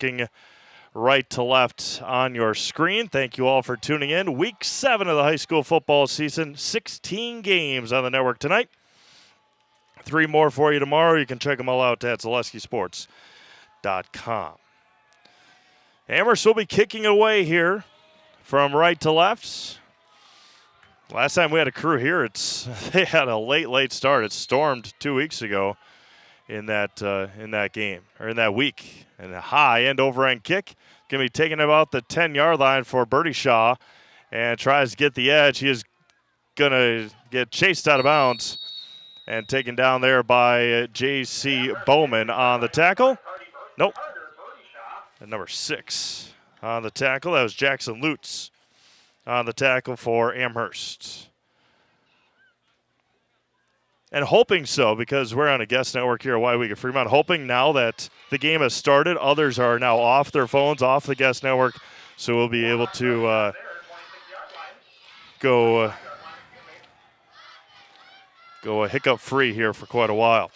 looking right to left on your screen. Thank you all for tuning in. Week 7 of the high school football season. 16 games on the network tonight. 3 more for you tomorrow. You can check them all out at ZaleskiSports.com. Amherst will be kicking it away here from right to left. Last time we had a crew here, they had a late start. It stormed 2 weeks ago in that game, or in that week. And a high end over end kick. Going to be taken about the 10-yard line for Bertie Shaw and tries to get the edge. He is going to get chased out of bounds and taken down there by J.C. Bowman on the tackle. Nope. And number 6 on the tackle. That was Jackson Lutz on the tackle for Amherst. And hoping so, because we're on a guest network here at Weyauwega-Fremont, hoping now that the game has started, others are now off their phones, off the guest network, so we'll be able to go hiccup-free here for quite a while.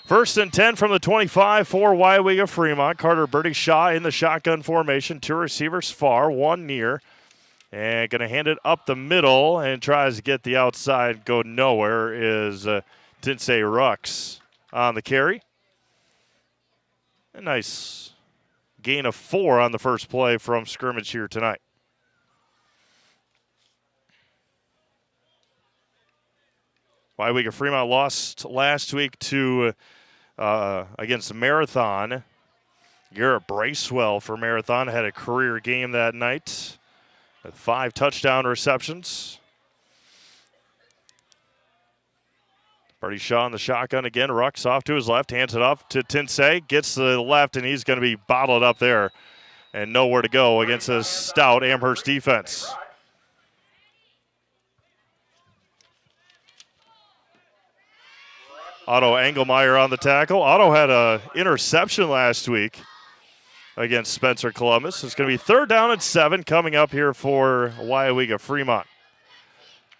1st and 10 from the 25 for Weyauwega-Fremont. Carter Bertie Shaw in the shotgun formation. 2 receivers far, 1 near. And going to hand it up the middle and tries to get the outside, go nowhere, is Tinsay Rux on the carry. A nice gain of 4 on the first play from scrimmage here tonight. Weyauwega-Fremont lost last week to against Marathon. Garrett Bracewell for Marathon had a career game that night with 5 touchdown receptions. Bertie Shaw in the shotgun again. Rux off to his left, hands it off to Tinsay, gets to the left, and he's going to be bottled up there and nowhere to go against a stout Amherst defense. Otto Engelmeyer on the tackle. Otto had an interception last week against Spencer Columbus. It's going to be 3rd down and 7 coming up here for Weyauwega-Fremont.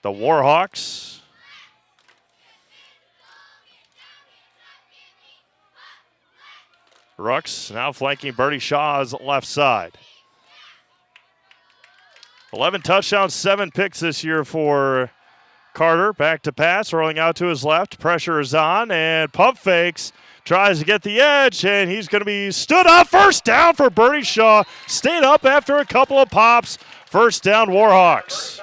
The Warhawks. Rux now flanking Bertie Shaw's left side. 11 touchdowns, 7 picks this year for Carter. Back to pass, rolling out to his left. Pressure is on, and pump fakes. Tries to get the edge, and he's going to be stood up. 1st down for Bertie Shaw. Stayed up after a couple of pops. 1st down, Warhawks.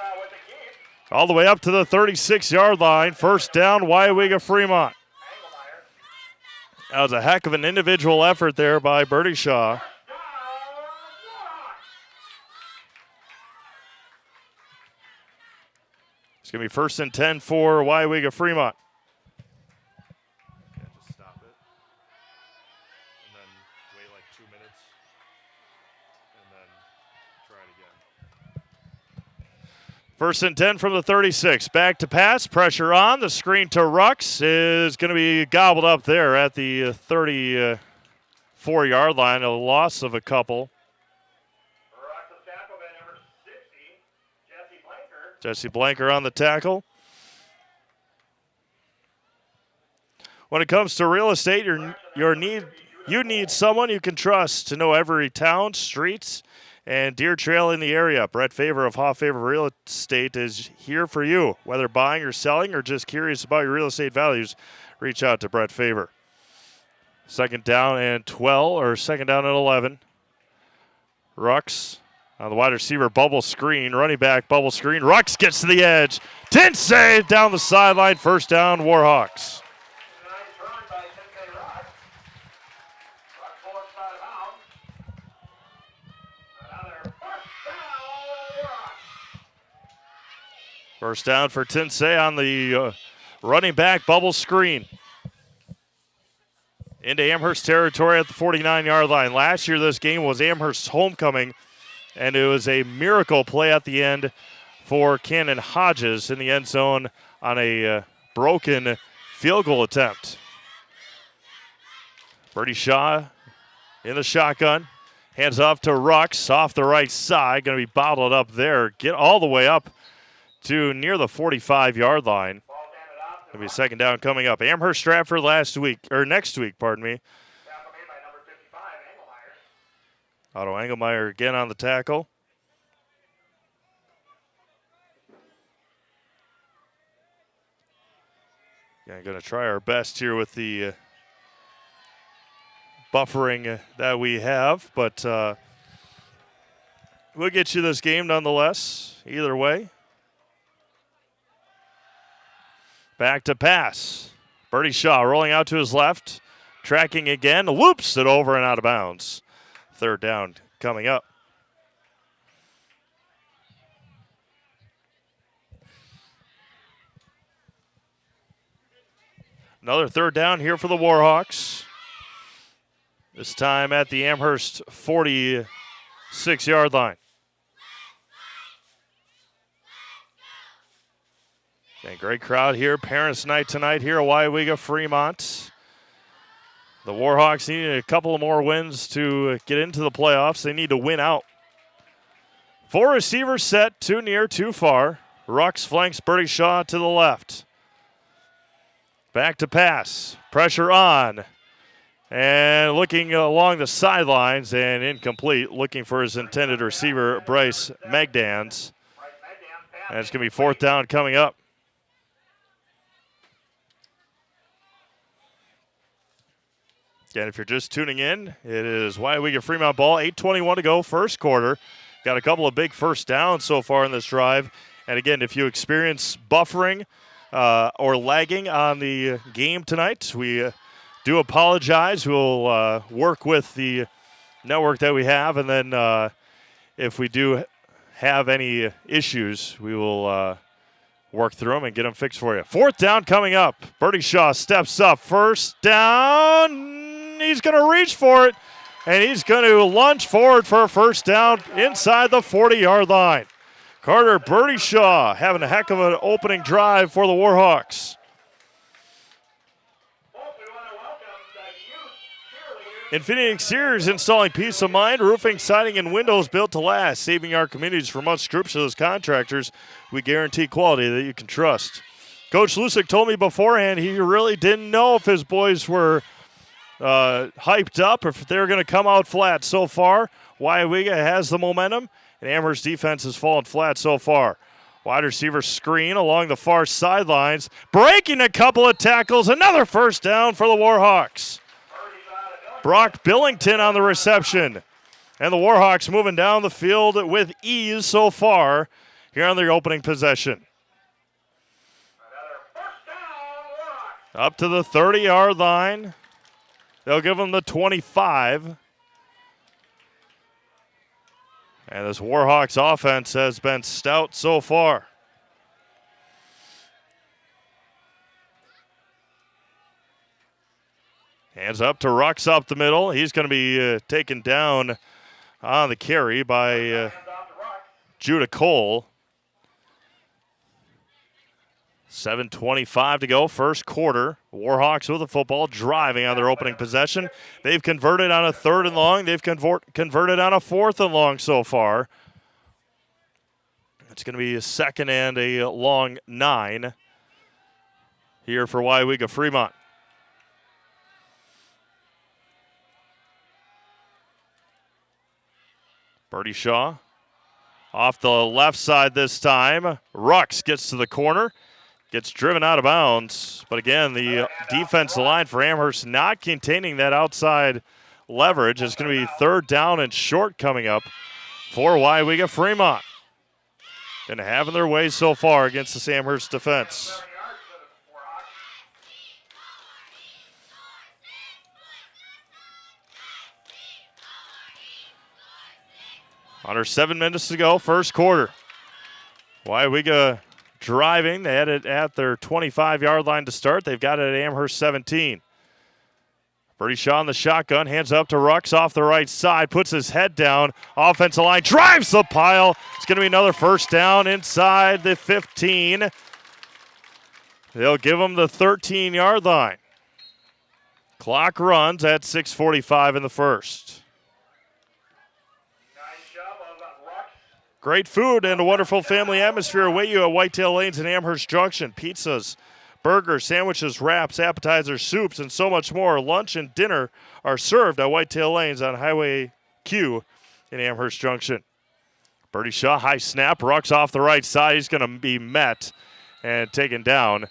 All the way up to the 36-yard line. 1st down, Weyauwega-Fremont. That was a heck of an individual effort there by Bertie Shaw. It's going to be 1st and 10 for Weyauwega-Fremont. Can't just stop it. And then wait like 2 minutes. And then try it again. 1st and 10 from the 36. Back to pass. Pressure on. The screen to Rux is going to be gobbled up there at the 34-yard line. A loss of a couple. Jesse Blanker on the tackle. When it comes to real estate, you need someone you can trust to know every town, streets, and deer trail in the area. Brett Favor of Hoff Favor Real Estate is here for you. Whether buying or selling or just curious about your real estate values, reach out to Brett Favor. 2nd down and 12, or 2nd down and 11. Rux on the wide receiver bubble screen, running back bubble screen. Rux gets to the edge. Tinsay down the sideline. 1st down, Warhawks. First down for Tinsay on the running back bubble screen. Into Amherst territory at the 49-yard line. Last year this game was Amherst's homecoming, and it was a miracle play at the end for Cannon Hodges in the end zone on a broken field goal attempt. Bertie Shaw in the shotgun. Hands off to Rux off the right side. Going to be bottled up there. Get all the way up to near the 45-yard line. It'll be 2nd down coming up. Amherst Stratford next week, pardon me. Otto Engelmeyer again on the tackle. Yeah, going to try our best here with the buffering that we have, but we'll get you this game nonetheless, either way. Back to pass. Bertie Shaw rolling out to his left, tracking again, loops it over and out of bounds. Third down coming up. Another third down here for the Warhawks. This time at the Amherst 46-yard line. Okay, great crowd here. Parents' night tonight here at Weyauwega-Fremont. The Warhawks need a couple of more wins to get into the playoffs. They need to win out. 4 receivers set, 2 near, 2 far. Rux flanks Bertie Shaw to the left. Back to pass. Pressure on. And looking along the sidelines and incomplete. Looking for his intended receiver, Bryce Magdans. And it's going to be fourth down coming up. Again, if you're just tuning in, it is Weyauwega-Fremont ball. 8:21 to go, first quarter. Got a couple of big first downs so far in this drive. And again, if you experience buffering or lagging on the game tonight, we do apologize. We'll work with the network that we have. And then if we do have any issues, we will work through them and get them fixed for you. Fourth down coming up. Bertie Shaw steps up. First down. He's going to reach for it, and he's going to lunge forward for a first down inside the 40-yard line. Carter Bertie Shaw having a heck of an opening drive for the Warhawks. Infinity Exteriors installing peace of mind, roofing, siding, and windows built to last, saving our communities from unscrupulous contractors. We guarantee quality that you can trust. Coach Lusick told me beforehand he really didn't know if his boys were hyped up or if they're going to come out flat. So far, Weyauwega has the momentum, and Amherst defense has fallen flat so far. Wide receiver screen along the far sidelines, breaking a couple of tackles. Another first down for the Warhawks. Brock Billington on the reception. And the Warhawks moving down the field with ease so far here on their opening possession. Up to the 30-yard line. They'll give them the 25. And this Warhawks offense has been stout so far. Hands up to Rux up the middle. He's going to be taken down on the carry by Judah Cole. 7:25 to go, first quarter. Warhawks with the football, driving on their opening possession. They've converted on a 3rd and long. They've converted on a 4th and long so far. It's going to be a 2nd and a long 9 here for Weyauwega-Fremont. Bertie Shaw off the left side this time. Rux gets to the corner. Gets driven out of bounds. But again, the defensive line for Amherst not containing that outside leverage. It's going to be 3rd down and short coming up for Weyauwega-Fremont. And having their way so far against this Amherst defense. Under 7 minutes to go, first quarter. Weyauwega driving. They had it at their 25-yard line to start. They've got it at Amherst 17. Bertie Shaw in the shotgun, hands up to Rux off the right side, puts his head down. Offensive line drives the pile. It's going to be another first down inside the 15. They'll give him the 13-yard line. Clock runs at 6:45 in the first. Great food and a wonderful family atmosphere await you at Whitetail Lanes and Amherst Junction. Pizzas, burgers, sandwiches, wraps, appetizers, soups, and so much more. Lunch and dinner are served at Whitetail Lanes on Highway Q in Amherst Junction. Birdie Shaw, high snap, Rucks off the right side. He's going to be met and taken down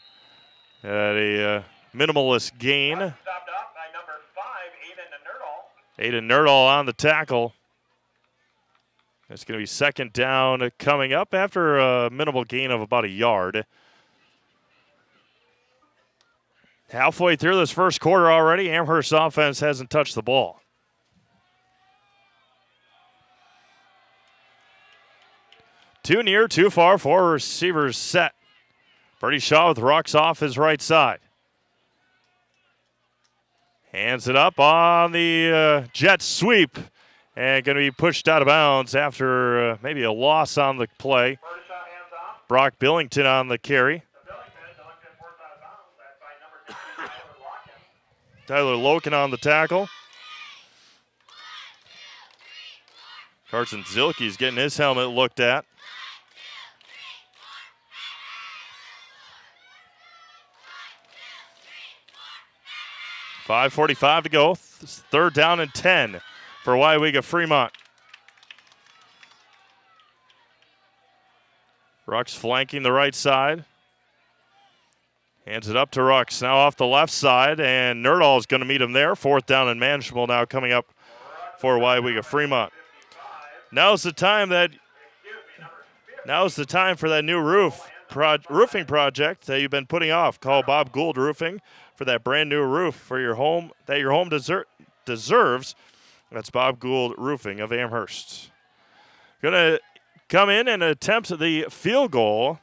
at a minimalist gain. Stopped up by number 5, Aiden Nerdahl on the tackle. It's going to be second down coming up after a minimal gain of about a yard. Halfway through this first quarter already, Amherst offense hasn't touched the ball. Too near, too far, 4 receivers set. Birdie Shaw with Rucks off his right side. Hands it up on the jet sweep. And going to be pushed out of bounds after maybe a loss on the play. Brock Billington on the carry. Tyler Loken on the tackle. Carson Zilke's getting his helmet looked at. .5:45 to go. Third down and 10 for Weyauwega-Fremont. Rucks flanking the right side. Hands it up to Rucks. Now off the left side, and Nerdahl is going to meet him there. Fourth down and manageable now coming up for Weyauwega-Fremont. Now's the time for that new roofing project that you've been putting off. Call Bob Gould Roofing for that brand new roof for your home that your home deserves. That's Bob Gould Roofing of Amherst. Going to come in and attempt the field goal.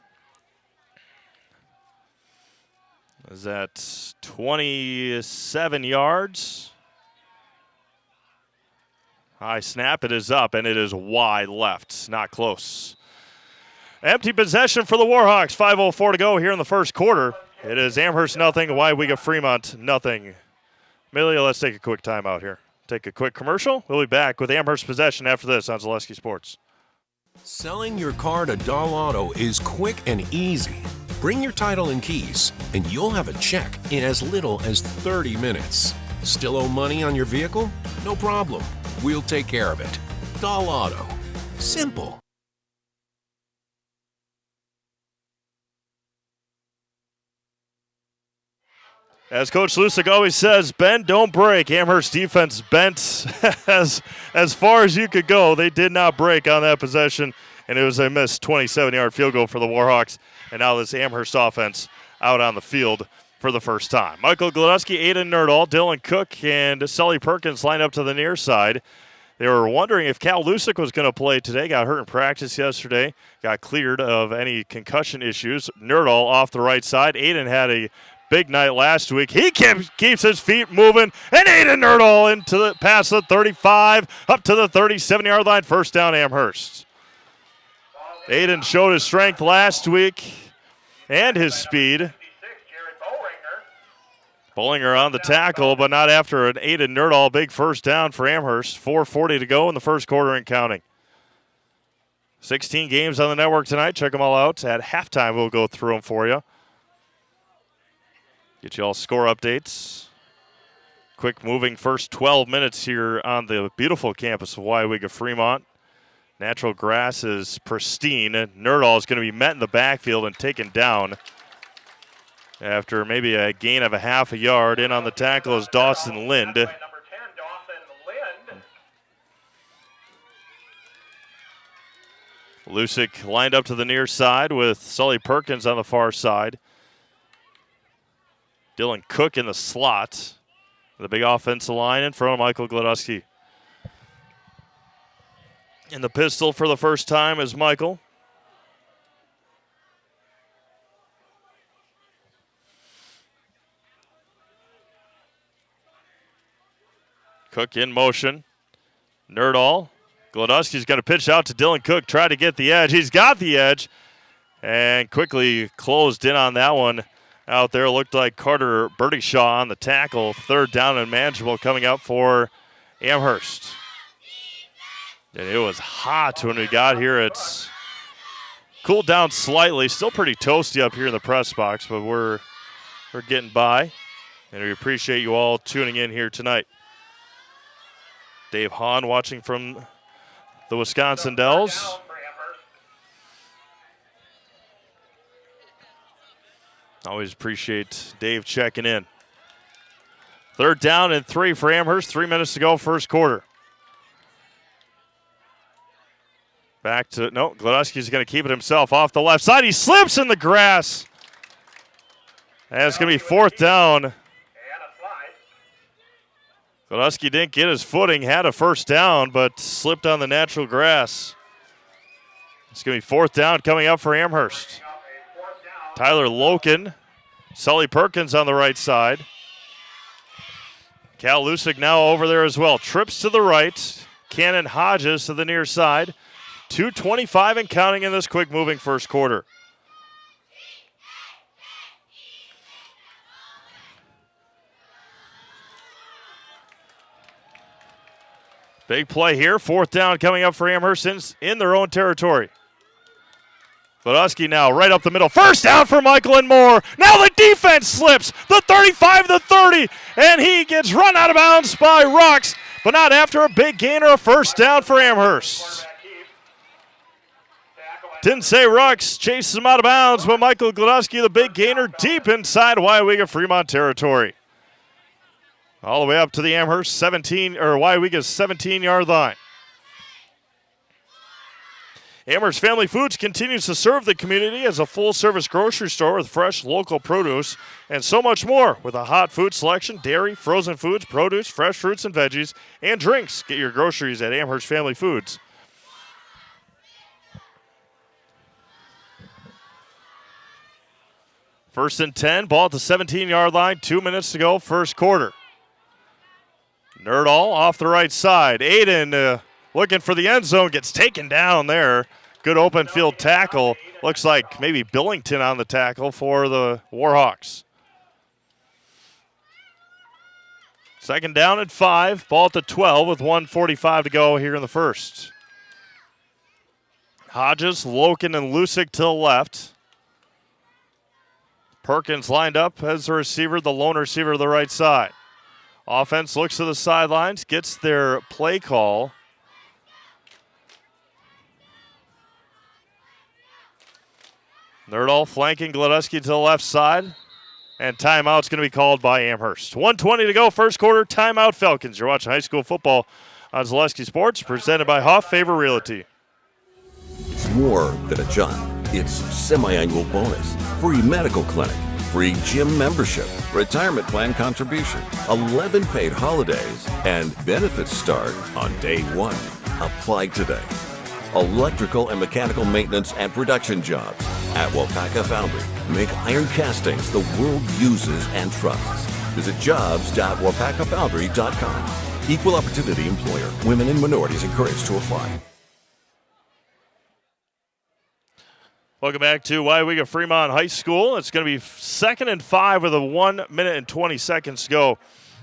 Is that 27 yards? High snap, it is up, and it is wide left. Not close. Empty possession for the Warhawks. 5:04 to go here in the first quarter. It is Amherst nothing, Weyauwega-Fremont nothing. Amelia, let's take a quick timeout here. Take a quick commercial. We'll be back with Amherst possession after this on Zaleski Sports. Selling your car to Dahl Auto is quick and easy. Bring your title and keys, and you'll have a check in as little as 30 minutes. Still owe money on your vehicle? No problem. We'll take care of it. Dahl Auto. Simple. As Coach Lusick always says, bend, don't break. Amherst defense bent as far as you could go. They did not break on that possession, and it was a missed 27-yard field goal for the Warhawks. And now this Amherst offense out on the field for the first time. Michael Gladusky, Aiden Nerdahl, Dylan Cook, and Sully Perkins line up to the near side. They were wondering if Cal Lusick was going to play today. Got hurt in practice yesterday. Got cleared of any concussion issues. Nerdahl off the right side. Aiden had a big night last week. He keeps his feet moving, and Aiden Nerdahl into the past the 35, up to the 37-yard line. First down, Amherst. Aiden showed his strength last week and his speed. Bollinger on the tackle, but not after an Aiden Nerdahl big first down for Amherst. 4:40 to go in the first quarter and counting. 16 games on the network tonight. Check them all out. At halftime, we'll go through them for you. Get you all score updates. Quick moving first 12 minutes here on the beautiful campus of Weyauwega-Fremont. Natural grass is pristine. Nerdahl is going to be met in the backfield and taken down after maybe a gain of a half a yard. In on the tackle is Dawson Lind. Lusick lined up to the near side with Sully Perkins on the far side. Dylan Cook in the slot. The big offensive line in front of Michael Gladusky. In the pistol for the first time is Michael. Cook in motion. Nerdahl. Gladusky's got to pitch out to Dylan Cook. Try to get the edge. He's got the edge. And quickly closed in on that one. Out there looked like Carter Birdyshaw on the tackle. Third down and manageable coming up for Amherst. And it was hot when we got here. It's cooled down slightly. Still pretty toasty up here in the press box, but we're getting by. And we appreciate you all tuning in here tonight. Dave Hahn watching from the Wisconsin Dells. Down for Amherst. Always appreciate Dave checking in. 3rd down and 3 for Amherst. 3 minutes to go, first quarter. Back to, no, Gladowski's going to keep it himself off the left side. He slips in the grass. And it's going to be 4th down. And a slide. Gladowski didn't get his footing, had a first down, but slipped on the natural grass. It's going to be 4th down coming up for Amherst. Up a 4th down. Tyler Loken, Sully Perkins on the right side. Cal Lusick now over there as well. Trips to the right. Cannon Hodges to the near side. 2:25 and counting in this quick-moving first quarter. Big play here. 4th down coming up for Amherst in their own territory. Gladowski now right up the middle. First down for Michael and Moore. Now the defense slips. The 35, the 30, and he gets run out of bounds by Rux, but not after a big gain or a first down for Amherst. Quarterback keep. Tackle and Didn't say Rux chases him out of bounds, but Michael Gladowski, the big gainer, deep inside Weyauwega-Fremont territory. All the way up to the Amherst Weyauwega's 17-yard line. Amherst Family Foods continues to serve the community as a full-service grocery store with fresh local produce and so much more. With a hot food selection, dairy, frozen foods, produce, fresh fruits and veggies, and drinks. Get your groceries at Amherst Family Foods. First and 10, ball at the 17-yard line, 2 minutes to go, first quarter. Nerdahl off the right side. Aiden looking for the end zone, gets taken down there. Good open field tackle. Looks like maybe Billington on the tackle for the Warhawks. 2nd down and 5. Ball at the 12 with 1:45 to go here in the first. Hodges, Loken, and Lusick to the left. Perkins lined up as the receiver, the lone receiver to the right side. Offense looks to the sidelines, gets their play call. Nerdahl flanking Gladowski to the left side. And timeout's going to be called by Amherst. 1:20 to go, first quarter, timeout Falcons. You're watching high school football on Zaleski Sports, presented by Hoff Favor Realty. It's more than a job. It's semi-annual bonus, free medical clinic, free gym membership, retirement plan contribution, 11 paid holidays, and benefits start on day 1. Apply today. Electrical and mechanical maintenance and production jobs at Weyauwega Foundry. Make iron castings the world uses and trusts. Visit jobs.weyauwegafoundry.com. Equal opportunity employer. Women and minorities encouraged to apply. Welcome back to Weyauwega-Fremont High School. It's going to be 2nd and 5 with a 1 minute and 20 seconds to go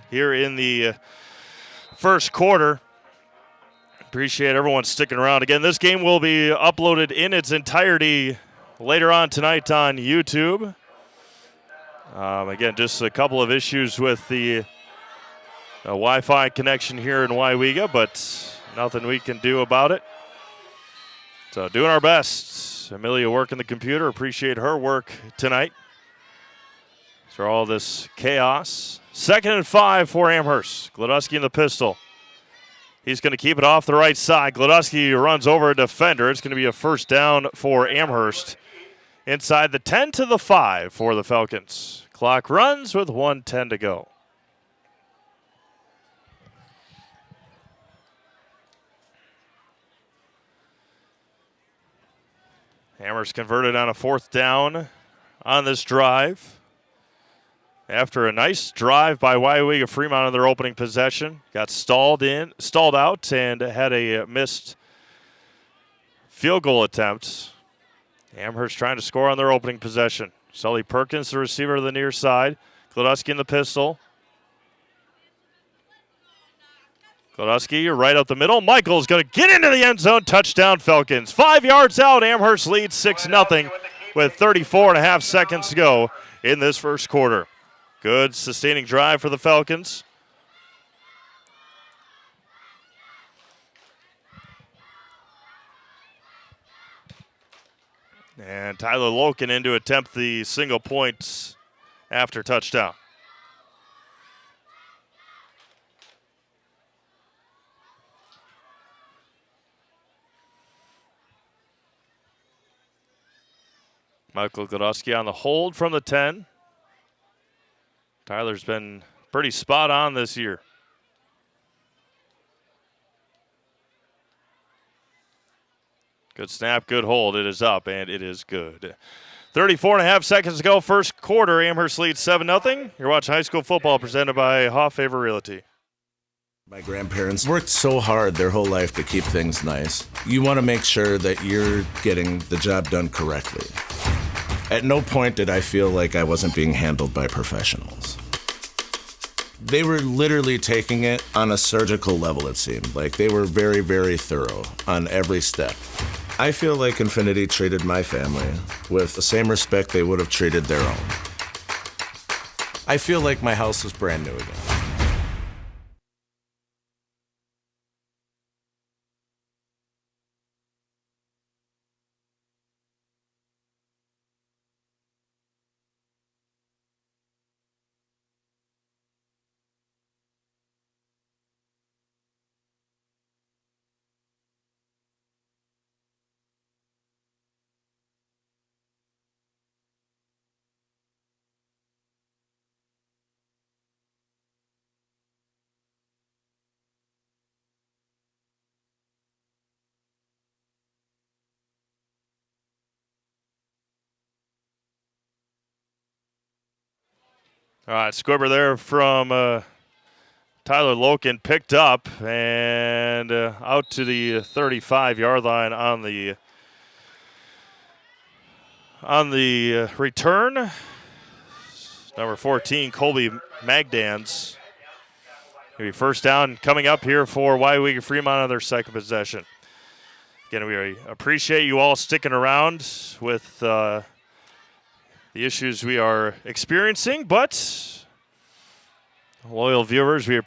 here in the first quarter. Appreciate everyone sticking around. Again, this game will be uploaded in its entirety later on tonight on YouTube. Again, just a couple of issues with the Wi-Fi connection here in Weyauwega, but nothing we can do about it. So doing our best. Amelia working the computer. Appreciate her work tonight. Through all this chaos. 2nd and 5 for Amherst. Gladowski in the pistol. He's going to keep it off the right side. Gladowski runs over a defender. It's going to be a first down for Amherst. Inside the 10 to the 5 for the Falcons. Clock runs with 1:10 to go. Amherst converted on a 4th down on this drive. After a nice drive by Weyauwega-Fremont on their opening possession, got stalled out, and had a missed field goal attempt. Amherst trying to score on their opening possession. Sully Perkins, the receiver to the near side. Gladowski in the pistol. Gladowski right up the middle. Michael's going to get into the end zone. Touchdown Falcons. 5 yards out. Amherst leads 6-0 with 34.5 seconds to go in this first quarter. Good sustaining drive for the Falcons. And Tyler Loken in to attempt the single points after touchdown. Michael Godowski on the hold from the 10. Tyler's been pretty spot on this year. Good snap, good hold. It is up, and it is good. 34.5 seconds to go, first quarter. Amherst leads 7-0. You're watching high school football presented by Hoff-Favor Realty. My grandparents worked so hard their whole life to keep things nice. You want to make sure that you're getting the job done correctly. At no point did I feel like I wasn't being handled by professionals. They were literally taking it on a surgical level, it seemed. Like they were very, very thorough on every step. I feel like Infinity treated my family with the same respect they would have treated their own. I feel like my house is brand new again. All right, squibber there from Tyler Loken, picked up and out to the 35-yard line on the return. Number 14, Colby Magdans. Maybe first down coming up here for Weyauwega-Fremont on their second possession. Again, we appreciate you all sticking around with the issues we are experiencing, but loyal viewers, we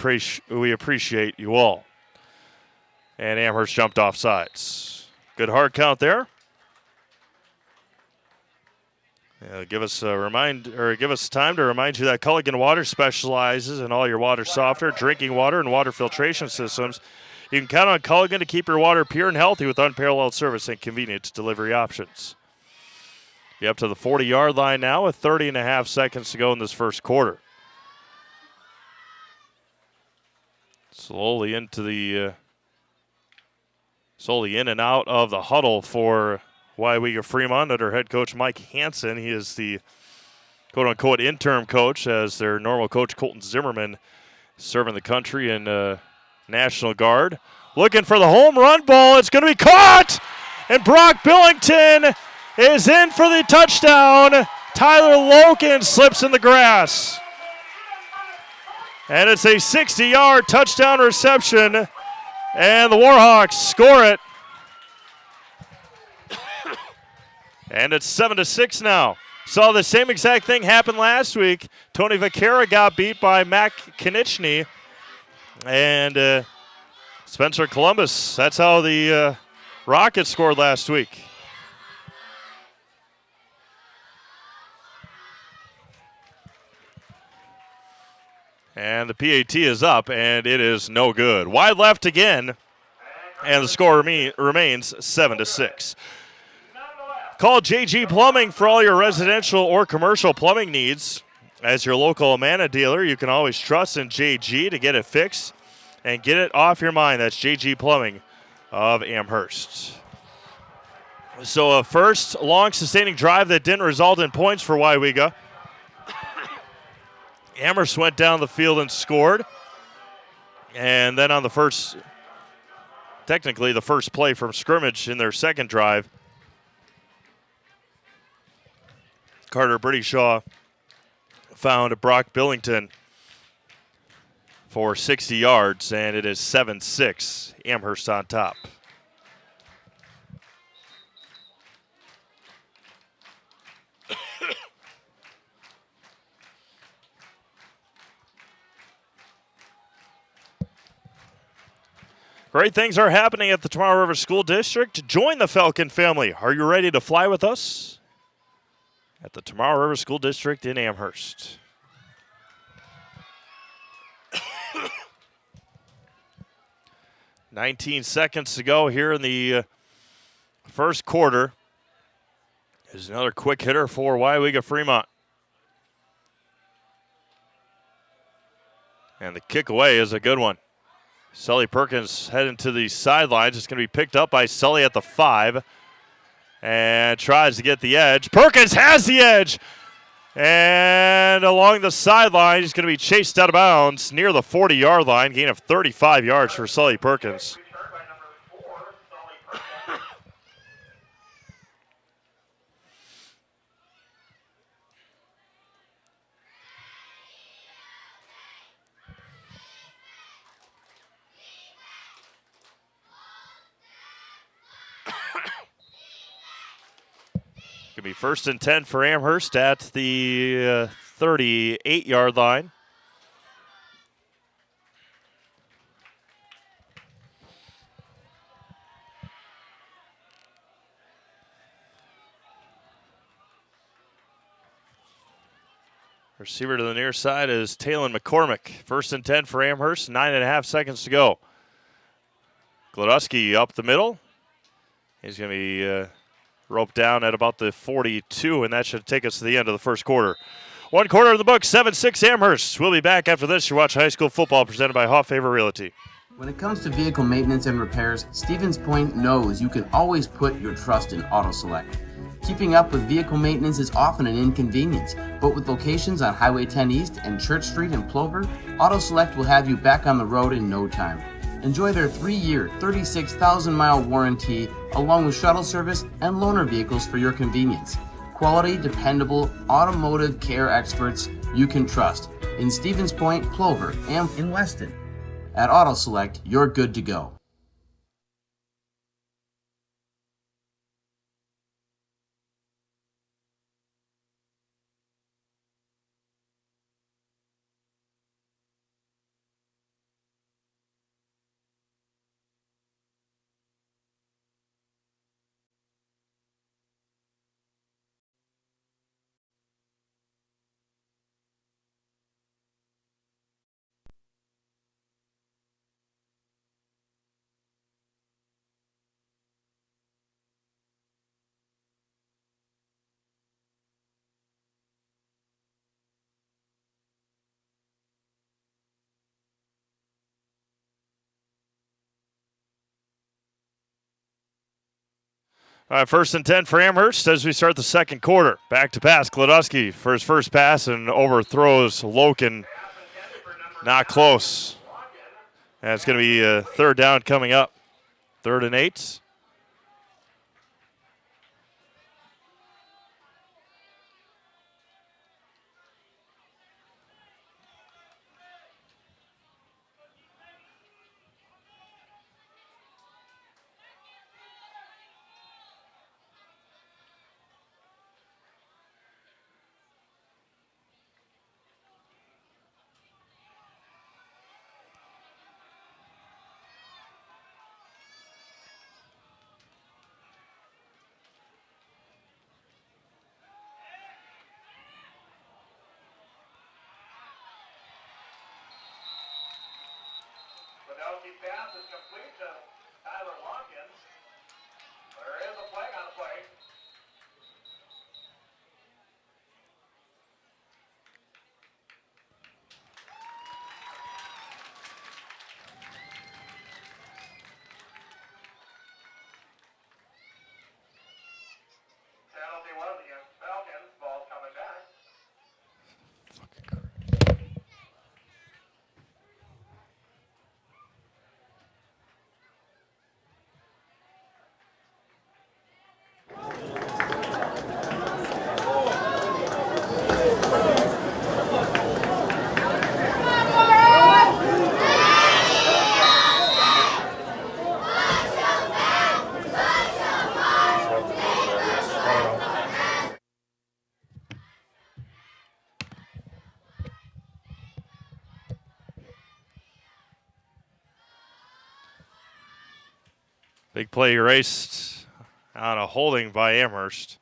appreciate you all. And Amherst jumped off sides. Good hard count there. Give us time to remind you that Culligan Water specializes in all your water softener, drinking water, and water filtration systems. You can count on Culligan to keep your water pure and healthy with unparalleled service and convenient delivery options. Be up to the 40-yard line now with 30.5 seconds to go in this first quarter. Slowly in and out of the huddle for Weyauwega-Fremont under head coach Mike Hansen. He is the quote-unquote interim coach, as their normal coach Colton Zimmerman serving the country in National Guard. Looking for the home run ball. It's going to be caught! And Brock Billington is in for the touchdown. Tyler Loken slips in the grass. And it's a 60-yard touchdown reception. And the Warhawks score it. And it's 7-6 now. Saw the same exact thing happen last week. Tony Vaquera got beat by Mac Konieczny. And Spencer Columbus, that's how the Rockets scored last week. And the PAT is up, and it is no good. Wide left again, and the score remains 7-6. Call JG Plumbing for all your residential or commercial plumbing needs. As your local Amana dealer, you can always trust in JG to get it fixed and get it off your mind. That's JG Plumbing of Amherst. So a first long sustaining drive that didn't result in points for Weyauwega. Amherst went down the field and scored. And then on the first play from scrimmage in their second drive, Carter Brittishaw found Brock Billington for 60 yards, and it is 7-6. Amherst on top. Great things are happening at the Toronto River School District. Join the Falcon family. Are you ready to fly with us? At the Toronto River School District in Amherst. $19 seconds to go here in the first quarter. There's another quick hitter for Weyauwega-Fremont. And the kick away is a good one. Sully Perkins heading to the sidelines. It's going to be picked up by Sully at the 5. And tries to get the edge. Perkins has the edge. And along the sideline, he's going to be chased out of bounds near the 40-yard line. Gain of 35 yards for Sully Perkins. Return by number 4, Sully Perkins. Going to be 1st and 10 for Amherst at the 38-yard line. Receiver to the near side is Talon McCormick. 1st and 10 for Amherst, 9.5 seconds to go. Glodowski up the middle. He's going to be roped down at about the 42, and that should take us to the end of the first quarter. 1 quarter of the book, 7-6 Amherst. We'll be back after this. You watch high school football presented by Hoff-Favor Realty. When it comes to vehicle maintenance and repairs, Stevens Point knows you can always put your trust in Auto Select. Keeping up with vehicle maintenance is often an inconvenience, but with locations on Highway 10 East and Church Street in Plover, Auto Select will have you back on the road in no time. Enjoy their 3-year, 36,000-mile warranty, along with shuttle service and loaner vehicles for your convenience. Quality, dependable, automotive care experts you can trust in Stevens Point, Plover, and in Weston. At Auto Select, you're good to go. All right, 1st and 10 for Amherst as we start the second quarter. Back to pass, Glodowski for his first pass and overthrows Loken. Not close. And it's going to be a 3rd down coming up. 3rd and 8. Glodowski's pass is complete to Tyler Watkins. There is a flag on the play. Penalty was against Falcons. Ball's coming back. Big play erased on a holding by Amherst.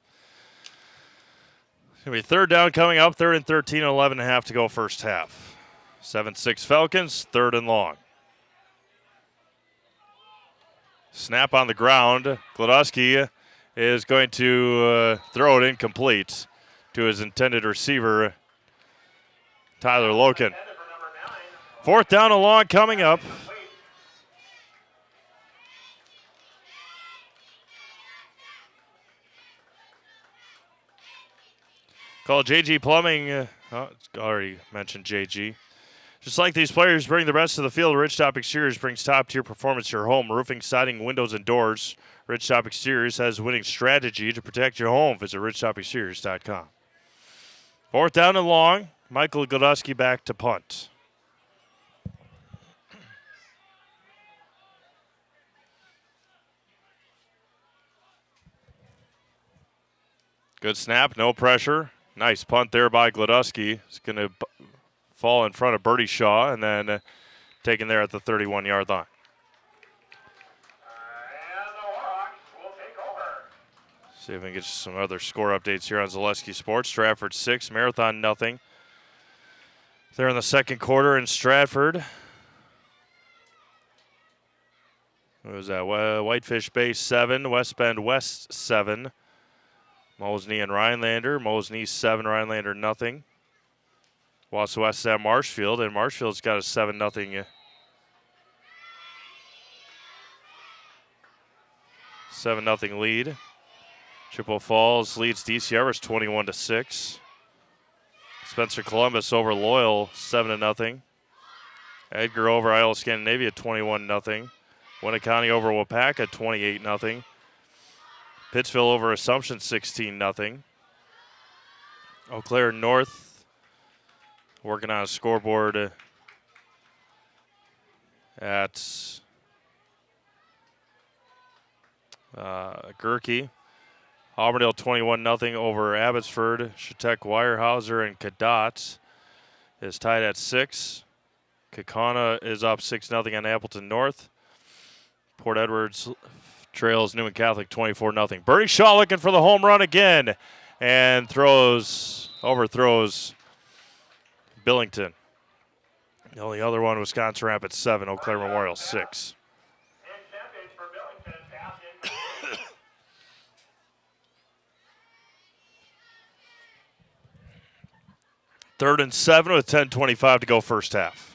It's going to be third down coming up, 3rd and 13, 11.5 to go first half. 7-6 Falcons, 3rd and long. Snap on the ground. Glodowski is going to throw it incomplete to his intended receiver, Tyler Loken. 4th down and long coming up. Call JG Plumbing. Already mentioned JG. Just like these players bring the best to the field, Ridgetop Exteriors brings top-tier performance to your home. Roofing, siding, windows, and doors. Ridgetop Exteriors has a winning strategy to protect your home. Visit ridgetopexteriors.com. 4th down and long. Michael Glodowski back to punt. Good snap, no pressure. Nice punt there by Glodowski. It's going to fall in front of Bertie Shaw and then taken there at the 31-yard line. And the Warhawks will take over. See if we can get some other score updates here on Zaleski Sports. Stratford 6, Marathon nothing. They're in the second quarter in Stratford. What was that? Whitefish Bay 7, West Bend West 7. Mosney and Rhinelander. Mosney 7, Rhinelander nothing. Wausau West at Marshfield, and Marshfield's got a 7-0. 7-0 lead. Chippewa Falls leads DC Everest 21-6. Spencer Columbus over Loyal 7-0. Edgar over Iowa Scandinavia 21-0. Winneconne over Wapaka 28-0. Pittsville over Assumption 16-0. Eau Claire North working on a scoreboard at Gerke. Auburndale 21-0 over Abbotsford. Chautauqua Weyerhaeuser and Cadott is tied at 6. Kaukauna is up 6-0 on Appleton North. Port Edwards trails Newman Catholic 24-0. Bertie Shaw looking for the home run again and overthrows Billington. The only other one, Wisconsin Rapids 7, Eau Claire Memorial 6. Intercepted for Billington. Pass incomplete. 3rd and 7 with 10:25 to go first half.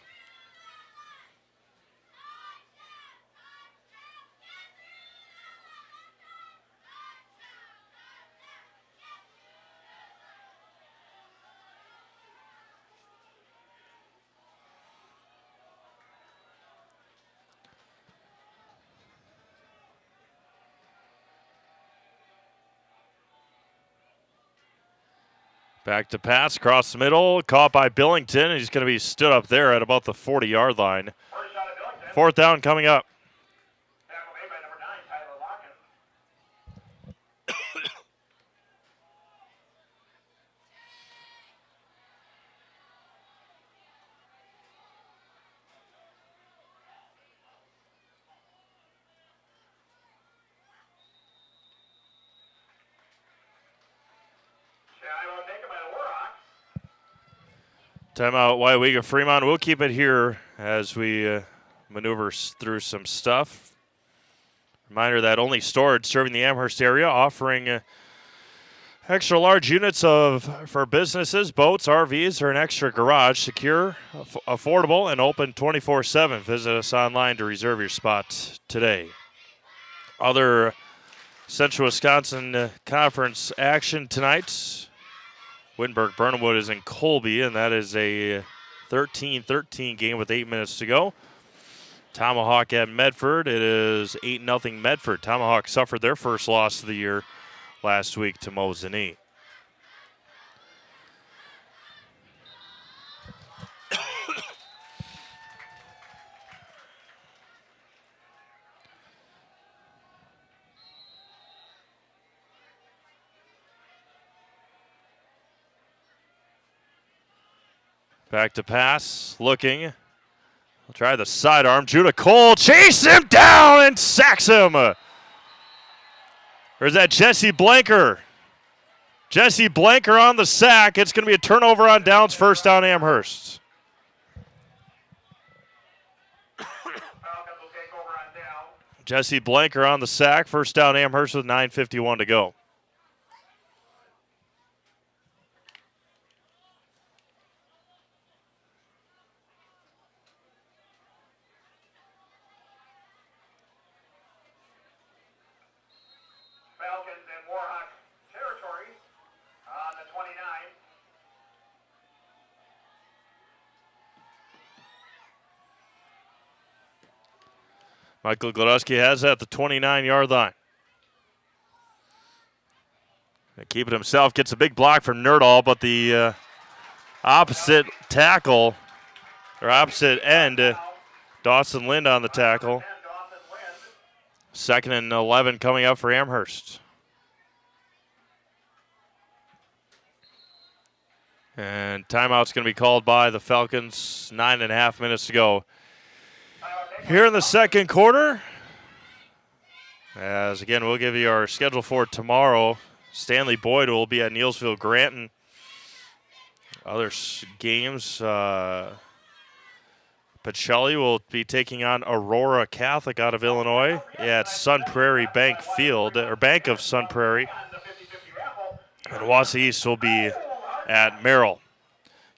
Back to pass, across the middle, caught by Billington, and he's going to be stood up there at about the 40-yard line. First shot at Billington. 4th down coming up. Tackle made by number 9, Tyler Locken. Shiloh taken by the Warhawks. Timeout, Weyauwega-Fremont. We'll keep it here as we maneuver through some stuff. Reminder that Only Storage serving the Amherst area, offering extra large units for businesses, boats, RVs, or an extra garage. Secure, affordable, and open 24/7. Visit us online to reserve your spot today. Other Central Wisconsin Conference action tonight. Wittenberg-Burnhamwood is in Colby, and that is a 13-13 game with 8 minutes to go. Tomahawk at Medford. It is 8-0 Medford. Tomahawk suffered their first loss of the year last week to Mosinee. Back to pass, looking. We'll try the sidearm. Judah Cole chase him down and sacks him. Or is that Jesse Blanker? Jesse Blanker on the sack. It's going to be a turnover on downs, first down Amherst. Falcons will take over on down. Jesse Blanker on the sack, first down Amherst with 9:51 to go. Falcons in Warhawks territory on the 29. Michael Gladowski has that at the 29-yard line. Keep it himself, gets a big block from Nerdahl, but the opposite tackle, or opposite end, Dawson Lind on the tackle. 10 Dawson Lind. Second and 11 coming up for Amherst. And timeout's going to be called by the Falcons. 9.5 minutes to go here in the second quarter. As again, we'll give you our schedule for tomorrow. Stanley Boyd will be at Neelsville Granton. Other games, Pacelli will be taking on Aurora Catholic out of Illinois at Sun Prairie Bank Field, or Bank of Sun Prairie. And Wausau East will be at Merrill.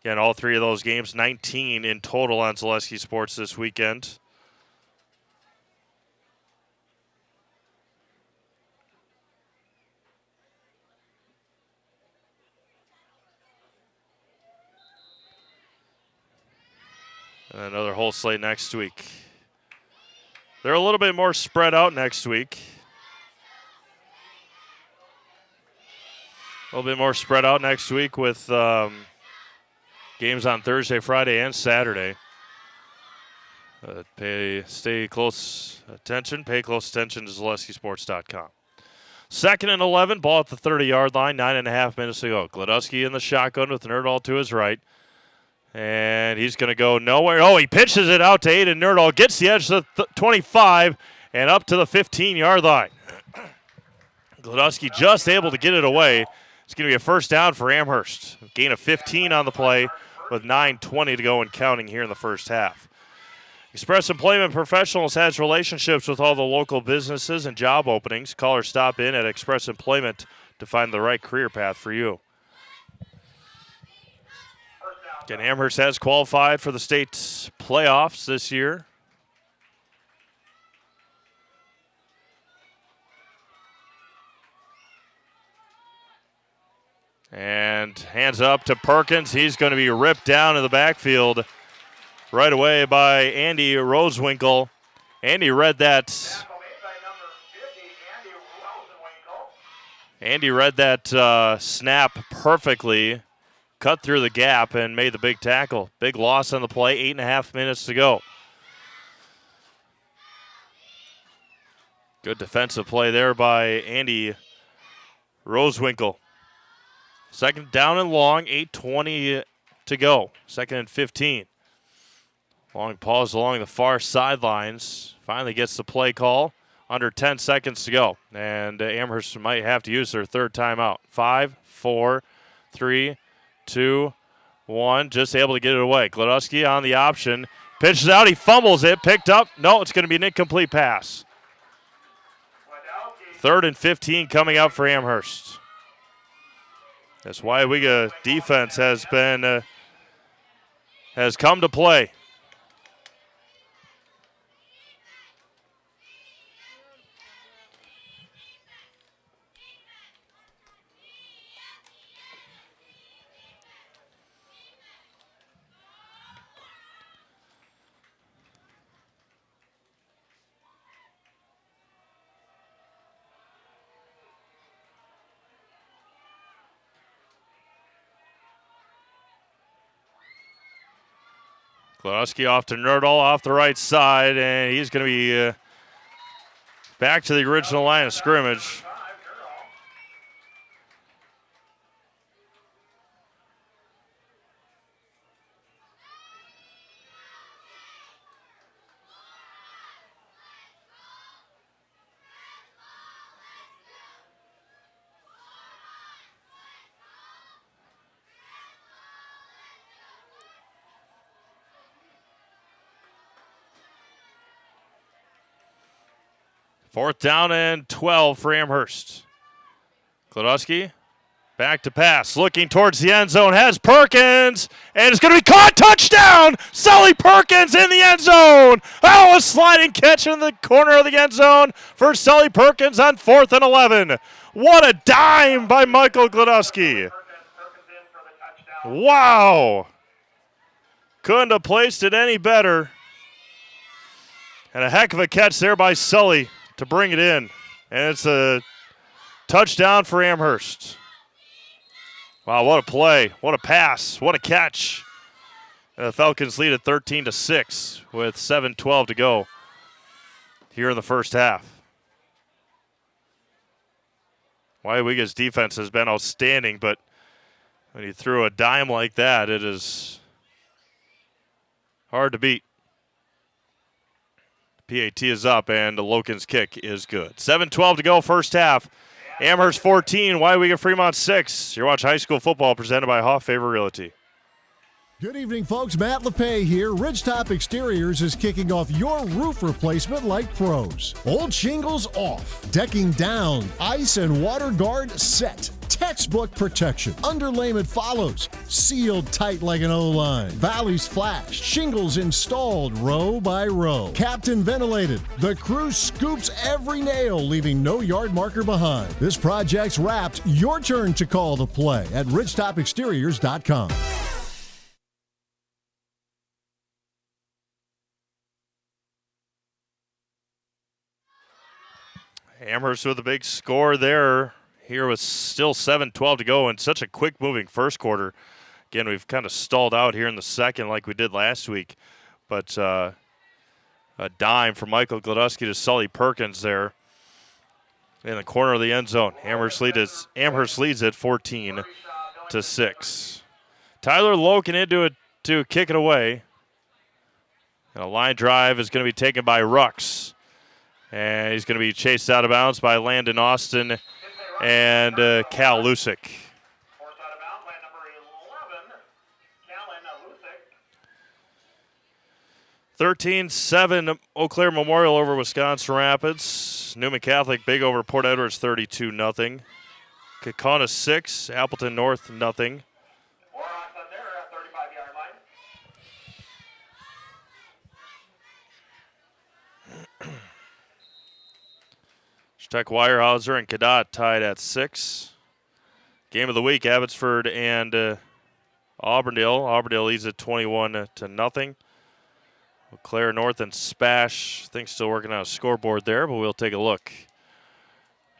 Again, all three of those games, 19 in total on Zaleski Sports this weekend. And another whole slate next week. They're a little bit more spread out next week. A little bit more spread out next week with games on Thursday, Friday, and Saturday. Pay close attention to ZaleskiSports.com. Second and 11, ball at the 30-yard line, 9.5 minutes to go. Gladowski in the shotgun with Nerdahl to his right. And he's going to go nowhere. Oh, he pitches it out to Aiden Nerdahl, gets the edge to the 25 and up to the 15-yard line. Gladowski just able to get it away. It's going to be a first down for Amherst. Gain of 15 on the play with 9:20 to go and counting here in the first half. Express Employment Professionals has relationships with all the local businesses and job openings. Call or stop in at Express Employment to find the right career path for you. Again, Amherst has qualified for the state playoffs this year. And hands up to Perkins. He's going to be ripped down in the backfield right away by Andy Rosewinkle. Andy read that. Andy read that snap perfectly. Cut through the gap and made the big tackle. Big loss on the play, 8.5 minutes to go. Good defensive play there by Andy Rosewinkle. Second down and long, 8:20 to go. Second and 15. Long pause along the far sidelines. Finally gets the play call. Under 10 seconds to go. And Amherst might have to use their third timeout. 5, 4, 3, 2, 1. Just able to get it away. Gladowski on the option. Pitches out. He fumbles it. Picked up. No, it's going to be an incomplete pass. Third and 15 coming up for Amherst. This Weyauwega defense has come to play. Gladowski off to Nerdahl off the right side, and he's going to be back to the original line of scrimmage. 4th down and 12 for Amherst. Klodowski back to pass, looking towards the end zone, has Perkins, and it's going to be caught. Touchdown! Sully Perkins in the end zone. Oh, a sliding catch in the corner of the end zone for Sully Perkins on 4th and 11. What a dime by Michael Klodowski. Wow. Couldn't have placed it any better. And a heck of a catch there by Sully to bring it in. And it's a touchdown for Amherst. Wow, what a play. What a pass. What a catch. And the Falcons lead at 13-6 with 7:12 to go here in the first half. Weyauwega's defense has been outstanding, but when you threw a dime like that, it is hard to beat. PAT is up, and the Loken's kick is good. 7:12 to go, first half. Amherst 14, Weyauwega-Fremont 6. You're watching high school football presented by Hoff Favor Realty. Good evening, folks. Matt LePay here. Ridgetop Exteriors is kicking off your roof replacement like pros. Old shingles off, decking down, ice and water guard set. Textbook protection. Underlayment follows. Sealed tight like an O-line. Valleys flashed. Shingles installed row by row. Captain ventilated. The crew scoops every nail, leaving no yard marker behind. This project's wrapped. Your turn to call the play at ridgetopexteriors.com. Amherst with a big score there. Here with still 7:12 to go and such a quick-moving first quarter. Again, we've kind of stalled out here in the second like we did last week. But a dime from Michael Klodowski to Sully Perkins there in the corner of the end zone. Amherst leads it 14-6. Tyler Loken into it to kick it away. And a line drive is going to be taken by Rux. And he's going to be chased out of bounds by Landon Austin and Cal Lusick. Forced out of bounds by number 11, Callan Lusick. 13-7 Eau Claire Memorial over Wisconsin Rapids. Newman Catholic big over Port Edwards 32-0. Kaukauna 6, Appleton North 0. Warhawks on there at 35-yard line. Tech Weyerhaeuser and Cadott tied at 6. Game of the week, Abbotsford and Auburndale. Auburndale leads at 21-0. Eau Claire North and Spash, I think still working on a scoreboard there, but we'll take a look.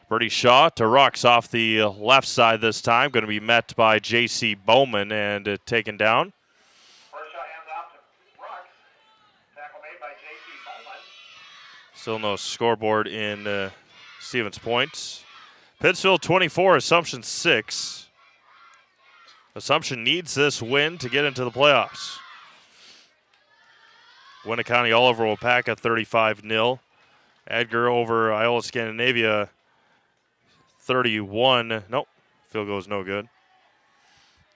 Bertie Shaw to Rux off the left side this time. Going to be met by J.C. Bowman and taken down. First shot hands off to Rux. Tackle made by J.C. Bowman. Still no scoreboard in Stevens Point. Pittsfield 24, Assumption 6. Assumption needs this win to get into the playoffs. Winneconne all over Wapaka 35-0. Edgar over Iola Scandinavia 31. Nope, field goal is no good.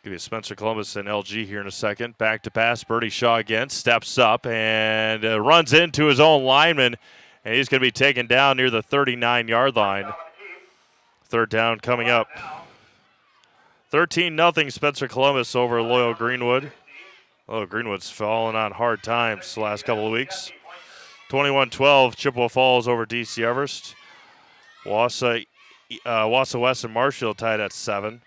Give you Spencer Columbus and LG here in a second. Back to pass, Bertie Shaw again, steps up and runs into his own lineman. And he's going to be taken down near the 39-yard line. Third down coming up. 13-0 Spencer Columbus over Loyal Greenwood. Loyal Greenwood's fallen on hard times the last couple of weeks. 21-12 Chippewa Falls over DC Everest. Wausau West and Marshfield tied at 7.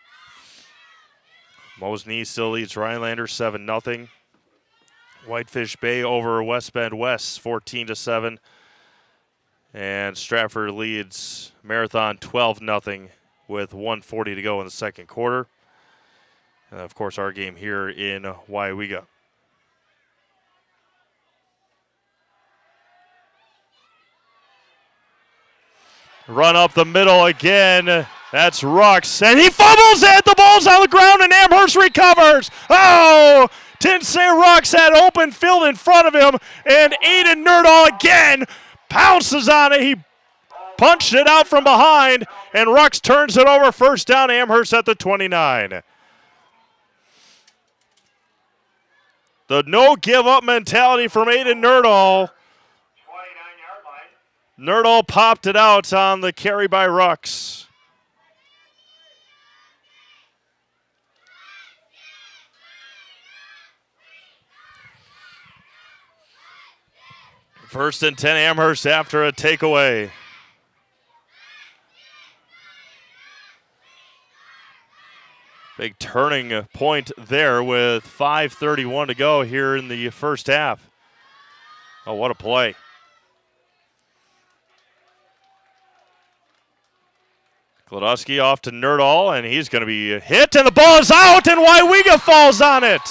Mosney still leads Rhinelander 7-0. Whitefish Bay over West Bend West 14-7. And Stratford leads Marathon 12-0 with 1:40 to go in the second quarter. And, of course, our game here in Weyauwega. Run up the middle again. That's Rux. And he fumbles it. The ball's on the ground, and Amherst recovers. Oh! Tinsay Rux had open field in front of him, and Aiden Nerdahl again pounces on it. He punched it out from behind, and Rux turns it over. First down, Amherst at the 29. The no-give-up mentality from Aiden Nerdahl. 29-yard line. Nerdal popped it out on the carry by Rux. First and 10 Amherst after a takeaway. Big turning point there with 5:31 to go here in the first half. Oh, what a play. Gladowski off to Nerdal, and he's going to be hit, and the ball is out, and Weyauwega falls on it.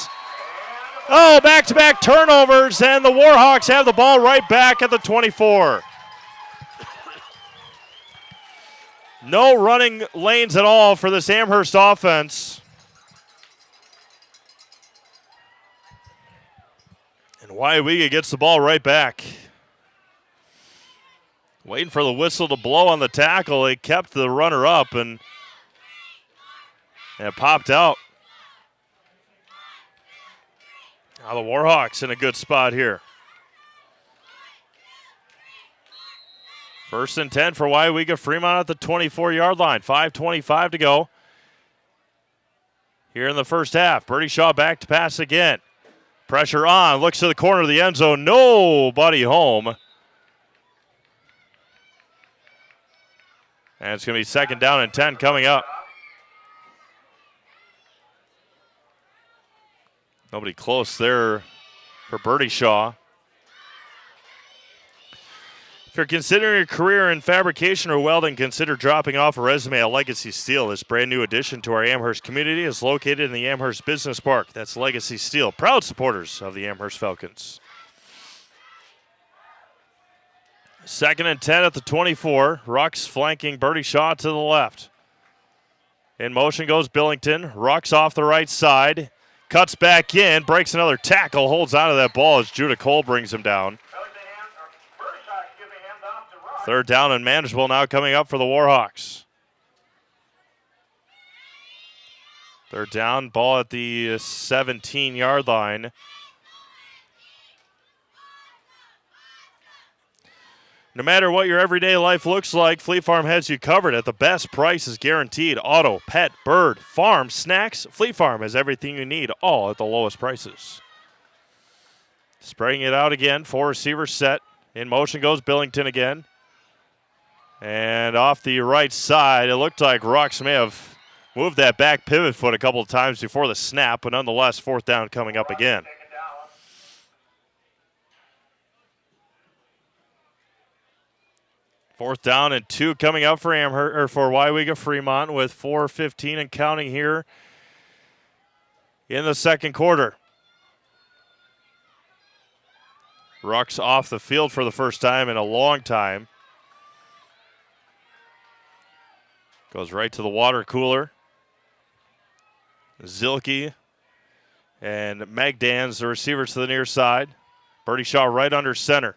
Oh, back-to-back turnovers, and the Warhawks have the ball right back at the 24. No running lanes at all for this Amherst offense. And Weyauwega gets the ball right back. Waiting for the whistle to blow on the tackle. They kept the runner up, and it popped out. Now the Warhawks in a good spot here. First and 10 for Weyauwega-Fremont at the 24-yard line. 5:25 to go here in the first half. Birdie Shaw back to pass again. Pressure on. Looks to the corner of the end zone. Nobody home. And it's going to be second down and 10 coming up. Nobody close there for Birdie Shaw. If you're considering a career in fabrication or welding, consider dropping off a resume at Legacy Steel. This brand new addition to our Amherst community is located in the Amherst Business Park. That's Legacy Steel, proud supporters of the Amherst Falcons. Second and 10 at the 24. Rux flanking Birdie Shaw to the left. In motion goes Billington. Rux off the right side. Cuts back in, breaks another tackle, holds onto that ball as Judah Cole brings him down. Third down and manageable now coming up for the Warhawks. Third down, ball at the 17-yard line. No matter what your everyday life looks like, Fleet Farm has you covered at the best prices guaranteed. Auto, pet, bird, farm, snacks. Fleet Farm has everything you need, all at the lowest prices. Spraying it out again, 4 receivers set. In motion goes Billington again. And off the right side, it looked like Rux may have moved that back pivot foot a couple of times before the snap, but nonetheless, fourth down coming up again. Fourth down and 2 coming up for Weyauwega-Fremont with 4:15 and counting here in the second quarter. Rux off the field for the first time in a long time. Goes right to the water cooler. Zilke and Magdan's the receivers to the near side. Birdie Shaw right under center.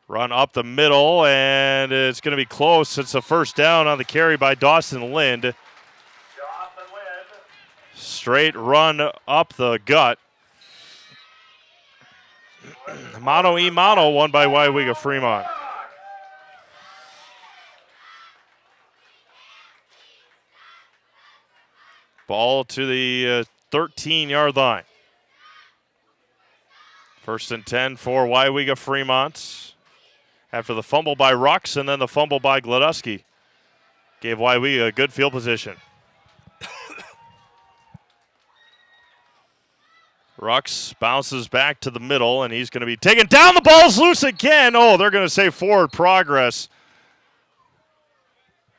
Run up the middle, and it's going to be close. It's a first down on the carry by Dawson Lind. Straight run up the gut. Mano won by Weyauwega-Fremont. Ball to the 13-yard line. First and 10 for Weyauwega-Fremont. After the fumble by Rux and then the fumble by Gladowski. Gave Weyauwega a good field position. Rux bounces back to the middle, and he's going to be taken down. The ball's loose again. Oh, they're going to say forward progress.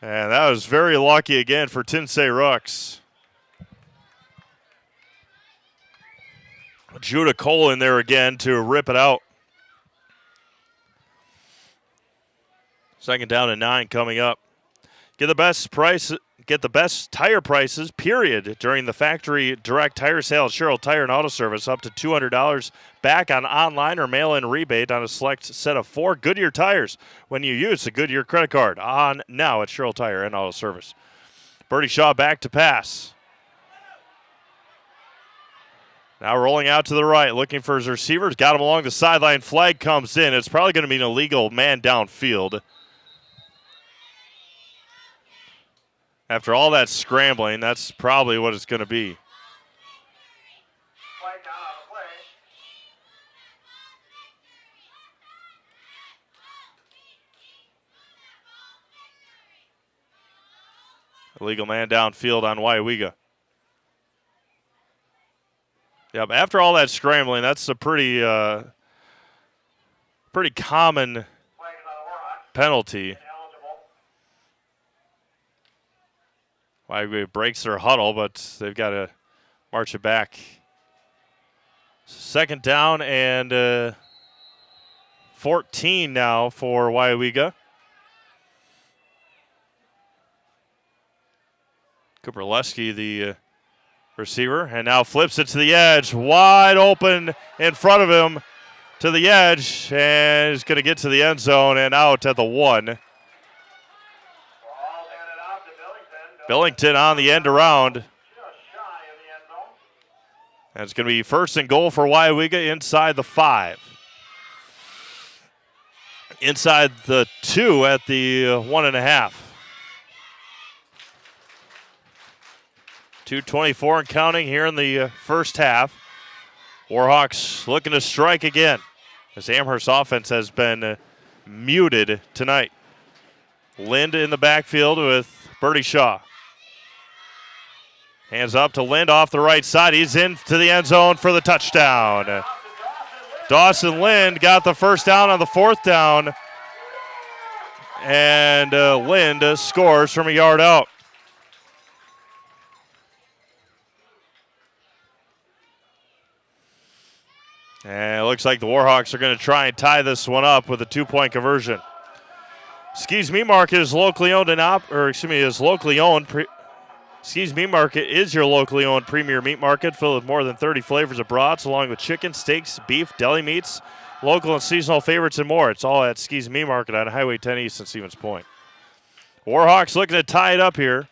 And that was very lucky again for Tinsay Rux. Judah Cole in there again to rip it out. Second down and 9 coming up. Get the best tire prices, period, during the factory direct tire sale at Sherrill Tire and Auto Service. Up to $200 back on online or mail-in rebate on a select set of 4 Goodyear tires when you use a Goodyear credit card. On now at Sherrill Tire and Auto Service. Birdie Shaw back to pass. Now rolling out to the right, looking for his receivers. Got him along the sideline. Flag comes in. It's probably going to be an illegal man downfield. After all that scrambling, that's probably what it's going to be. Flag down on the play. Illegal man downfield on Weyauwega. Yep, after all that scrambling, that's a pretty common Flag is on the Warhawks. penalty. Ineligible. Weyauwega breaks their huddle, but they've got to march it back. Second down and 14 now for Weyauwega. Cooper Leske, the receiver, and now flips it to the edge. Wide open in front of him to the edge, and he's going to get to the end zone and out at the 1. Ball handed off to Billington. Billington on the end around. Just shy of the end zone. And it's going to be first and goal for Weyauwega inside the 5. Inside the 2 at the 1.5. 2:24 and counting here in the first half. Warhawks looking to strike again, as Amherst offense has been muted tonight. Lind in the backfield with Bertie Shaw. Hands up to Lind off the right side. He's into the end zone for the touchdown. Dawson Lind got the first down on the 4th down. And Lind scores from a yard out. And it looks like the Warhawks are going to try and tie this one up with a 2-point conversion. Skees Meat Market is locally owned is locally owned. Skees Meat Market is your locally owned premier meat market filled with more than 30 flavors of broths, along with chicken, steaks, beef, deli meats, local and seasonal favorites, and more. It's all at Skees Meat Market on Highway 10 East in Stevens Point. Warhawks looking to tie it up here.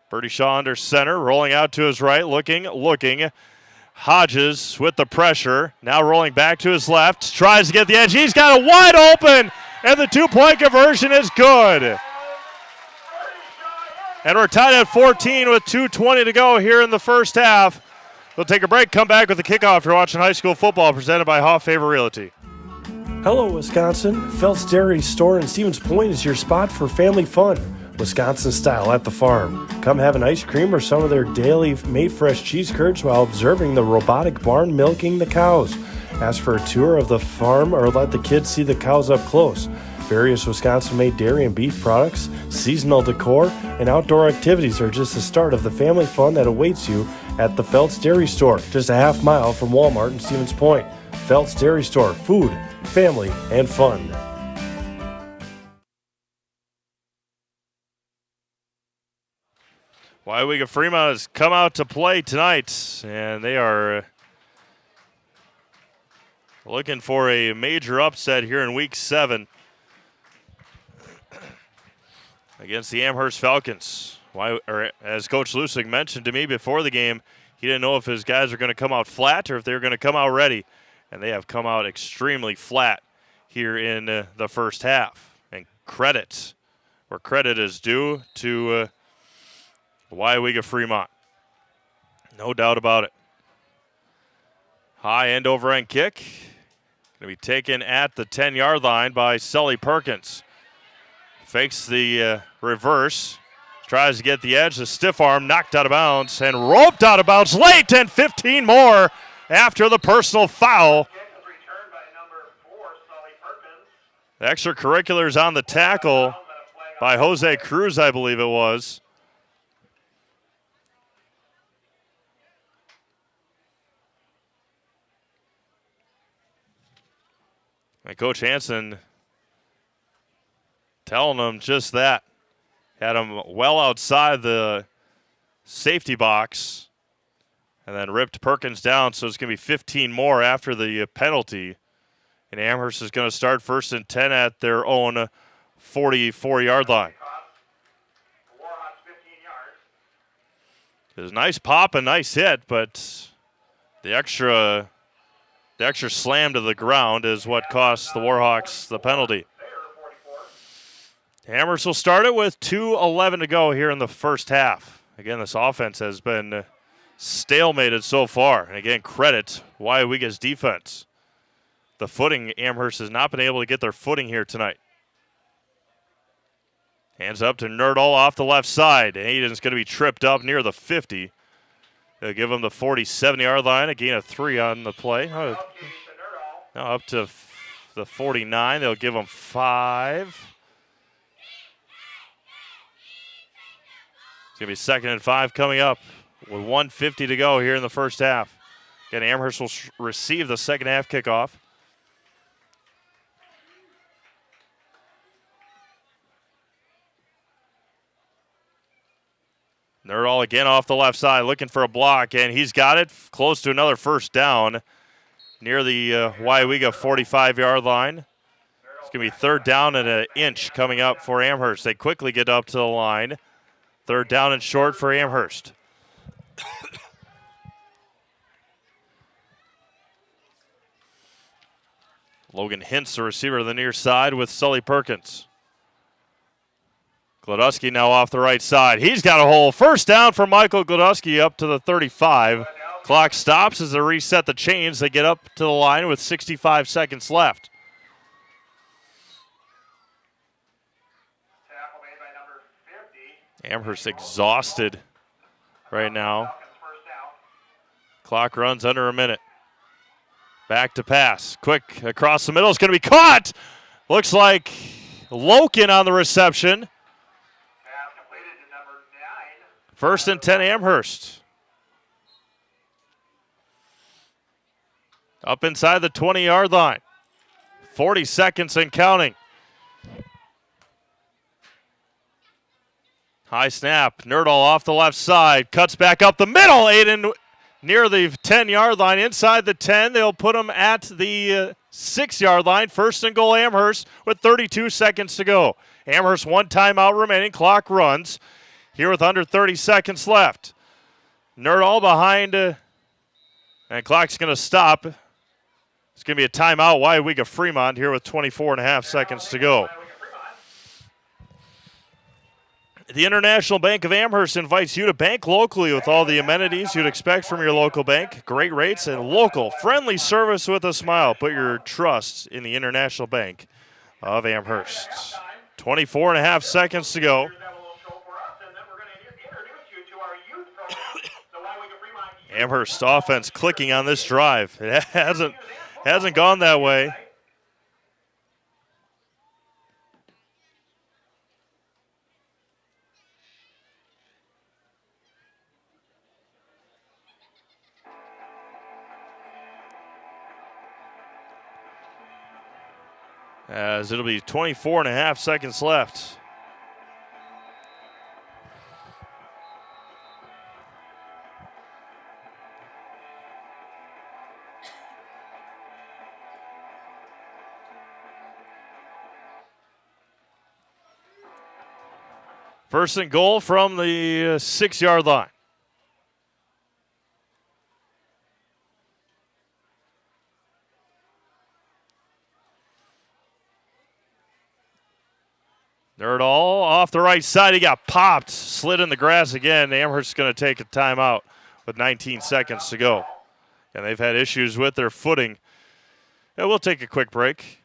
Bertie Shaw under center, rolling out to his right, looking. Hodges with the pressure, now rolling back to his left, tries to get the edge. He's got it wide open, and the 2-point conversion is good. And we're tied at 14 with 2:20 to go here in the first half. We'll take a break, come back with the kickoff. You're watching high school football presented by Hoff Favor Realty. Hello, Wisconsin. Felt's Dairy Store in Stevens Point is your spot for family fun. Wisconsin style at the farm. Come have an ice cream or some of their daily made fresh cheese curds while observing the robotic barn milking the cows. Ask for a tour of the farm or let the kids see the cows up close. Various Wisconsin-made dairy and beef products, seasonal decor, and outdoor activities are just the start of the family fun that awaits you at the Felt's Dairy Store, just a half mile from Walmart in Stevens Point. Felt's Dairy Store, food, family, and fun. Weyauwega-Fremont has come out to play tonight, and they are looking for a major upset here in Week 7 against the Amherst Falcons. As Coach Lusig mentioned to me before the game, he didn't know if his guys are going to come out flat or if they're going to come out ready, and they have come out extremely flat here in the first half. And credit where credit is due to Weyauwega-Fremont. No doubt about it. High end over end kick. Going to be taken at the 10-yard line by Sully Perkins. Fakes the reverse. Tries to get the edge. The stiff arm knocked out of bounds and roped out of bounds late, and 15 more after the personal foul. Kick was returned by number 4, Sully Perkins. Extracurriculars on the tackle by Jose Cruz, I believe it was. And Coach Hansen telling them just that. Had him well outside the safety box and then ripped Perkins down, so it's going to be 15 more after the penalty. And Amherst is going to start 1st and 10 at their own 44-yard line. Warhawks 15 yards. It was a nice pop, a nice hit, but the extra slam to the ground is what cost the Warhawks the penalty. Amherst will start it with 2:11 to go here in the first half. Again, this offense has been stalemated so far. And again, credit Weyauwega's defense. The footing, Amherst has not been able to get their footing here tonight. Hands up to Nerdall off the left side. Hayden's going to be tripped up near the 50. They'll give him the 47-yard line, a gain of 3 on the play. Now up to the 49. They'll give him 5. It's going to be 2nd and 5 coming up with 1:50 to go here in the first half. Again, Amherst will receive the second half kickoff. Nerdall again off the left side looking for a block, and he's got it close to another first down near the Weyauwega 45-yard line. It's going to be 3rd down and an inch coming up for Amherst. They quickly get up to the line. 3rd down and short for Amherst. Logan Hintz, the receiver, to the near side with Sully Perkins. Gladusky now off the right side. He's got a hole. First down for Michael Gladusky up to the 35. Clock stops as they reset the chains. They get up to the line with 65 seconds left. Amherst exhausted right now. Clock runs under a minute. Back to pass. Quick across the middle. It's going to be caught. Looks like Loken on the reception. 1st and 10 Amherst. Up inside the 20-yard line. 40 seconds and counting. High snap. Nerdall off the left side. Cuts back up the middle. Aiden near the 10-yard line. Inside the 10. They'll put him at the 6-yard line. 1st and goal Amherst with 32 seconds to go. Amherst 1 timeout remaining. Clock runs. Here with under 30 seconds left. Nerdall behind, and clock's going to stop. It's going to be a timeout. Weyauwega-Fremont here with 24.5 seconds to go. The International Bank of Amherst invites you to bank locally with all the amenities you'd expect from your local bank. Great rates and local, friendly service with a smile. Put your trust in the International Bank of Amherst. 24.5 seconds to go. Amherst offense clicking on this drive. It hasn't gone that way. As it'll be 24.5 seconds left. First and goal from the 6-yard line. Nerdall off the right side. He got popped, slid in the grass again. Amherst's going to take a timeout with 19 seconds to go. And they've had issues with their footing. And we'll take a quick break.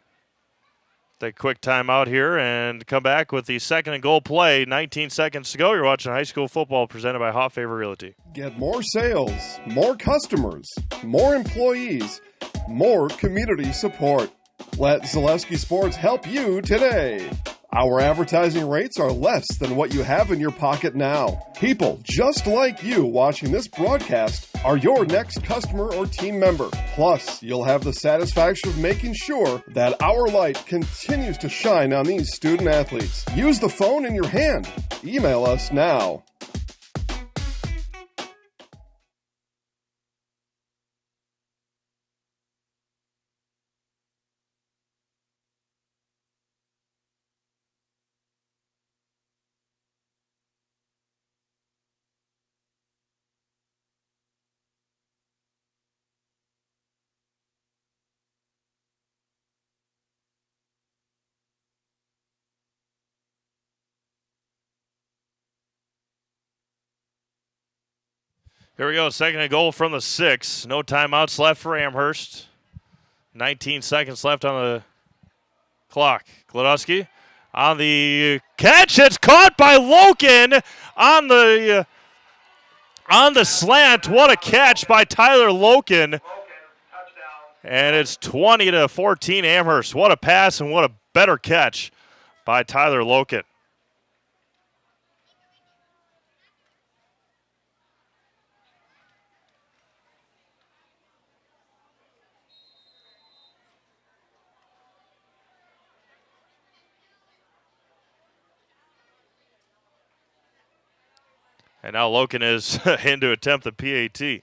Take a quick timeout here and come back with the 2nd and goal play. 19 seconds to go. You're watching high school football presented by Hot Favor Realty. Get more sales, more customers, more employees, more community support. Let Zaleski Sports help you today. Our advertising rates are less than what you have in your pocket now. People just like you watching this broadcast are your next customer or team member. Plus, you'll have the satisfaction of making sure that our light continues to shine on these student athletes. Use the phone in your hand. Email us now. Here we go, second and goal from the 6. No timeouts left for Amherst. 19 seconds left on the clock. Glodowski on the catch. It's caught by Loken on the slant. What a catch by Tyler Loken. And it's 20-14 Amherst. What a pass and what a better catch by Tyler Loken. And now Loken is in to attempt the PAT.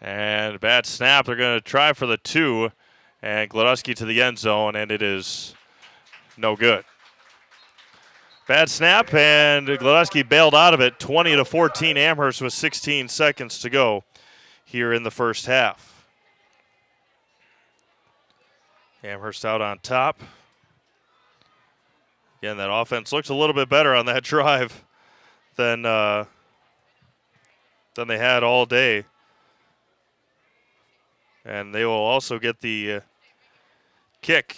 And bad snap. They're going to try for the 2. And Glodowski to the end zone, and it is no good. Bad snap, and Glodowski bailed out of it. 20-14 Amherst with 16 seconds to go here in the first half. Amherst out on top. Again, that offense looks a little bit better on that drive than they had all day. And they will also get the kick.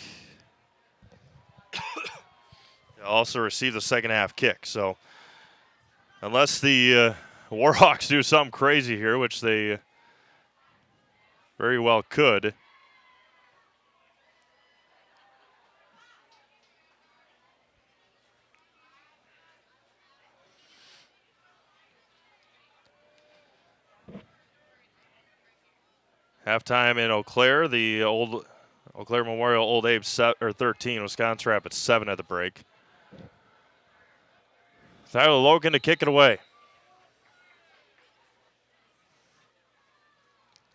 Also receive the second half kick. So unless the Warhawks do something crazy here, which they very well could, halftime in Eau Claire, the old Eau Claire Memorial Old Abe 13, Wisconsin Rapids 7 at the break. Tyler Loken to kick it away.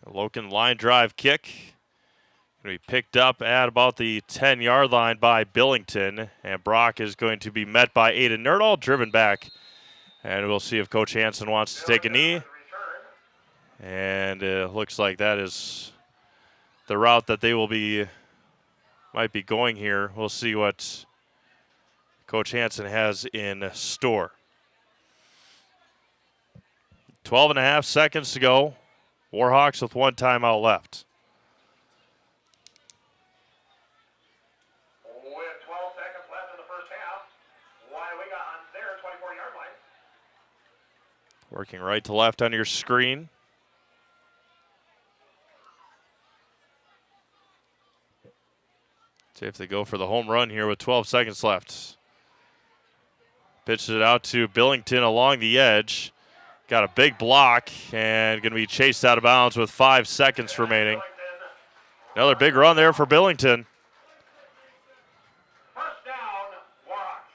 A Loken line drive kick. Going to be picked up at about the 10-yard line by Billington. And Brock is going to be met by Aiden Nerdahl, driven back. And we'll see if Coach Hansen wants to take a knee. And it looks like that is the route that they might be going here. We'll see what Coach Hansen has in store. 12.5 seconds to go. Warhawks with 1 timeout left. With 12 seconds left in the first half, Weyauwega on their 24-yard line. Working right to left on your screen. See if they go for the home run here with 12 seconds left. Pitched it out to Billington along the edge. Got a big block and going to be chased out of bounds with 5 seconds remaining. Another big run there for Billington. First down, Warhawks.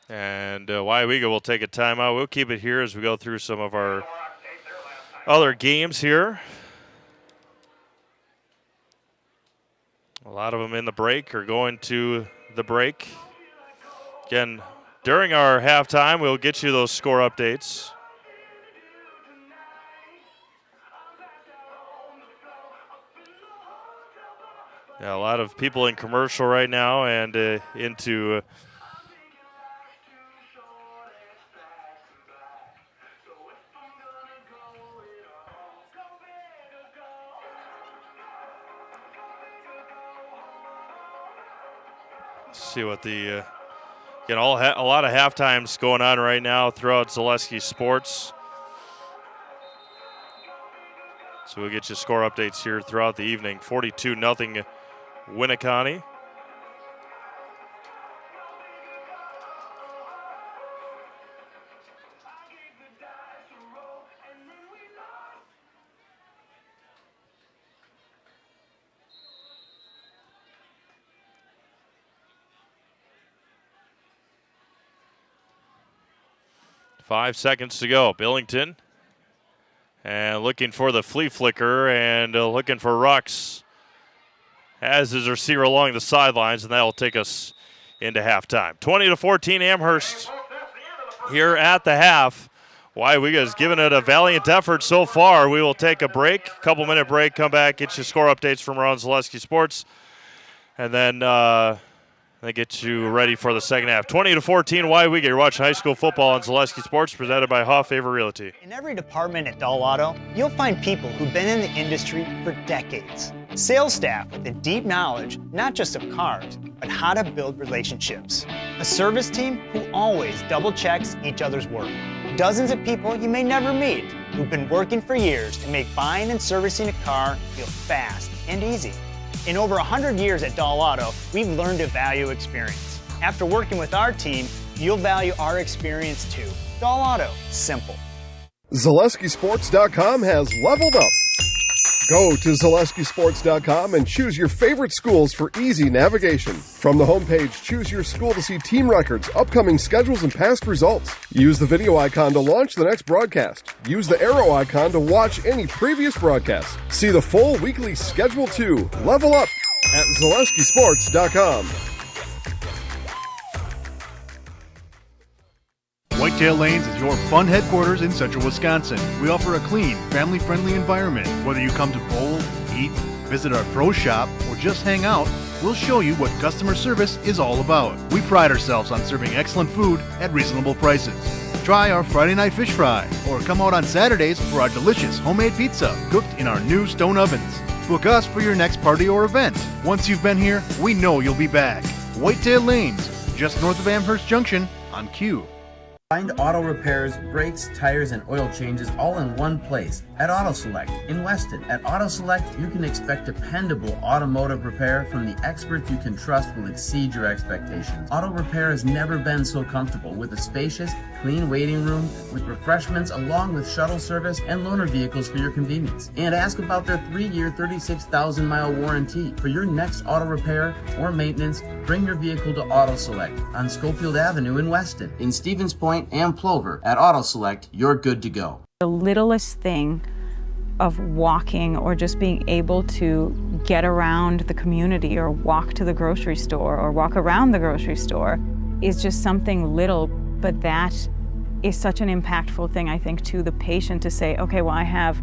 And Weyauwega will take a timeout. We'll keep it here as we go through some of our other games here. A lot of them in the break or going to the break. Again, during our halftime, we'll get you those score updates. Yeah, a lot of people in commercial right now and into see what the again, a lot of halftimes going on right now throughout Zaleski Sports. So we'll get you score updates here throughout the evening. 42-0 Winneconne. Five seconds to go. Billington. And looking for the flea flicker and looking for Rux. as his receiver along the sidelines, and that will take us into halftime. 20-14 Amherst here at the half. Weyauwega has given it a valiant effort so far. We will take a break, couple-minute break, come back, get you score updates from around Zaleski Sports, and then they get you ready for the second half. 20-14 Weyauwega. You're watching high school football on Zaleski Sports, presented by Hoff Favor Realty. In every department at Dull Auto, you'll find people who've been in the industry for decades. Sales staff with a deep knowledge, not just of cars, but how to build relationships. A service team who always double checks each other's work. Dozens of people you may never meet who've been working for years to make buying and servicing a car feel fast and easy. In over 100 years at Dull Auto, we've learned to value experience. After working with our team, you'll value our experience too. Dull Auto, simple. ZaleskiSports.com has leveled up. Go to ZaleskiSports.com and choose your favorite schools for easy navigation. From the homepage, choose your school to see team records, upcoming schedules, and past results. Use the video icon to launch the next broadcast. Use the arrow icon to watch any previous broadcast. See the full weekly schedule too. Level up at ZaleskiSports.com. Whitetail Lanes is your fun headquarters in central Wisconsin. We offer a clean, family-friendly environment. Whether you come to bowl, eat, visit our pro shop, or just hang out, we'll show you what customer service is all about. We pride ourselves on serving excellent food at reasonable prices. Try our Friday night fish fry, or come out on Saturdays for our delicious homemade pizza cooked in our new stone ovens. Book us for your next party or event. Once you've been here, we know you'll be back. Whitetail Lanes, just north of Amherst Junction on Q. Find auto repairs, brakes, tires, and oil changes all in one place at Auto Select in Weston. At Auto Select, you can expect dependable automotive repair from the experts you can trust will exceed your expectations. Auto repair has never been so comfortable with a spacious, clean waiting room with refreshments along with shuttle service and loaner vehicles for your convenience. And ask about their 3-year, 36,000-mile warranty. For your next auto repair or maintenance, bring your vehicle to Auto Select on Schofield Avenue in Weston. In Stevens Point and Plover, at Auto Select, you're good to go. The littlest thing of walking or just being able to get around the community or walk to the grocery store or walk around the grocery store is just something little, but that is such an impactful thing, I think, to the patient to say, okay, well, I have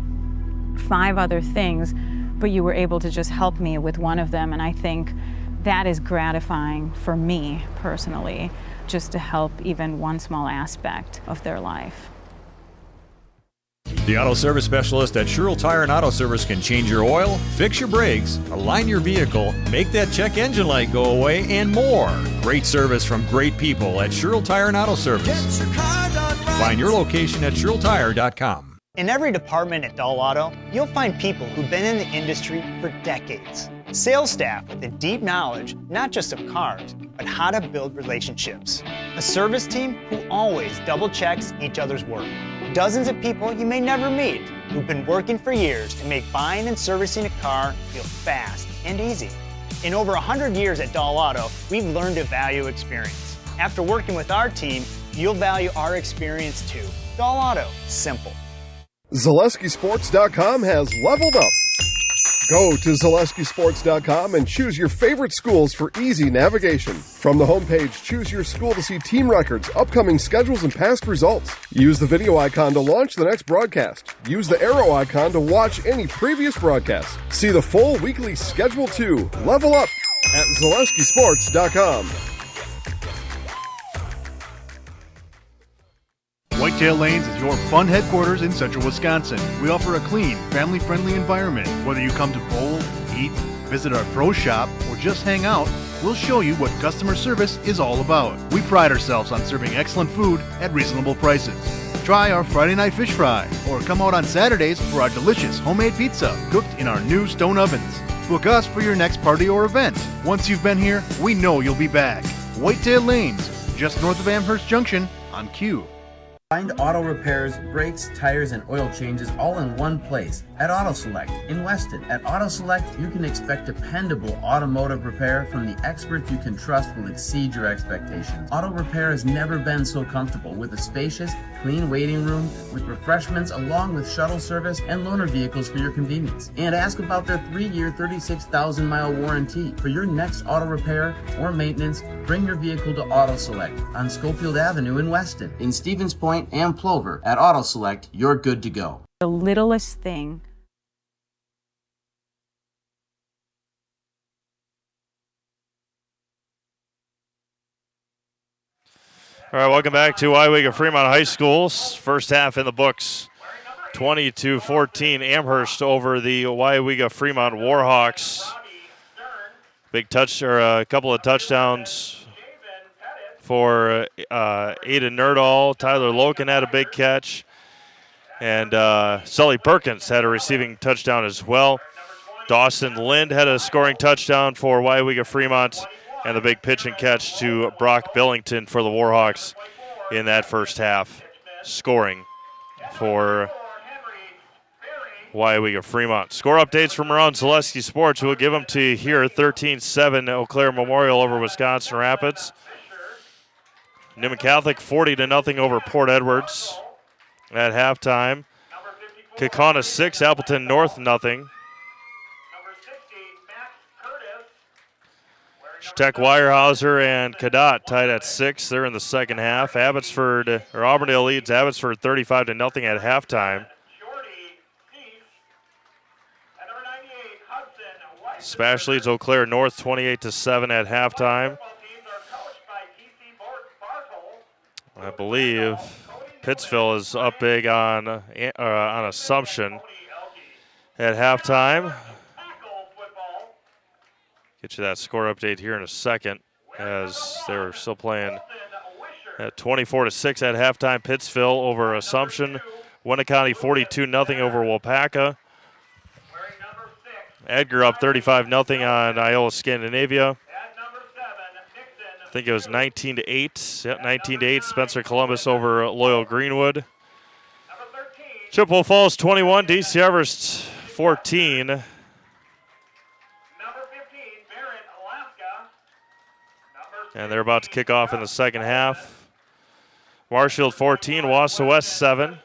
5 other things, but you were able to just help me with one of them. And I think that is gratifying for me personally, just to help even one small aspect of their life. The Auto Service Specialist at Sherrill Tire and Auto Service can change your oil, fix your brakes, align your vehicle, make that check engine light go away, and more. Great service from great people at Sherrill Tire and Auto Service. Find your location at SherrillTire.com. In every department at Dull Auto, you'll find people who've been in the industry for decades. Sales staff with a deep knowledge, not just of cars, but how to build relationships. A service team who always double checks each other's work. Dozens of people you may never meet who've been working for years to make buying and servicing a car feel fast and easy. In over 100 years at Dull Auto, we've learned to value experience. After working with our team, you'll value our experience too. Dull Auto, simple. ZaleskiSports.com has leveled up. Go to ZaleskiSports.com and choose your favorite schools for easy navigation. From the homepage, choose your school to see team records, upcoming schedules, and past results. Use the video icon to launch the next broadcast. Use the arrow icon to watch any previous broadcast. See the full weekly schedule too. Level up at ZaleskiSports.com. Whitetail Lanes is your fun headquarters in central Wisconsin. We offer a clean, family-friendly environment. Whether you come to bowl, eat, visit our pro shop, or just hang out, we'll show you what customer service is all about. We pride ourselves on serving excellent food at reasonable prices. Try our Friday night fish fry, or come out on Saturdays for our delicious homemade pizza cooked in our new stone ovens. Book us for your next party or event. Once you've been here, we know you'll be back. Whitetail Lanes, just north of Amherst Junction on Q. Find auto repairs, brakes, tires, and oil changes all in one place at Auto Select in Weston. At Auto Select, you can expect dependable automotive repair from the experts you can trust will exceed your expectations. Auto repair has never been so comfortable with a spacious, clean waiting room with refreshments along with shuttle service and loaner vehicles for your convenience. And ask about their 3-year, 36,000-mile warranty. For your next auto repair or maintenance, bring your vehicle to Auto Select on Schofield Avenue in Weston. In Stevens Point and Plover, at Auto Select, you're good to go. The littlest thing. All right, welcome back to Weyauwega-Fremont High School's first half in the books. 20-14 Amherst over the Weyauwega-Fremont Warhawks. Big touch, or a couple of touchdowns for Aiden Nerdahl. Tyler Loken had a big catch. And Sully Perkins had a receiving touchdown as well. Dawson Lind had a scoring touchdown for Weyauwega-Fremont. And the big pitch and catch to Brock Billington for the Warhawks in that first half, scoring for Weyauwega-Fremont. Score updates from around Zaleski Sports. We'll give them to you here. 13-7 Eau Claire Memorial over Wisconsin Rapids. Newman Catholic 40-0 over Port Edwards at halftime. Kaukauna 6, Appleton North 0. Tech Weyerhaeuser and Cadott tied at 6. They're in the second half. Auburndale leads Abbotsford 35-0 at halftime. Spash leads Eau Claire North 28-7 at halftime. I believe Pittsville is up big on Assumption at halftime. Get you that score update here in a second, as they're still playing at 24-6 at halftime. Pittsville over Assumption. Winneconne 42-0 over Wapaka. Edgar up 35-0 on Iola Scandinavia. I think it was 19-8. Yep, 19-8. Spencer Columbus over Loyal Greenwood. Chippewa Falls 21, DC Everest 14. And they're about to kick off in the second half. Marshfield 14, Wausau West 7.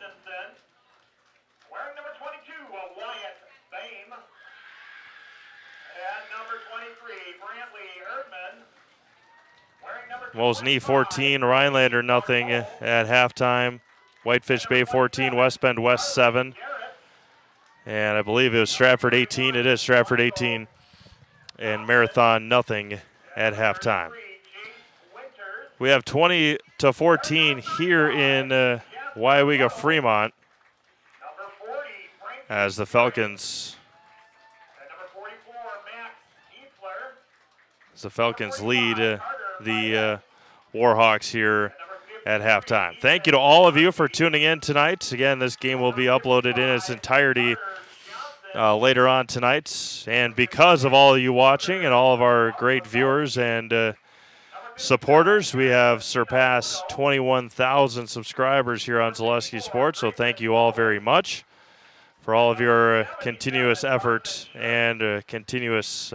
Moseley 14, Rhinelander 0 at halftime. Whitefish Bay 14, West Bend West 7. And I believe it was Stratford 18. It is Stratford 18. And Marathon 0 at halftime. We have 20-14 here in Weyauwega-Fremont as the Falcons lead the Warhawks here at halftime. Thank you to all of you for tuning in tonight. Again, this game will be uploaded in its entirety later on tonight. And because of all of you watching and all of our great viewers and supporters, we have surpassed 21,000 subscribers here on Zaleski Sports. So thank you all very much for all of your continuous effort and continuous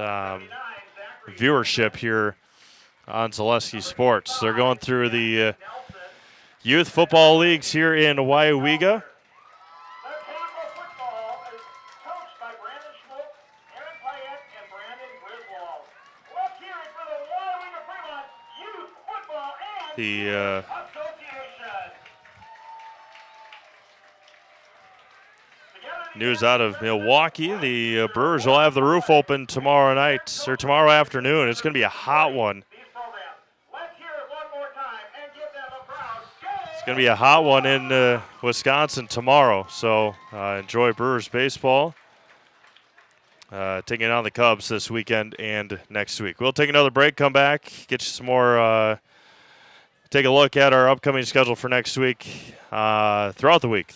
viewership here on Zaleski Sports. They're going through the youth football leagues here in Weyauwega. The news out of Milwaukee, the Brewers will have the roof open tomorrow night, or tomorrow afternoon. It's going to be a hot one. It's going to be a hot one in Wisconsin tomorrow, so enjoy Brewers baseball. Taking on the Cubs this weekend and next week. We'll take another break, come back, get you some more, take a look at our upcoming schedule for next week, throughout the week,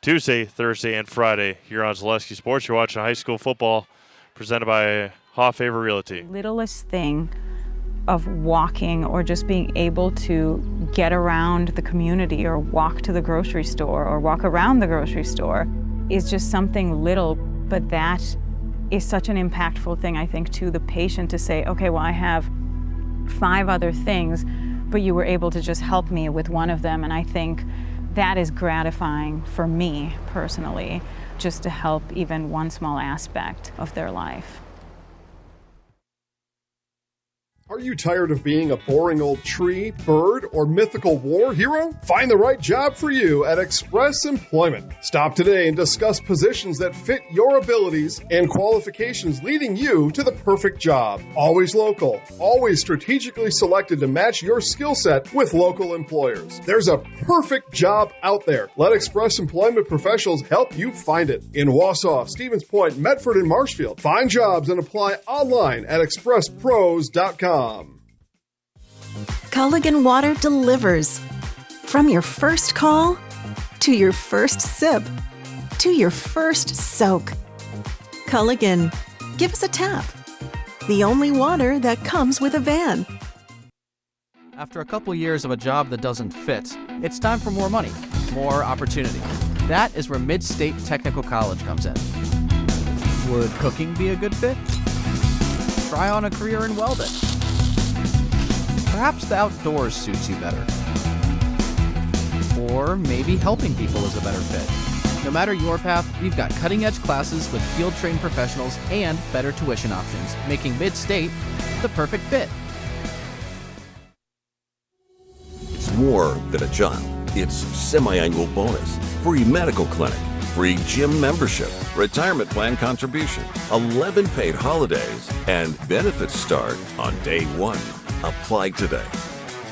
Tuesday, Thursday, and Friday here on Zaleski Sports. You're watching high school football presented by Hoff Favor Realty. Littlest thing of walking or just being able to get around the community or walk to the grocery store or walk around the grocery store is just something little, but that is such an impactful thing, I think, to the patient to say, okay, well, I have 5 other things, but you were able to just help me with one of them. And I think that is gratifying for me personally, just to help even one small aspect of their life. Are you tired of being a boring old tree, bird, or mythical war hero? Find the right job for you at Express Employment. Stop today and discuss positions that fit your abilities and qualifications, leading you to the perfect job. Always local, always strategically selected to match your skill set with local employers. There's a perfect job out there. Let Express Employment professionals help you find it. In Wausau, Stevens Point, Medford, and Marshfield. Find jobs and apply online at expresspros.com. Culligan Water delivers. From your first call, to your first sip, to your first soak. Culligan, give us a tap. The only water that comes with a van. After a couple years of a job that doesn't fit, it's time for more money, more opportunity. That is where Mid-State Technical College comes in. Would cooking be a good fit? Try on a career in welding. Perhaps the outdoors suits you better. Or maybe helping people is a better fit. No matter your path, we've got cutting-edge classes with field-trained professionals and better tuition options, making Mid-State the perfect fit. It's more than a job. It's semi-annual bonus, free medical clinic, free gym membership, retirement plan contribution, 11 paid holidays, and benefits start on day 1. Apply today.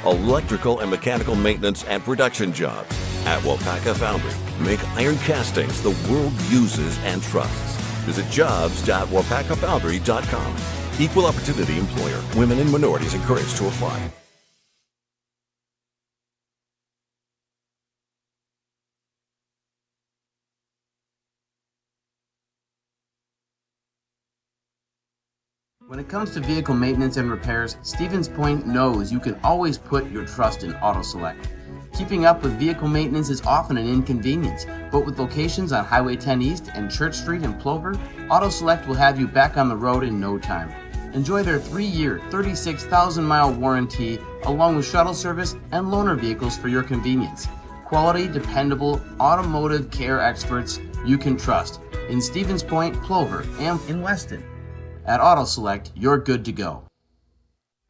Electrical and mechanical maintenance and production jobs at Weyauwega Foundry. Make iron castings the world uses and trusts. Visit jobs.weyauwegafoundry.com. Equal opportunity employer. Women and minorities encouraged to apply. When it comes to vehicle maintenance and repairs, Stevens Point knows you can always put your trust in AutoSelect. Keeping up with vehicle maintenance is often an inconvenience, but with locations on Highway 10 East and Church Street in Plover, AutoSelect will have you back on the road in no time. Enjoy their 3-year, 36,000-mile warranty, along with shuttle service and loaner vehicles for your convenience. Quality, dependable, automotive care experts you can trust in Stevens Point, Plover, and in Weston. At AutoSelect, you're good to go.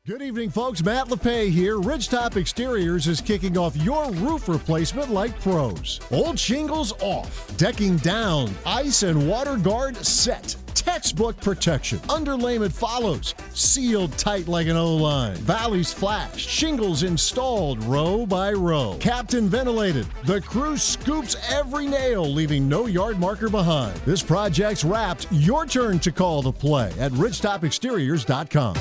Good evening, folks. Matt LePay here. Ridgetop Exteriors is kicking off your roof replacement like pros. Old shingles off, decking down, ice and water guard set. Textbook protection. Underlayment follows. Sealed tight like an O-line. Valleys flashed. Shingles installed row by row. Captain ventilated. The crew scoops every nail, leaving no yard marker behind. This project's wrapped. Your turn to call the play at ridgetopexteriors.com.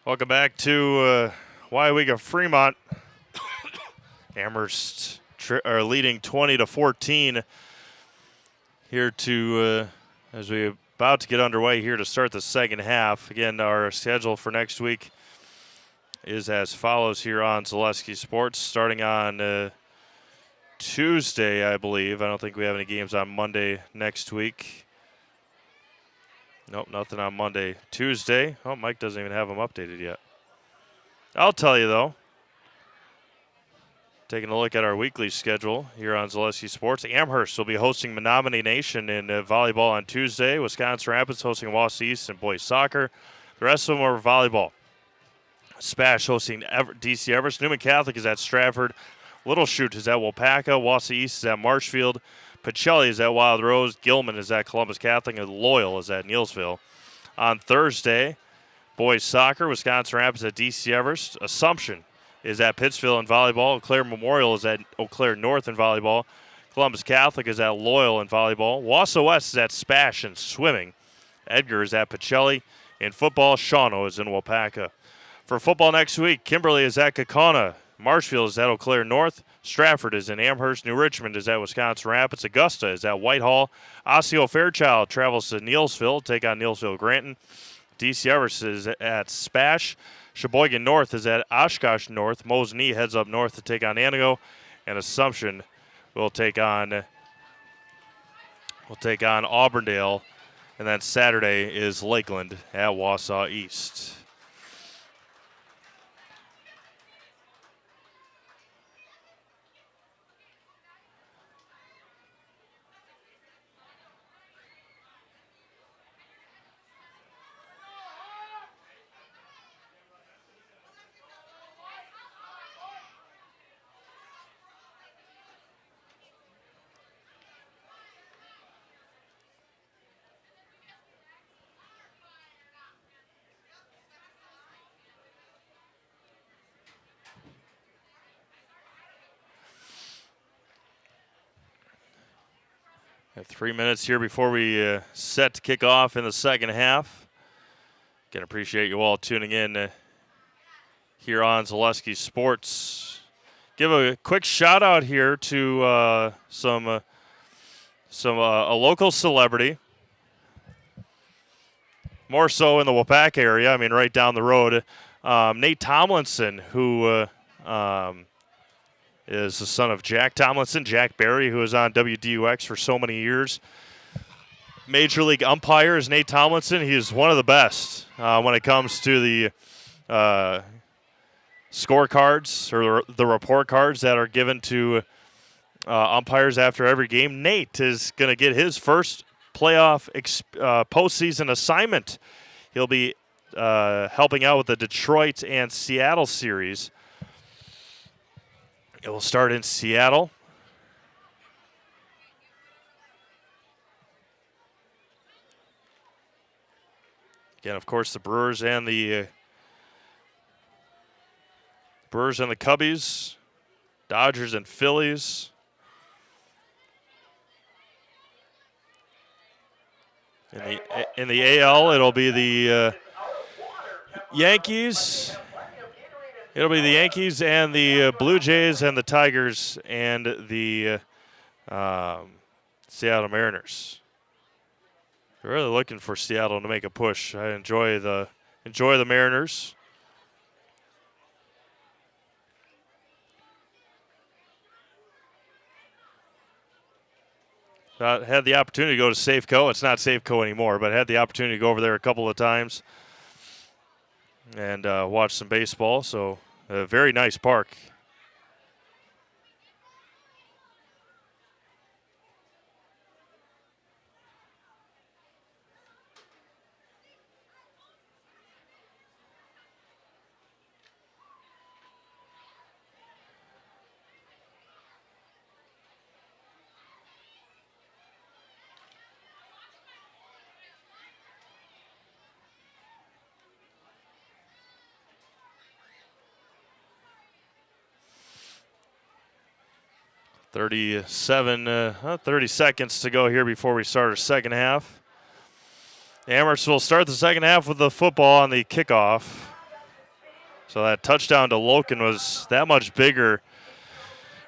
Welcome back to Weyauwega-Fremont. Amherst are leading 20-14 here to as we're about to get underway here to start the second half. Again, our schedule for next week is as follows here on Zaleski Sports. Starting on Tuesday, I believe. I don't think we have any games on Monday next week. Nope, nothing on Monday. Tuesday. Oh, Mike doesn't even have them updated yet. I'll tell you, though. Taking a look at our weekly schedule here on Zaleski Sports. Amherst will be hosting Menominee Nation in volleyball on Tuesday. Wisconsin Rapids hosting Wausau East in boys soccer. The rest of them are volleyball. Spash hosting DC Everest. Newman Catholic is at Stratford. Little Chute is at Waupaca. Wausau East is at Marshfield. Pacelli is at Wild Rose. Gilman is at Columbus Catholic. And Loyal is at Neelsville. On Thursday, boys soccer, Wisconsin Rapids at DC Everest. Assumption is at Pittsfield in volleyball. Eau Claire Memorial is at Eau Claire North in volleyball. Columbus Catholic is at Loyal in volleyball. Wausau West is at Spash in swimming. Edgar is at Pacelli. In football, Shawano is in Waupaca. For football next week, Kimberly is at Kaukauna. Marshfield is at Eau Claire North. Stratford is in Amherst. New Richmond is at Wisconsin Rapids. Augusta is at Whitehall. Osseo Fairchild travels to Neelsville, take on Neelsville Granton. DC Everest is at Spash. Sheboygan North is at Oshkosh North. Mosinee heads up north to take on Anago. And Assumption will take on Auburndale. And then Saturday is Lakeland at Wausau East. Have 3 minutes here before we set to kick off in the second half. Again, appreciate you all tuning in here on Zaleski Sports. Give a quick shout out here to a local celebrity. More so in the Waupaca area. I mean, right down the road. Nate Tomlinson, who is the son of Jack Tomlinson, Jack Barry, who was on WDUX for so many years. Major League umpire is Nate Tomlinson. He is one of the best when it comes to the scorecards or the report cards that are given to umpires after every game. Nate is going to get his first playoff postseason assignment. He'll be helping out with the Detroit and Seattle series. It will start in Seattle. Again, of course, the Brewers and the Cubbies, Dodgers and Phillies. In the AL, it'll be the Yankees. It'll be the Yankees and the Blue Jays and the Tigers and the Seattle Mariners. They're really looking for Seattle to make a push. I enjoy the Mariners. I had the opportunity to go to Safeco. It's not Safeco anymore, but I had the opportunity to go over there a couple of times and watch some baseball. So a very nice park. Thirty seconds to go here before we start our second half. Amherst will start the second half with the football on the kickoff. So that touchdown to Loken was that much bigger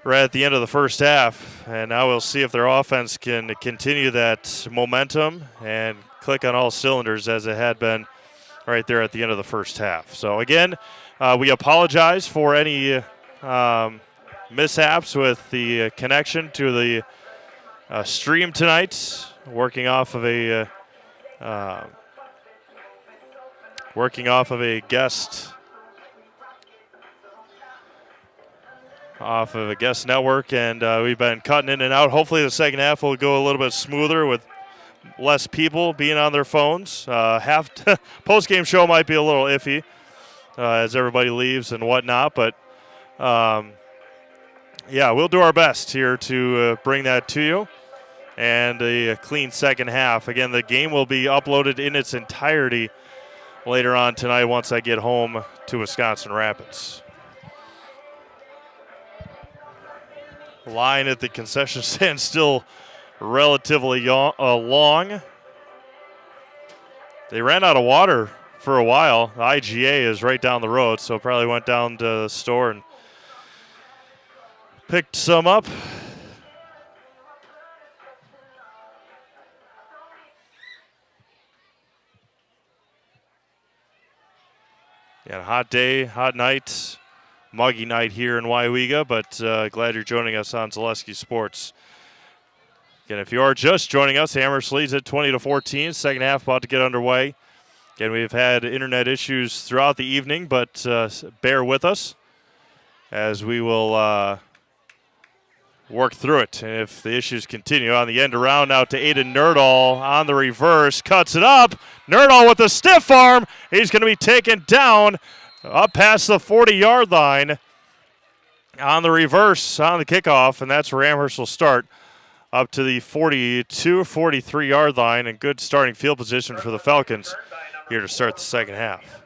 right at the end of the first half. And now we'll see if their offense can continue that momentum and click on all cylinders as it had been right there at the end of the first half. So again, we apologize for any mishaps with the connection to the stream tonight. Working off of a guest network, and we've been cutting in and out. Hopefully the second half will go a little bit smoother with less people being on their phones. Post-game show might be a little iffy as everybody leaves and whatnot, but yeah, we'll do our best here to bring that to you. And a clean second half. Again, the game will be uploaded in its entirety later on tonight once I get home to Wisconsin Rapids. Line at the concession stand still relatively long. They ran out of water for a while. The IGA is right down the road, so probably went down to the store and picked some up. Yeah, hot day, hot night, muggy night here in Weyauwega, but glad you're joining us on Zaleski Sports. Again, if you are just joining us, Amherst leads at 20-14. Second half about to get underway. Again, we've had internet issues throughout the evening, but bear with us as we will work through it. And if the issues continue on the end around now to Aiden Nerdahl on the reverse, cuts it up. Nerdahl with a stiff arm. He's going to be taken down up past the 40-yard line on the reverse on the kickoff, and that's where Amherst will start up to the 42, 43-yard line, and good starting field position for the Falcons here to start the second half.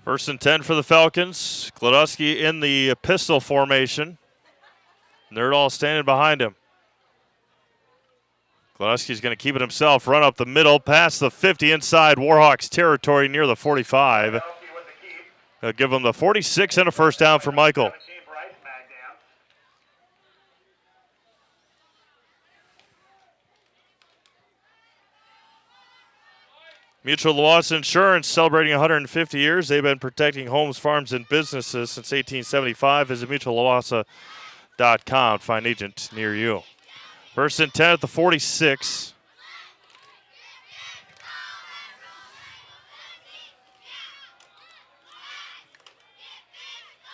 First and 10 for the Falcons. Glodowski in the pistol formation. Nerdahl standing behind him. Glodowski's going to keep it himself, run up the middle, past the 50 inside Warhawks territory near the 45. They'll give him the 46 and a first down for Michael. Mutual Loss Insurance celebrating 150 years. They've been protecting homes, farms, and businesses since 1875. Visit mutuallawassa.com. Find an agent near you. First and 10 at the 46.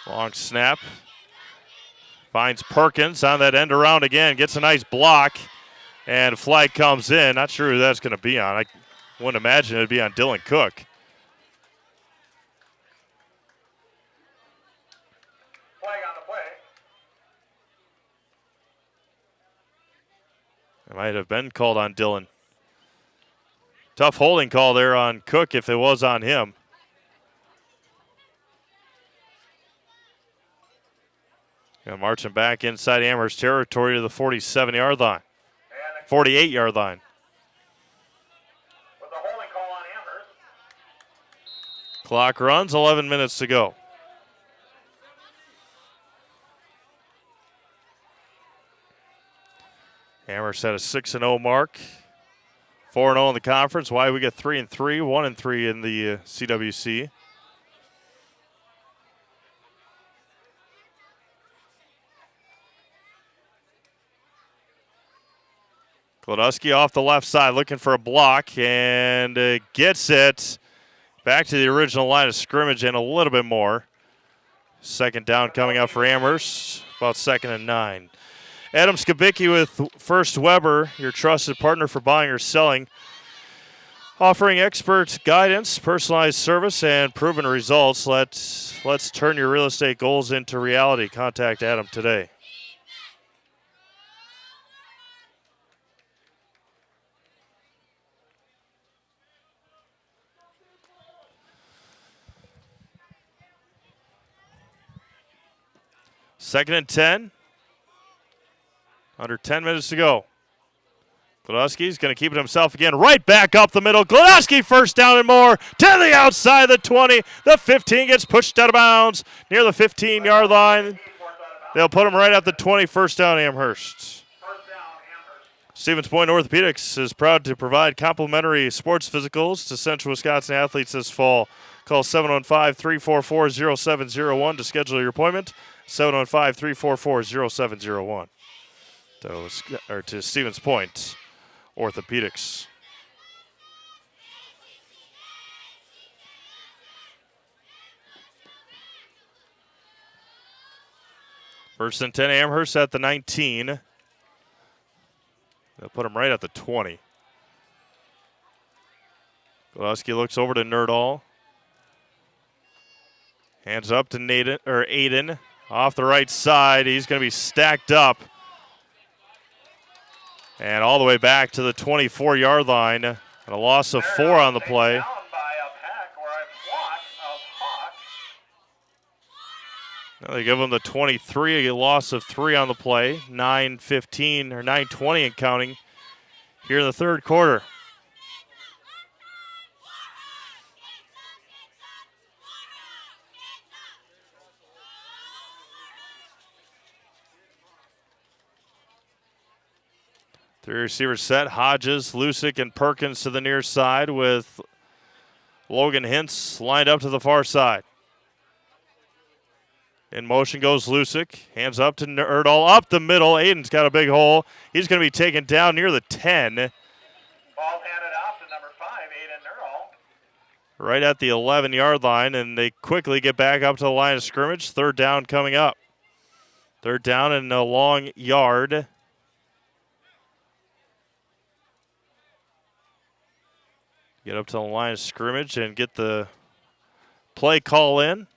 Long snap. Finds Perkins on that end around again. Gets a nice block. And flag comes in. Not sure who that's going to be on. I wouldn't imagine it would be on Dylan Cook. Flag on the play. It might have been called on Dylan. Tough holding call there on Cook if it was on him. Marching back inside Amherst territory to the 47-yard line. 48-yard line. With the holding call on Amherst. Clock runs, 11 minutes to go. Amherst had a 6-0 mark. 4-0 in the conference. Why we get 3-3, 1-3 in the CWC. Glodowski off the left side looking for a block and gets it back to the original line of scrimmage and a little bit more. Second down coming up for Amherst, about 2nd and 9. Adam Skibicki with First Weber, your trusted partner for buying or selling, offering expert guidance, personalized service, and proven results. Let's turn your real estate goals into reality. Contact Adam today. Second and 10. Under 10 minutes to go. Glodowski's going to keep it himself again. Right back up the middle. Glodowski first down and more to the outside of the 20. The 15 gets pushed out of bounds near the 15-yard line. They'll put him right at the 20. First down, Amherst. Stevens Point Orthopedics is proud to provide complimentary sports physicals to Central Wisconsin athletes this fall. Call 715-344-0701 to schedule your appointment. 715-344-0701 to Stevens Point Orthopedics. First and 10, Amherst at the 19. They'll put him right at the 20. Glodowski looks over to Nerdahl. Hands up to Aiden. Off the right side, he's going to be stacked up. And all the way back to the 24-yard line. And a loss of 4 on the play. Down by a pack or a flock of hawks. Now they give them the 23, a loss of 3 on the play. 9:15 or 9:20 and counting here in the third quarter. Three receivers set. Hodges, Lusick, and Perkins to the near side with Logan Hintz lined up to the far side. In motion goes Lusick. Hands up to Nerdahl. Up the middle. Aiden's got a big hole. He's going to be taken down near the 10. Ball handed off to number 5, Aiden Nerdahl. Right at the 11-yard line, and they quickly get back up to the line of scrimmage. Third down coming up. Third down and a long yard. Get up to the line of scrimmage and get the play call in.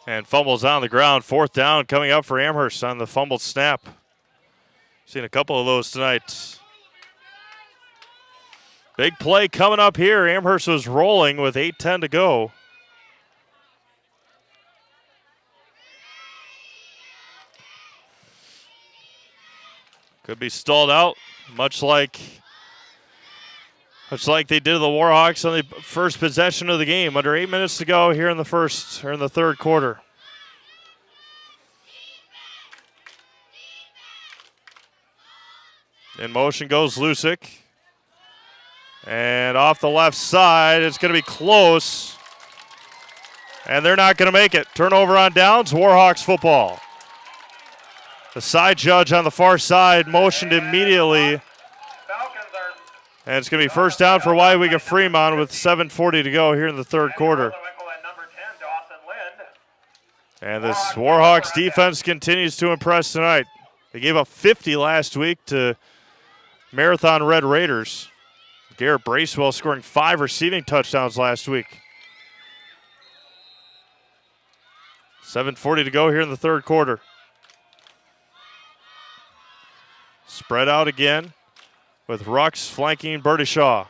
And fumbles on the ground. Fourth down coming up for Amherst on the fumbled snap. Seen a couple of those tonight. Big play coming up here. Amherst was rolling with 8:10 to go. Could be stalled out, much like they did to the Warhawks on the first possession of the game. Under 8 minutes to go here in the third quarter. In motion goes Lusick. And off the left side, it's going to be close. And they're not going to make it. Turnover on downs, Warhawks football. The side judge on the far side motioned immediately. And it's going to be first down for Weyauwega-Fremont with 7:40 to go here in the third quarter. And this Warhawks defense continues to impress tonight. They gave up 50 last week to Marathon Red Raiders. Garrett Bracewell scoring 5 receiving touchdowns last week. 7:40 to go here in the third quarter. Spread out again with Rux flanking Berdishaw.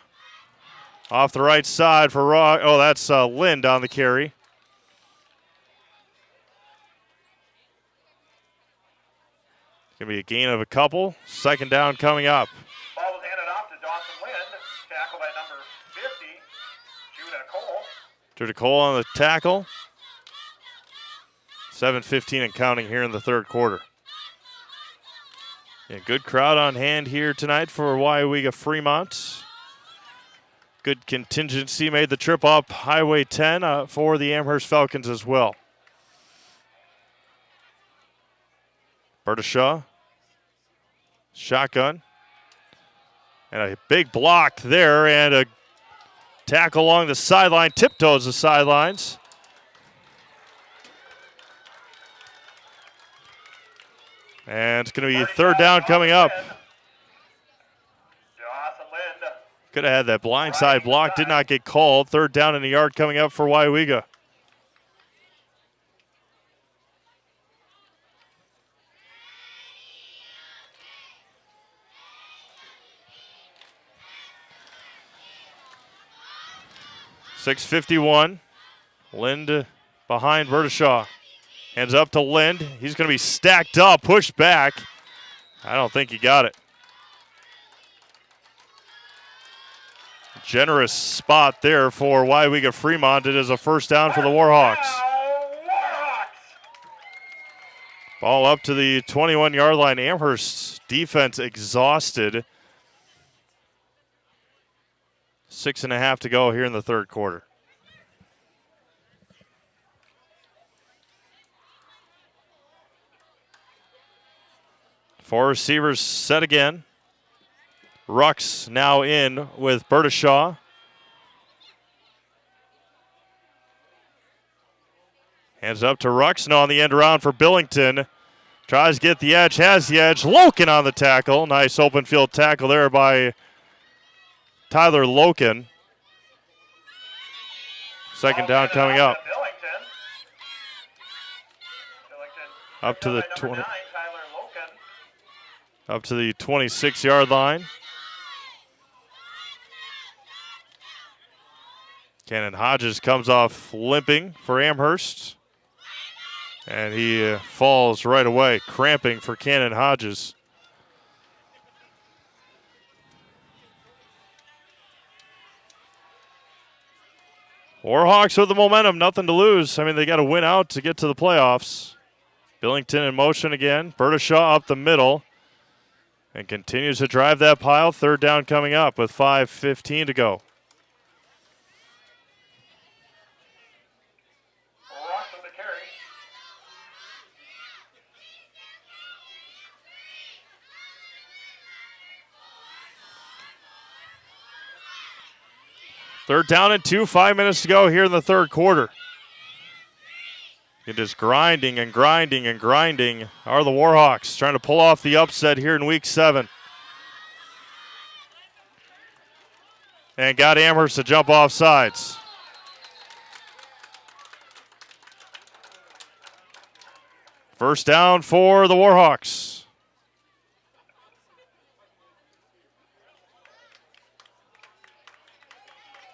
Off the right side for Rock. Oh, that's Lind on the carry. Going to be a gain of a couple. Second down coming up. Ball was handed off to Dawson Lind. Tackle by number 50, Judah Cole. Judah Cole on the tackle. 7:15 and counting here in the third quarter. Yeah, good crowd on hand here tonight for Weyauwega-Fremont. Good contingency made the trip up Highway 10 for the Amherst Falcons as well. Berdishaw. Shotgun. And a big block there and a tackle along the sideline. Tiptoes the sidelines. And it's going to be third down coming up. Could have had that blindside block, did not get called. Third down in the yard coming up for Weyauwega. .651. Lind behind Berdishaw. Hands up to Lind. He's going to be stacked up, pushed back. I don't think he got it. Generous spot there for Weyauwega-Fremont. It is a first down for the Warhawks. Ball up to the 21-yard line. Amherst's defense exhausted. 6.5 to go here in the third quarter. Four receivers set again. Rux now in with Berdishaw. Hands up to Rux. No on the end around for Billington. Tries to get the edge, has the edge. Loken on the tackle. Nice open field tackle there by Tyler Loken. Second down coming up. Billington. Up to the Number 20. 9, Tyler Loken. Up to the 26-yard line. Cannon Hodges comes off limping for Amherst. And he falls right away, cramping for Cannon Hodges. Warhawks with the momentum, nothing to lose. I mean, they got to win out to get to the playoffs. Billington in motion again. Bertashaw up the middle and continues to drive that pile. Third down coming up with 5:15 to go. Ross with the carry. Third down and 2, 5 minutes to go here in the third quarter. It is grinding and grinding and grinding are the Warhawks, trying to pull off the upset here in week 7. And got Amherst to jump off sides. First down for the Warhawks.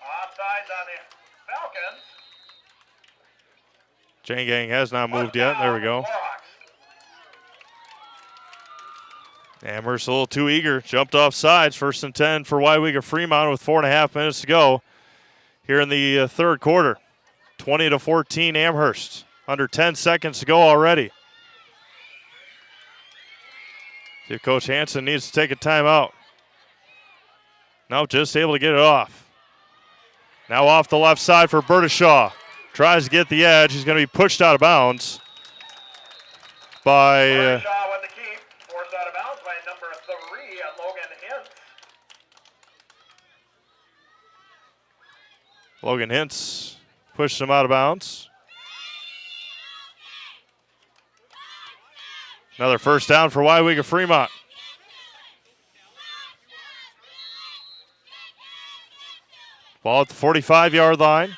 Offsides on the Falcons. Chain gang has not moved yet. There we go. Amherst a little too eager. Jumped off sides. First and 10 for Weyauwega-Fremont with 4.5 minutes to go here in the third quarter. 20-14 Amherst. Under 10 seconds to go already. See if Coach Hanson needs to take a timeout. No, just able to get it off. Now off the left side for Bertashaw. Tries to get the edge. He's going to be pushed out of bounds by Bertashaw with the keep. Forced out of bounds by number 3, Logan Hintz. Logan Hintz. Pushed him out of bounds. Another first down for Weyauwega-Fremont. Ball at the 45-yard line.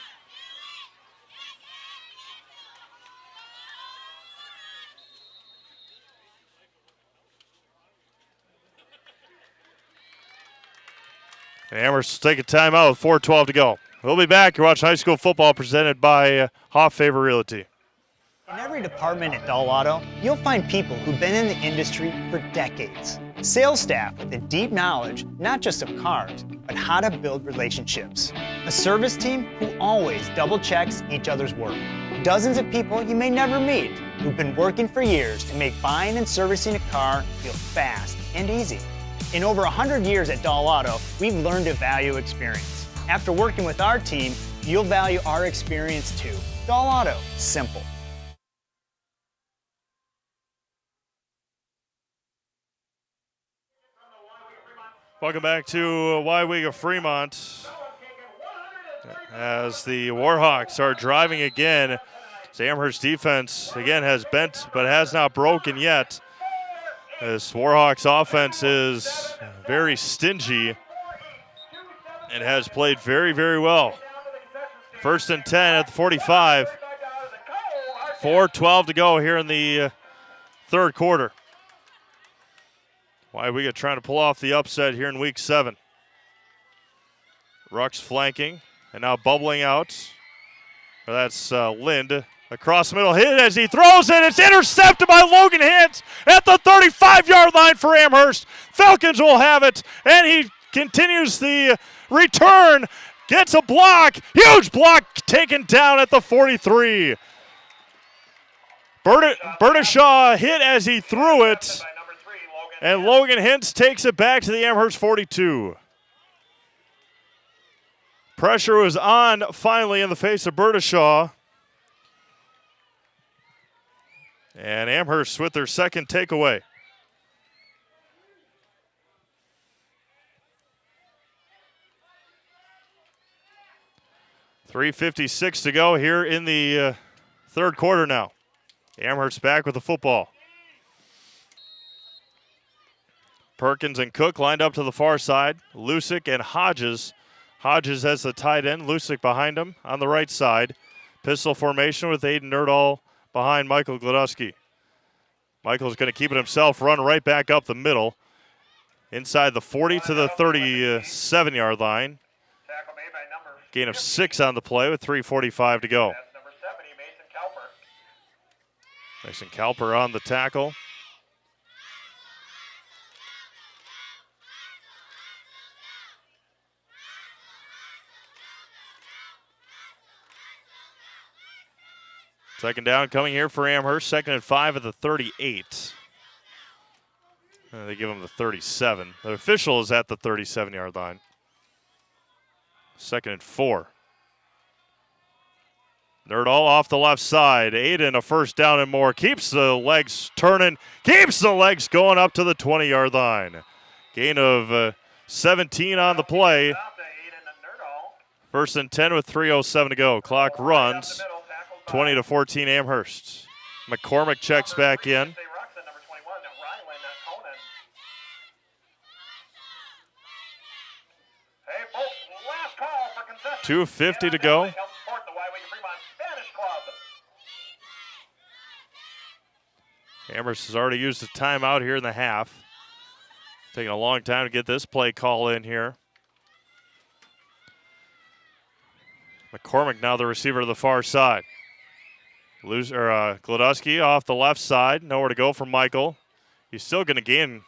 And Amherst take a timeout with 4:12 to go. We'll be back. You're watching high school football presented by Hoff Favor Realty. In every department at Dull Auto, you'll find people who've been in the industry for decades. Sales staff with a deep knowledge, not just of cars, but how to build relationships. A service team who always double checks each other's work. Dozens of people you may never meet who've been working for years to make buying and servicing a car feel fast and easy. In over 100 years at Dull Auto, we've learned to value experience. After working with our team, you'll value our experience too. Dull Auto, simple. Welcome back to Weyauwega-Fremont as the Warhawks are driving again. Amherst defense again has bent but has not broken yet. This Warhawks offense is very stingy and has played very, very well. First and 10 at the 45. 4:12 to go here in the third quarter. Weyauwega trying to pull off the upset here in week 7. Rucks flanking and now bubbling out. That's Lind. Across the middle, hit as he throws it. It's intercepted by Logan Hintz at the 35-yard line for Amherst. Falcons will have it, and he continues the return. Gets a block. Huge block taken down at the 43. Bertashaw hit as he threw it. And Logan Hintz takes it back to the Amherst 42. Pressure was on finally in the face of Bertashaw. And Amherst with their second takeaway. .356 to go here in the third quarter now. Amherst back with the football. Perkins and Cook lined up to the far side. Lusick and Hodges. Hodges as the tight end. Lusick behind him on the right side. Pistol formation with Aiden Nerdahl behind Michael Glodowski. Michael's going to keep it himself, run right back up the middle. Inside the 40 to the 37-yard line. Gain of 6 on the play with 3:45 to go. Mason Kalper on the tackle. Second down coming here for Amherst. 2nd and 5 at the 38. They give him the 37. The official is at the 37-yard line. 2nd and 4. Nerdahl off the left side. Aiden a first down and more. Keeps the legs turning. Keeps the legs going up to the 20-yard line. Gain of 17 on the play. 1st and 10 with 3:07 to go. Clock runs. 20 to 14 Amherst. McCormick checks back in. $2:50 to go. Amherst has already used a timeout here in the half. Taking a long time to get this play call in here. McCormick now the receiver to the far side. Glodowski off the left side. Nowhere to go for Michael. He's still going to gain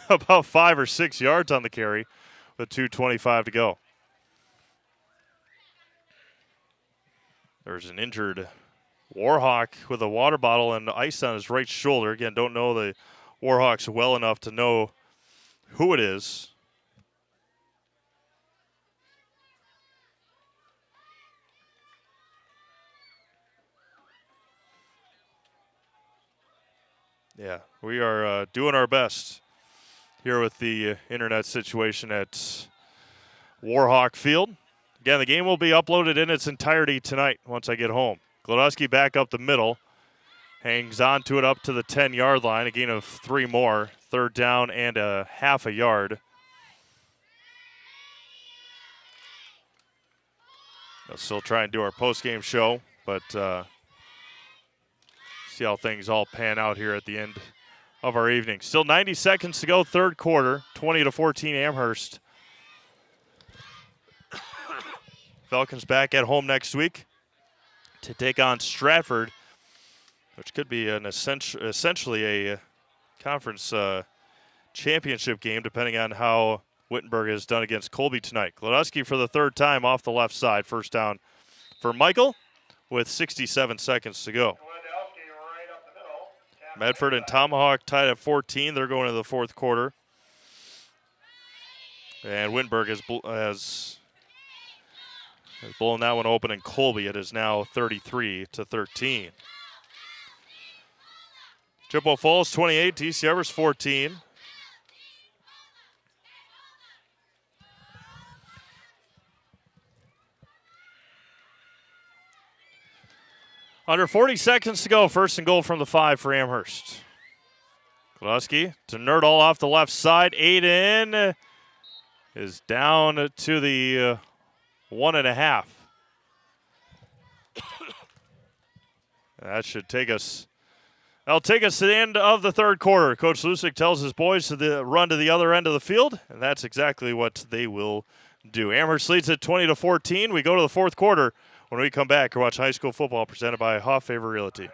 about 5 or 6 yards on the carry with 2:25 to go. There's an injured Warhawk with a water bottle and ice on his right shoulder. Again, don't know the Warhawks well enough to know who it is. Yeah, we are doing our best here with the internet situation at Warhawk Field. Again, the game will be uploaded in its entirety tonight once I get home. Glodowski back up the middle. Hangs on to it up to the 10-yard line. A gain of 3 more. 3rd down and a half a yard. I'll still try and do our post-game show, but see how things all pan out here at the end of our evening. Still 90 seconds to go, 3rd quarter. 20 to 14 Amherst. Falcons back at home next week to take on Stratford, which could be an essentially a conference championship game, depending on how Wittenberg has done against Colby tonight. Glodowski for the 3rd time off the left side. First down for Michael with 67 seconds to go. Medford and Tomahawk tied at 14. They're going to the 4th quarter. And Wittenberg has blowing that one open in Colby. It is now 33 to 13. Chippewa Falls 28, TC Evers 14. Under 40 seconds to go. 1st and goal from the 5 for Amherst. Glodowski to Nerdahl off the left side. Aiden is down to the 1.5. That should take us. That'll take us to the end of the 3rd quarter. Coach Lusick tells his boys to run to the other end of the field, and that's exactly what they will do. Amherst leads at 20 to 14. We go to the 4th quarter. When we come back, we'll watch high school football presented by Hoff Favor Realty.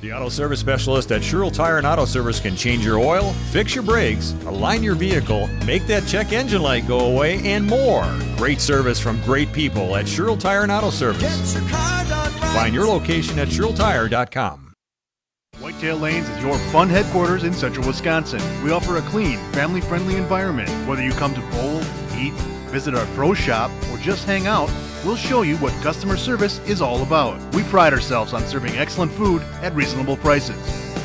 The auto service specialist at Sherrill Tire and Auto Service can change your oil, fix your brakes, align your vehicle, make that check engine light go away, and more. Great service from great people at Sherrill Tire and Auto Service. Find your location at SherrillTire.com. Whitetail Lanes is your fun headquarters in central Wisconsin. We offer a clean, family-friendly environment. Whether you come to bowl, eat, visit our pro shop, or just hang out, we'll show you what customer service is all about. We pride ourselves on serving excellent food at reasonable prices.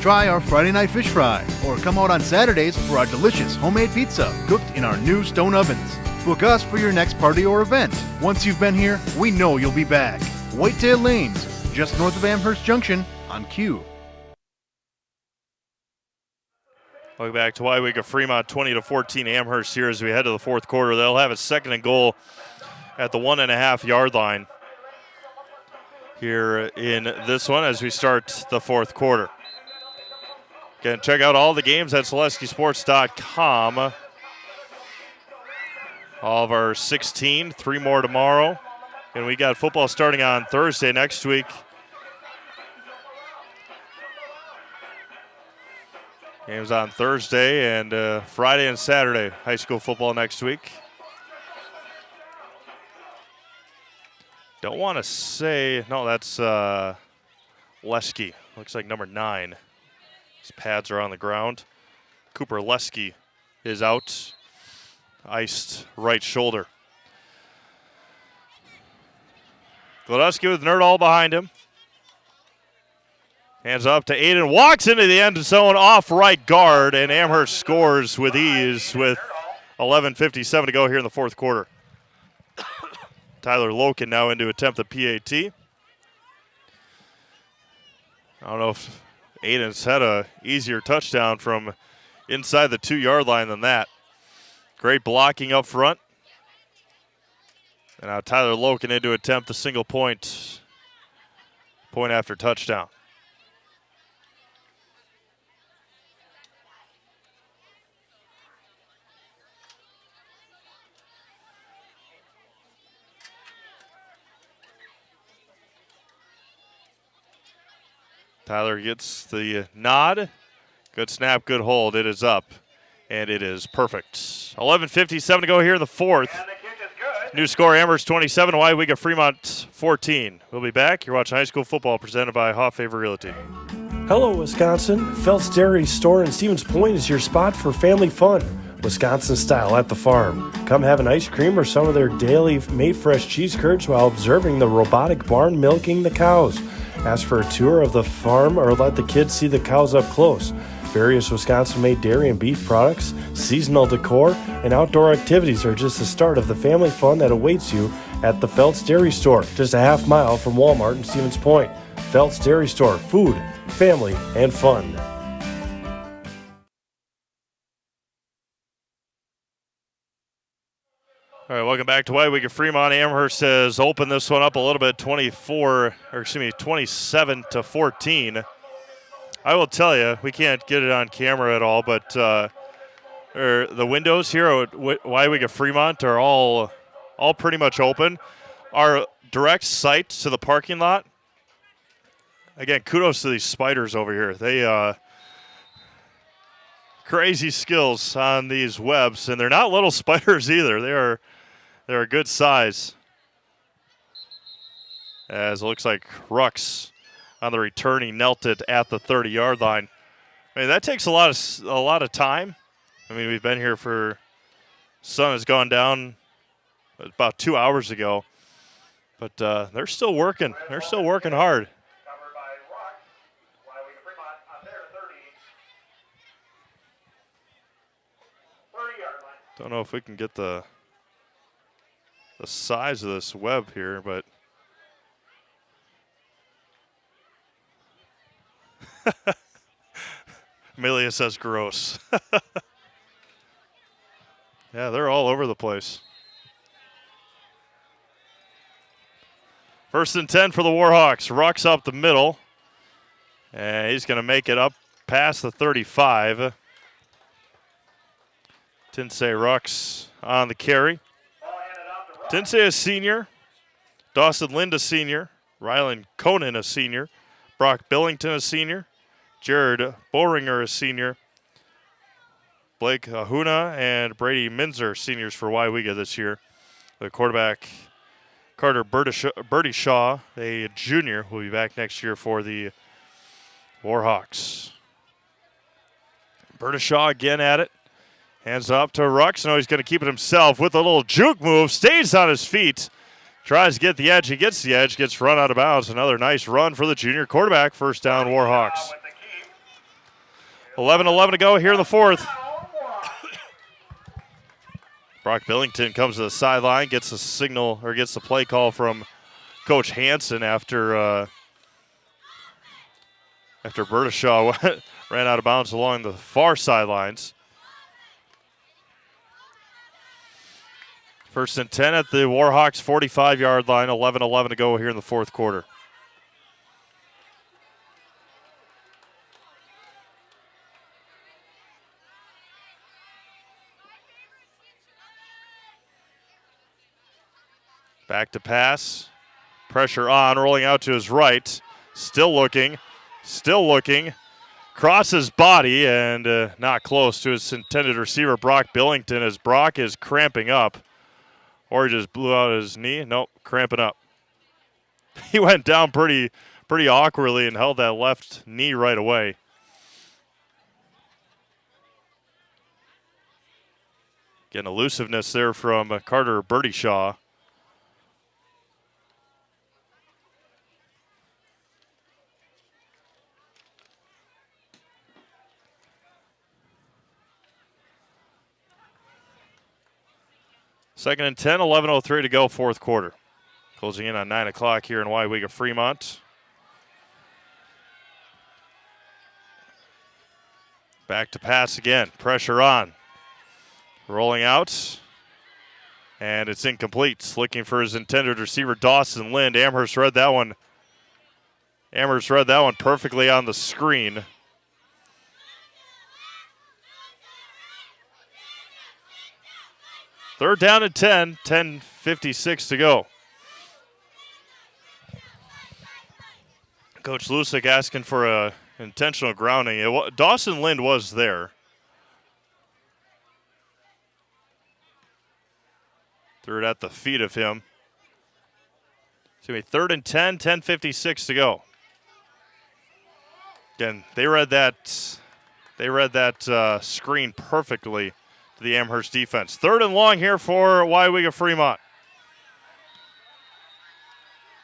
Try our Friday night fish fry, or come out on Saturdays for our delicious homemade pizza cooked in our new stone ovens. Book us for your next party or event. Once you've been here, we know you'll be back. Whitetail Lanes, just north of Amherst Junction on Q. Welcome back to Weyauwega-Fremont, 20 to 14 Amherst here as we head to the 4th quarter. They'll have a 2nd and goal at the 1.5-yard line here in this one as we start the fourth quarter. Again, check out all the games at SeleskySports.com. All of our 16, 3 more tomorrow. And we got football starting on Thursday next week. Games on Thursday and Friday and Saturday. High school football next week. Don't want to say, no, that's Lesky. Looks like number 9. His pads are on the ground. Cooper Lesky is out. Iced right shoulder. Gladowski with Nerdall behind him. Hands up to Aiden. Walks into the end zone off right guard, and Amherst scores with ease with 11:57 to go here in the fourth quarter. Tyler Loken now in to attempt the PAT. I don't know if Aiden's had a easier touchdown from inside the 2-yard line than that. Great blocking up front. And now Tyler Loken in to attempt the single point after touchdown. Tyler gets the nod. Good snap, good hold. It is up, and it is perfect. 11:57 to go here in the fourth. New score, Amherst 27, Weyauwega-Fremont 14. We'll be back. You're watching high school football presented by Hoff Favor Realty. Hello, Wisconsin. Phelps Dairy Store in Stevens Point is your spot for family fun. Wisconsin style at the farm. Come have an ice cream or some of their daily made fresh cheese curds while observing the robotic barn milking the cows. Ask for a tour of the farm or let the kids see the cows up close. Various Wisconsin-made dairy and beef products, seasonal decor, and outdoor activities are just the start of the family fun that awaits you at the Phelps Dairy Store, just a half mile from Walmart in Stevens Point. Phelps Dairy Store, food, family, and fun. All right, welcome back to Weyauwega-Fremont. Amherst has opened this one up a little bit, 27-14. I will tell you, we can't get it on camera at all, but the windows here at Weyauwega-Fremont are all pretty much open. Our direct sight to the parking lot, again, kudos to these spiders over here. They crazy skills on these webs, and they're not little spiders either. They're a good size. As it looks like Rux on the return, he knelt it at the 30-yard line. I mean, that takes a lot of time. I mean, we've been here sun has gone down about 2 hours ago, but they're still working. They're still working hard. Covered by Rux. Weyauwega-Fremont on their 30-yard line. Don't know if we can get the size of this web here, but Amelia says gross. Yeah, they're all over the place. 1st and 10 for the Warhawks. Rux up the middle. And he's going to make it up past the 35. Tinsay Rux on the carry. Tinsay a senior. Dawson Lind a senior. Rylan Conan a senior. Brock Billington a senior. Jared Boringer a senior. Blake Ahuna and Brady Minzer seniors for Weyauwega this year. The quarterback, Carter Birdie Shaw, a junior, will be back next year for the Warhawks. Birdie Shaw again at it. Hands up to Rux. No, he's going to keep it himself with a little juke move. Stays on his feet. Tries to get the edge. He gets the edge. Gets run out of bounds. Another nice run for the junior quarterback. First down, Warhawks. 11-11 to go here in the fourth. Brock Billington comes to the sideline, gets the signal or gets the play call from Coach Hansen after Berdishaw ran out of bounds along the far sidelines. First and 10 at the Warhawks 45-yard line, 11-11 to go here in the fourth quarter. Back to pass. Pressure on, rolling out to his right. Still looking. Crosses body and not close to his intended receiver, Brock Billington, as Brock is cramping up. Or he just blew out his knee. Nope, cramping up. He went down pretty awkwardly and held that left knee right away. Getting elusiveness there from Carter Birdie Shaw. Second and 10, 11:03 to go, fourth quarter. Closing in on 9 o'clock here in Weyauwega-Fremont. Back to pass again. Pressure on. Rolling out. And it's incomplete. Looking for his intended receiver, Dawson Lind. Amherst read that one perfectly on the screen. Third down and 10, 10:56 to go. Coach Lusick asking for a intentional grounding. Dawson Lind was there. Threw it at the feet of him. It's going to be third and 10, 10:56 to go. Again, they read that screen perfectly to the Amherst defense. Third and long here for Weyauwega-Fremont.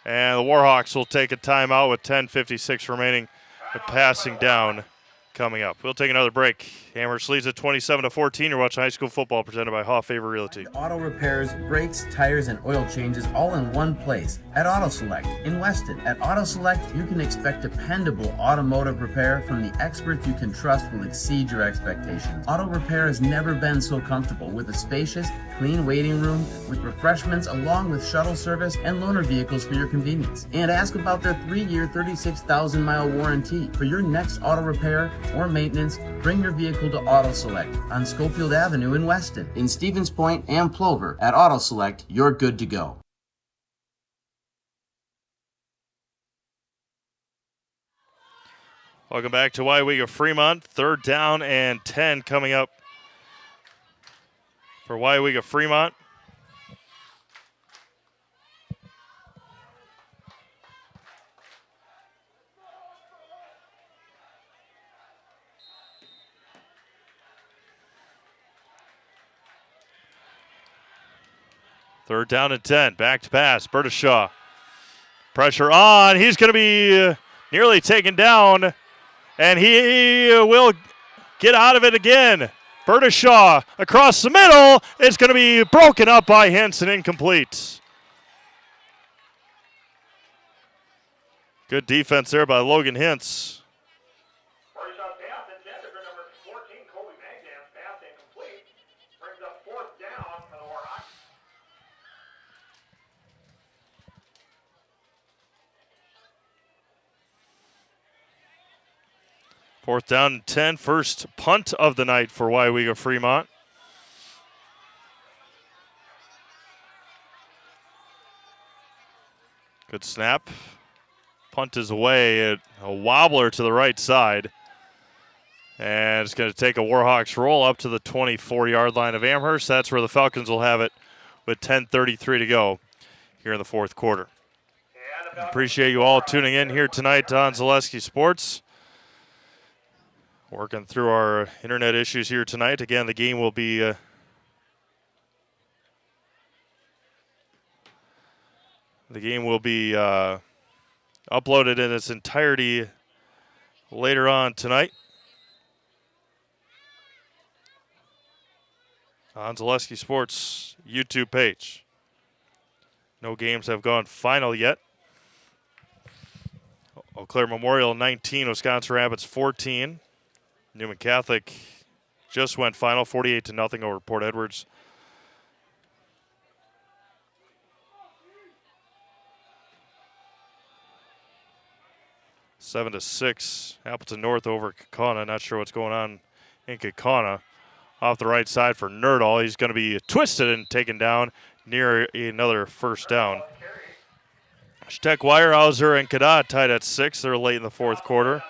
And the Warhawks will take a timeout with 10:56 remaining. The passing down coming up. We'll take another break. Amherst leads at 27-14. You're watching high school football presented by Hoff Favor Realty. Auto repairs, brakes, tires, and oil changes all in one place at Auto Select in Weston. At Auto Select, you can expect dependable automotive repair from the experts you can trust will exceed your expectations. Auto repair has never been so comfortable with a spacious, clean waiting room with refreshments along with shuttle service and loaner vehicles for your convenience. And ask about their 3-year, 36,000-mile warranty. For your next auto repair or maintenance, bring your vehicle to Auto Select on Schofield Avenue in Weston. In Stevens Point and Plover, at Auto Select, you're good to go. Welcome back to Weyauwega-Fremont. Third down and 10 coming up for Weyauwega-Fremont. Third down and 10. Back to pass. Bertishaw. Pressure on. He's going to be nearly taken down. And he will get out of it again. Bertishaw across the middle. It's going to be broken up by Henson. Incomplete. Good defense there by Logan Hintz. Bertishaw's pass intended for number 14, Kobe Magdan's pass incomplete. Brings up fourth down for the Warhawks. Fourth down and 10. First punt of the night for Weyauwega-Fremont. Good snap. Punt is away. A wobbler to the right side. And it's going to take a Warhawks roll up to the 24-yard line of Amherst. That's where the Falcons will have it with 10:33 to go here in the fourth quarter. Appreciate you all tuning in here tonight on Zaleski Sports. Working through our internet issues here tonight. Again, the game will be uploaded in its entirety later on tonight on Zaleski Sports YouTube page. No games have gone final yet. Eau Claire Memorial 19, Wisconsin Rapids 14. Newman Catholic just went final, 48-0 over Port Edwards. 7-6. Appleton North over Kaukauna. Not sure what's going on in Kaukauna. Off the right side for Nerdahl. He's going to be twisted and taken down near another first down. Steck, Weyerhauser, and Cadet tied at 6. They're late in the fourth quarter.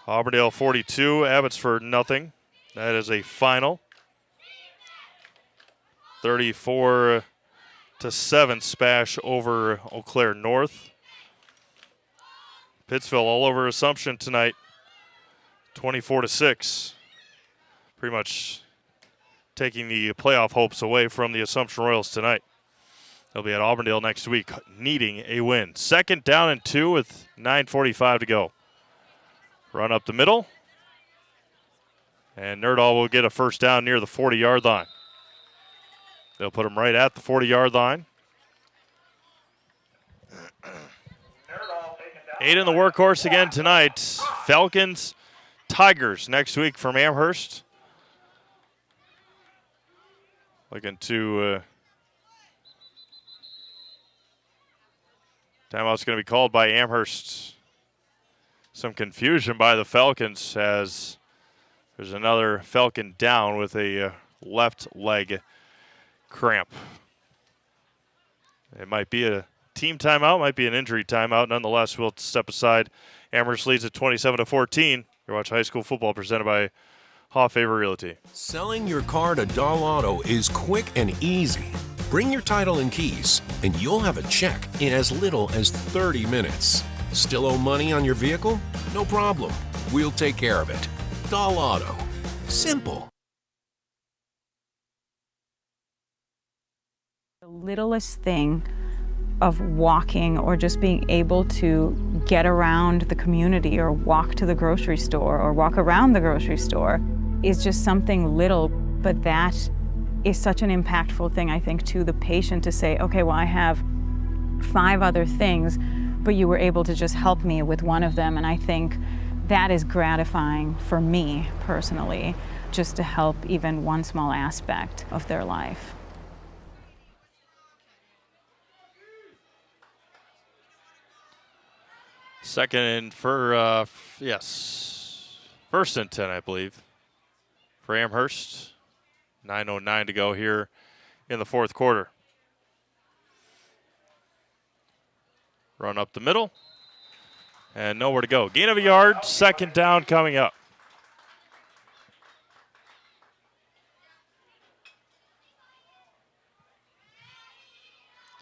Auburndale 42, Abbotsford nothing. That is a final. 34-7 Spash over Eau Claire North. Pittsville all over Assumption tonight. 24-6. Pretty much taking the playoff hopes away from the Assumption Royals tonight. They'll be at Auburndale next week, needing a win. 2nd down and 2 with 9:45 to go. Run up the middle. And Nerdahl will get a first down near the 40-yard line. They'll put him right at the 40-yard line. 8 in the workhorse again tonight. Falcons, Tigers next week from Amherst. Looking to... timeout's going to be called by Amherst. Some confusion by the Falcons as there's another Falcon down with a left leg cramp. It might be a team timeout, might be an injury timeout. Nonetheless, we'll step aside. Amherst leads at 27-14. You're watching high school football presented by Hoffaver Realty. Selling your car to Dahl Auto is quick and easy. Bring your title and keys, and you'll have a check in as little as 30 minutes. Still owe money on your vehicle? No problem. We'll take care of it. Dahl Auto. Simple. The littlest thing of walking or just being able to get around the community or walk to the grocery store or walk around the grocery store is just something little, but that is such an impactful thing, I think, to the patient to say, okay, well, I have 5 other things, but you were able to just help me with one of them. And I think that is gratifying for me personally, just to help even one small aspect of their life. Second and for, first and 10, I believe, for Amherst. 9:09 to go here in the fourth quarter. Run up the middle. And nowhere to go. Gain of a yard, 2nd down coming up.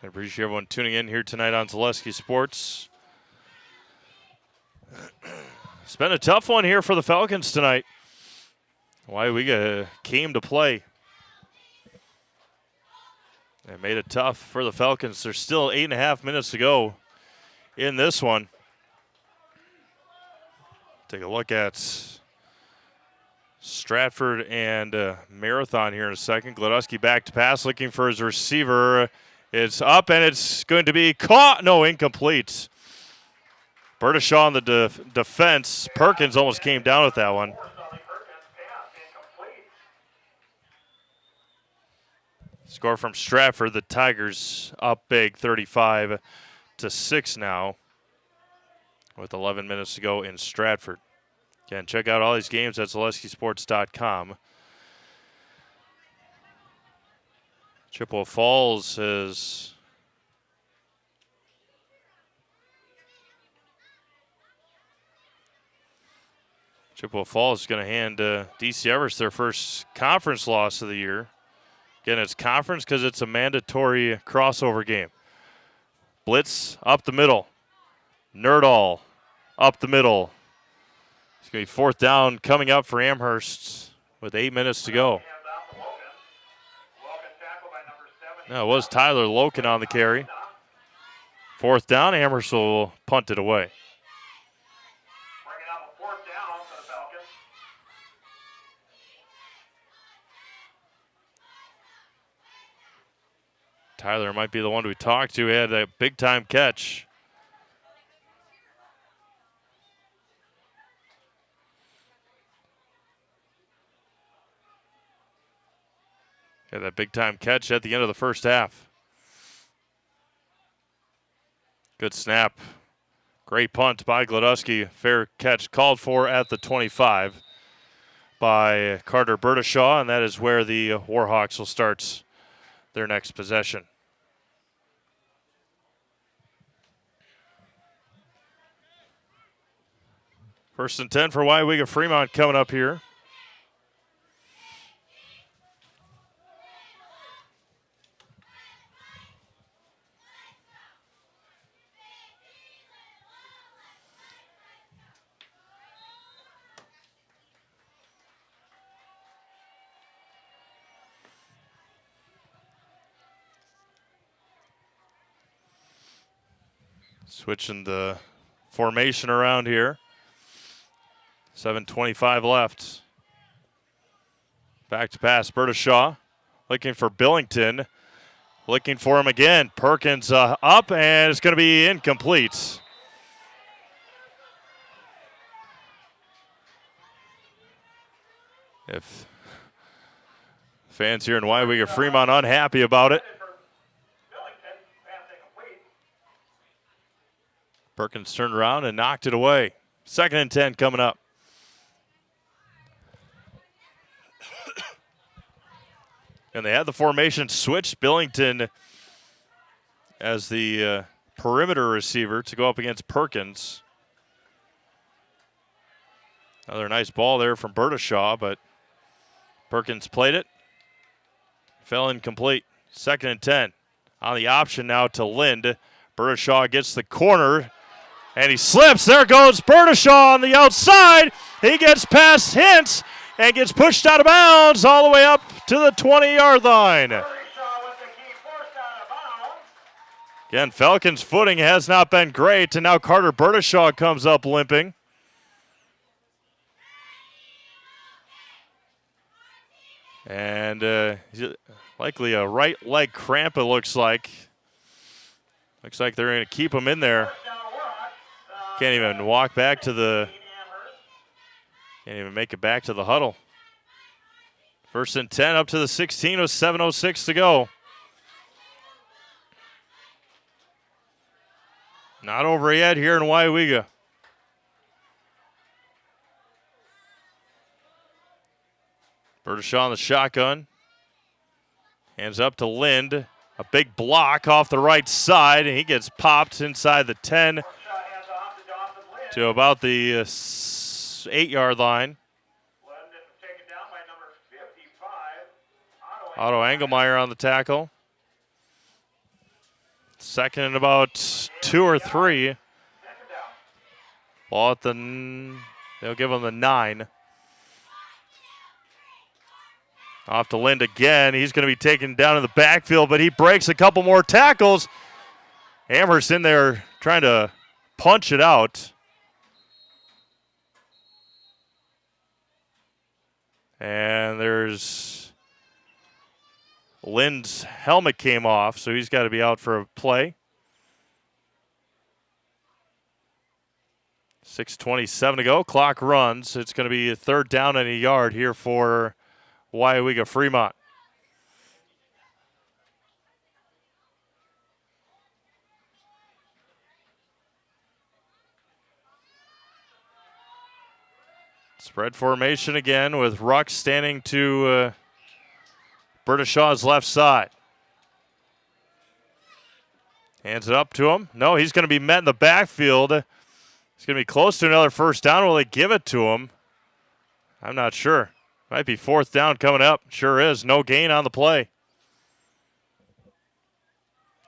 I appreciate everyone tuning in here tonight on Zaleski Sports. It's been a tough one here for the Falcons tonight. Weyauwega came to play. They made it tough for the Falcons. There's still 8.5 minutes to go in this one. Take a look at Stratford and Marathon here in a second. Gladowski back to pass, looking for his receiver. It's up, and it's going to be caught. No, incomplete. Bertishaw on the defense. Perkins almost came down with that one. Score from Stratford. The Tigers up big, 35-6 now, with 11 minutes to go in Stratford. Again, check out all these games at ZaleskiSports.com. Chippewa Falls is going to hand DC Everest their first conference loss of the year. Again, it's conference because it's a mandatory crossover game. Blitz up the middle. Nerdahl up the middle. It's going to be 4th down coming up for Amherst with 8 minutes to go. No, it was Tyler Loken on the carry. 4th down, Amherst will punt it away. Tyler might be the one we talked to. He had a big-time catch. Had that big-time catch at the end of the first half. Good snap. Great punt by Gladowski. Fair catch called for at the 25 by Carter Berdashaw, and that is where the Warhawks will start their next possession. First and 10 for Weyauwega-Fremont coming up here. Switching the formation around here. 7:25 left. Back to pass, Berdashaw. Looking for Billington. Looking for him again. Perkins up, and it's going to be incomplete. If fans here in Weyauwega-Fremont unhappy about it. Perkins turned around and knocked it away. 2nd and 10 coming up. And they had the formation switched. Billington as the perimeter receiver to go up against Perkins. Another nice ball there from Berdashaw, but Perkins played it. Fell incomplete. 2nd and 10. On the option now to Lind. Berdashaw gets the corner, and he slips. There goes Berdashaw on the outside. He gets past Hintz and gets pushed out of bounds all the way up to the 20-yard line. Again, Falcons' footing has not been great, and now Carter Berdashaw comes up limping. And likely a right leg cramp, it looks like. Looks like they're going to keep him in there. Can't even walk back to the... Can't even make it back to the huddle. 1st and 10 up to the 16 with 7:06 to go. Not over yet here in Weyauwega. Berdashaw on the shotgun. Hands up to Lind. A big block off the right side, and he gets popped inside the 10 to about the 8-yard line. Otto Engelmeyer on the tackle. 2nd and about 2 or 3. Ball at the, they'll give him the 9. Off to Lind again. He's going to be taken down in the backfield, but he breaks a couple more tackles. Amherst in there trying to punch it out. And there's Lind's helmet came off, so he's got to be out for a play. 6:27 to go. Clock runs. It's going to be a 3rd down and a yard here for Weyauwega-Fremont. Spread formation again with Ruck standing to Berdashaw's left side. Hands it up to him. No, he's going to be met in the backfield. He's going to be close to another 1st down. Will they give it to him? I'm not sure. Might be 4th down coming up. Sure is. No gain on the play.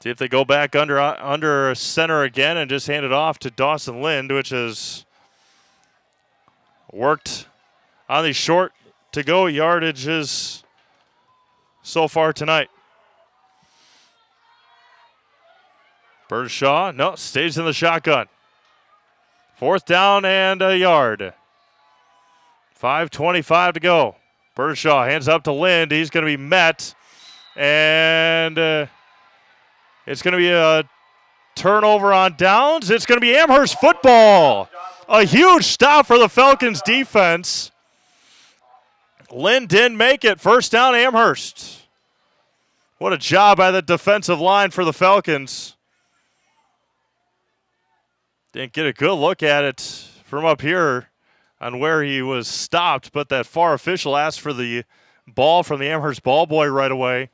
See if they go back under center again and just hand it off to Dawson Lind, which has worked on these short to go yardages so far tonight. Berdashaw, no, stays in the shotgun. 4th down and a yard. 5:25 to go. Berdashaw hands up to Lind. He's going to be met. And it's going to be a turnover on downs. It's going to be Amherst football. A huge stop for the Falcons defense. Lind didn't make it. 1st down, Amherst. What a job by the defensive line for the Falcons. Didn't get a good look at it from up here on where he was stopped, but that far official asked for the ball from the Amherst ball boy right away.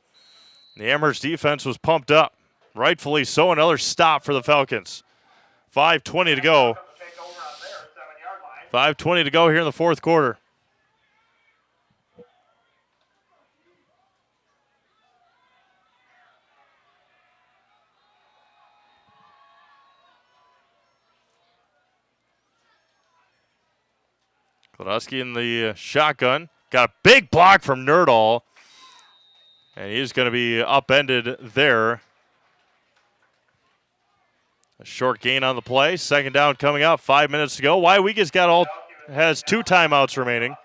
The Amherst defense was pumped up. Rightfully so, another stop for the Falcons. 5:20 to go. 5:20 to go here in the fourth quarter. Gladowski in the shotgun. Got a big block from Nerdahl. And he's going to be upended there. A short gain on the play. Second down coming up. 5 minutes to go. Weyauwega's has 2 timeouts remaining.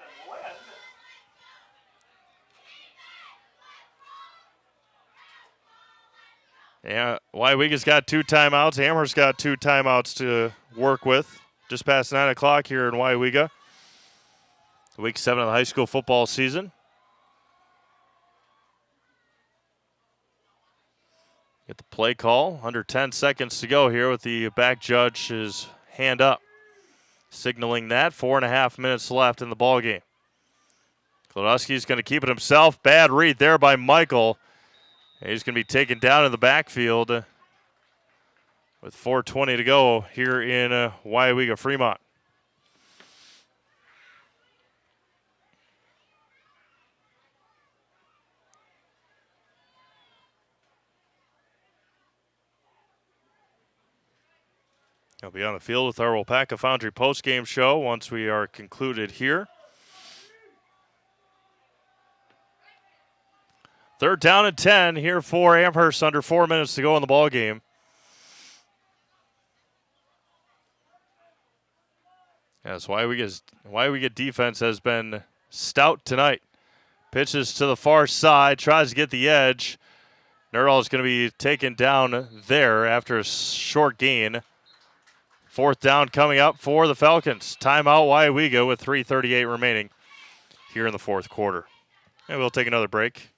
Yeah, Weyauwega's got 2 timeouts. Amherst got 2 timeouts to work with. Just past 9 o'clock here in Weyauwega. Week 7 of the high school football season. Get the play call. Under 10 seconds to go here with the back judge's hand up. Signaling that. 4.5 minutes left in the ball game. Gladowski's going to keep it himself. Bad read there by Michael. And he's going to be taken down in the backfield with 4:20 to go here in Weyauwega-Fremont. I'll be on the field with our Wapaka Foundry postgame show once we are concluded here. 3rd down and 10 here for Amherst, under 4 minutes to go in the ball game. Yes, Weyauwega defense has been stout tonight. Pitches to the far side, tries to get the edge. Nerdahl is going to be taken down there after a short gain. 4th down coming up for the Falcons. Timeout Weyauwega with 3:38 remaining here in the fourth quarter. And we'll take another break.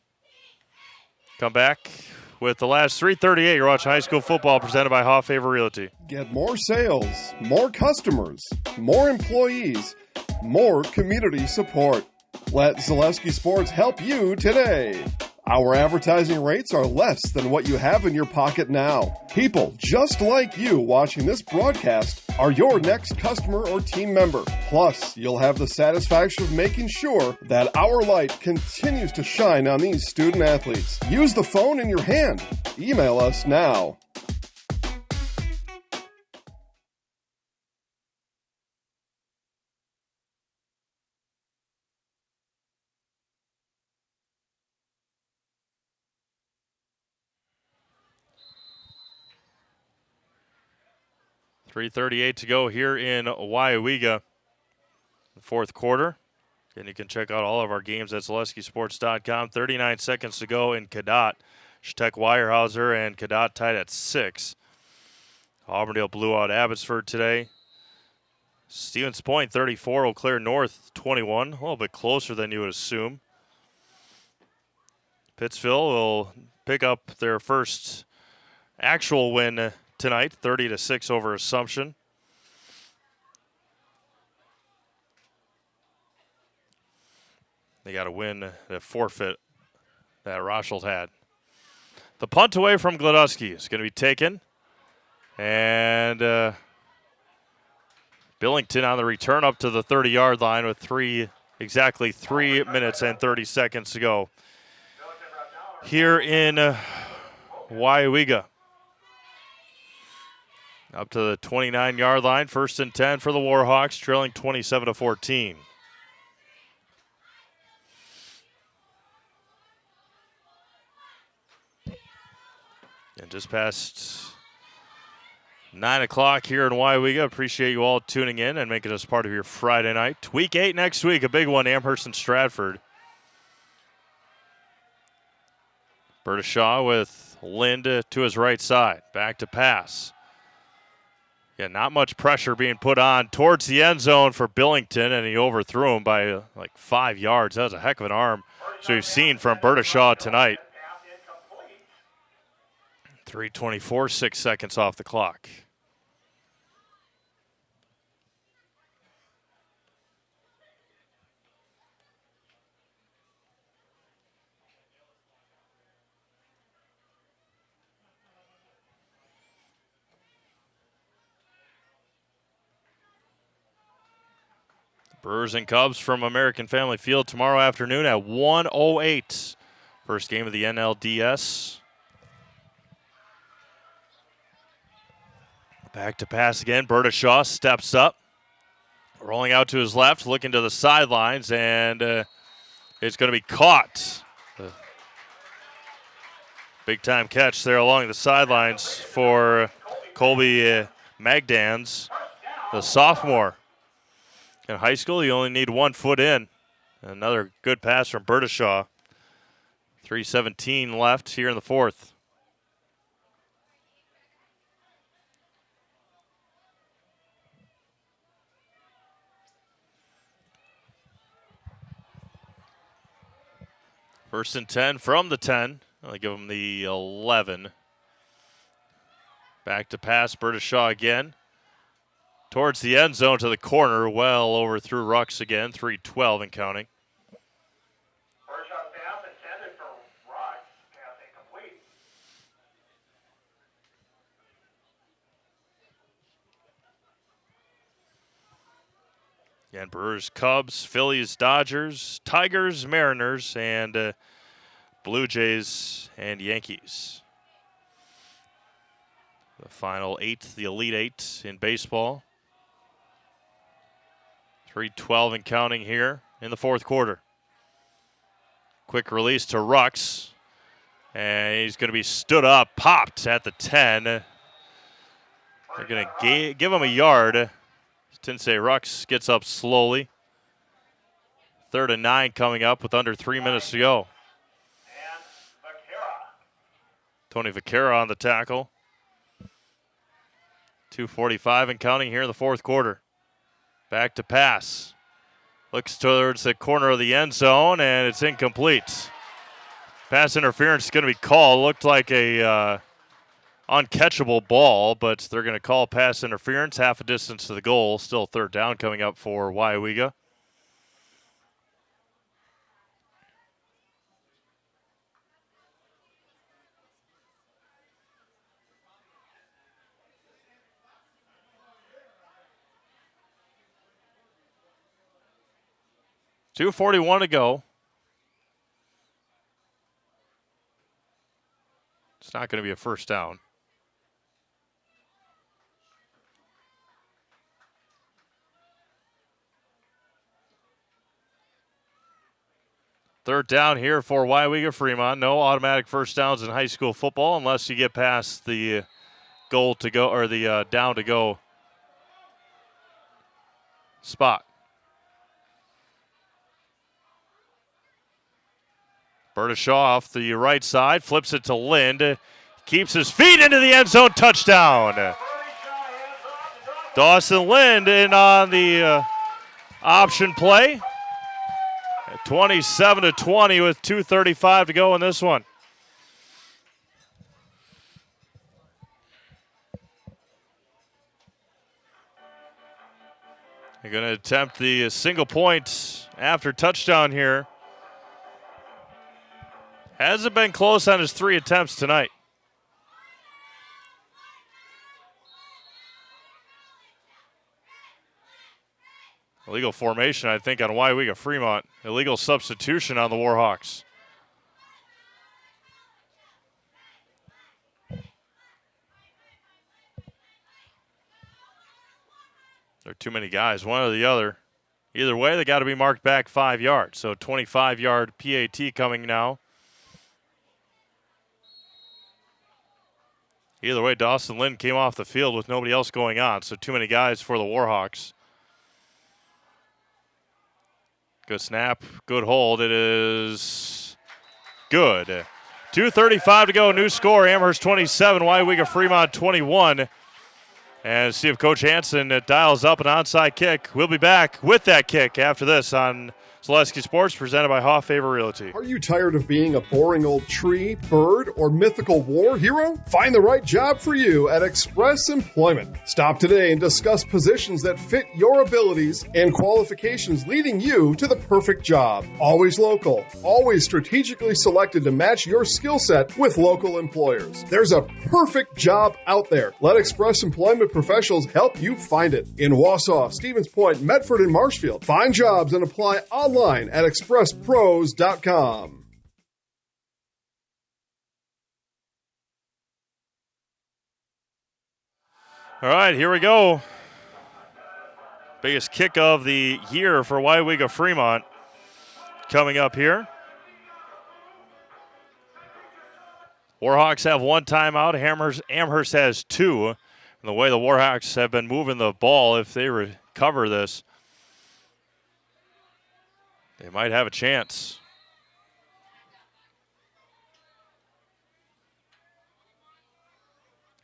Come back with the last 3:38. You're watching high school football presented by Hoff Favor Realty. Get more sales, more customers, more employees, more community support. Let Zaleski Sports help you today. Our advertising rates are less than what you have in your pocket now. People just like you watching this broadcast are your next customer or team member. Plus, you'll have the satisfaction of making sure that our light continues to shine on these student athletes. Use the phone in your hand. Email us now. .338 to go here in Weyauwega, the fourth quarter. And you can check out all of our games at ZaleskiSports.com. 39 seconds to go in Cadott. Shtek Weyerhaeuser and Cadott tied at 6. Auburndale blew out Abbotsford today. Stevens Point 34, Eau Claire North 21. A little bit closer than you would assume. Pittsville will pick up their first actual win tonight, 30-6 over Assumption. They got a win, a forfeit that Rochelt had. The punt away from Gladowski is going to be taken. And Billington on the return up to the 30-yard line with exactly 3 minutes and 30 seconds to go here in Weyauwega. Up to the 29-yard line, 1st and 10 for the Warhawks, trailing 27-14. And just past 9 o'clock here in Weyauwega. Appreciate you all tuning in and making us part of your Friday night. Week 8 next week, a big one, Amherst and Stratford. Berta Shaw with Lind to his right side. Back to pass. Yeah, not much pressure being put on towards the end zone for Billington, and he overthrew him by like 5 yards. That was a heck of an arm. So we've seen from Berta Shaw tonight. 3:24, 6 seconds off the clock. Brewers and Cubs from American Family Field tomorrow afternoon at 1:08. First game of the NLDS. Back to pass again. Berdashaw steps up. Rolling out to his left, looking to the sidelines, and it's going to be caught. Big-time catch there along the sidelines for Colby Magdans, the sophomore. In high school, you only need 1 foot in. Another good pass from Berdashaw. 3:17 left here in the fourth. First and 10 from the 10. I'll give him the 11. Back to pass, Berdashaw again. Towards the end zone to the corner, well over through Rux again, 3:12 and counting. Berdashaw pass intended for Rux, pass incomplete. Again, Brewers, Cubs, Phillies, Dodgers, Tigers, Mariners, and Blue Jays and Yankees. The final 8, the Elite 8 in baseball. 3:12 and counting here in the fourth quarter. Quick release to Rux. And he's going to be stood up, popped at the 10. They're going to give him a yard. Tensei Rux gets up slowly. 3rd and 9 coming up with under 3 minutes to go. Tony Vaquera on the tackle. 2:45 and counting here in the fourth quarter. Back to pass. Looks towards the corner of the end zone, and it's incomplete. Pass interference is going to be called. Looked like a uncatchable ball, but they're going to call pass interference half a distance to the goal. Still 3rd down coming up for Weyauwega. .241 to go. It's not going to be a first down. Third down here for Weyauwega-Fremont. No automatic first downs in high school football unless you get past the goal to go or the down to go spot. Berdashaw off the right side, flips it to Lind, keeps his feet into the end zone, touchdown. Dawson Lind in on the option play. 27-20 with 2:35 to go in this one. They're going to attempt the single point after touchdown here. Hasn't been close on his 3 attempts tonight. Illegal formation, I think, on Weyauwega-Fremont. Illegal substitution on the Warhawks. There are too many guys, one or the other. Either way, they got to be marked back 5 yards. So 25-yard PAT coming now. Either way, Dawson Lind came off the field with nobody else going on, so too many guys for the Warhawks. Good snap, good hold. It is good. 2:35 to go, new score, Amherst 27, Weyauwega-Fremont 21. And see if Coach Hansen dials up an onside kick. We'll be back with that kick after this on Zaleski Sports, presented by Hoff Favor Realty. Are you tired of being a boring old tree, bird, or mythical war hero? Find the right job for you at Express Employment. Stop today and discuss positions that fit your abilities and qualifications, leading you to the perfect job. Always local, always strategically selected to match your skill set with local employers. There's a perfect job out there. Let Express Employment professionals help you find it. In Wausau, Stevens Point, Medford, and Marshfield. Find jobs and apply online at expresspros.com. All right, here we go. Biggest kick of the year for Weyauwega-Fremont coming up here. Warhawks have one timeout. Amherst has two. And the way the Warhawks have been moving the ball, if they recover this, they might have a chance.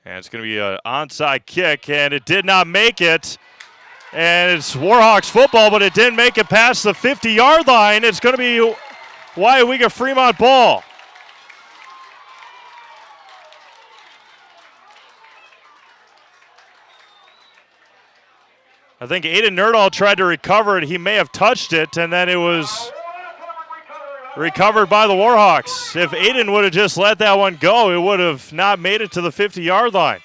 And it's going to be an onside kick, and it did not make it. And it's Warhawks football, but it didn't make it past the 50-yard line. It's going to be Weyauwega-Fremont ball. I think Aiden Nerdahl tried to recover it. He may have touched it, and then it was recovered by the Warhawks. If Aiden would have just let that one go, it would have not made it to the 50-yard line.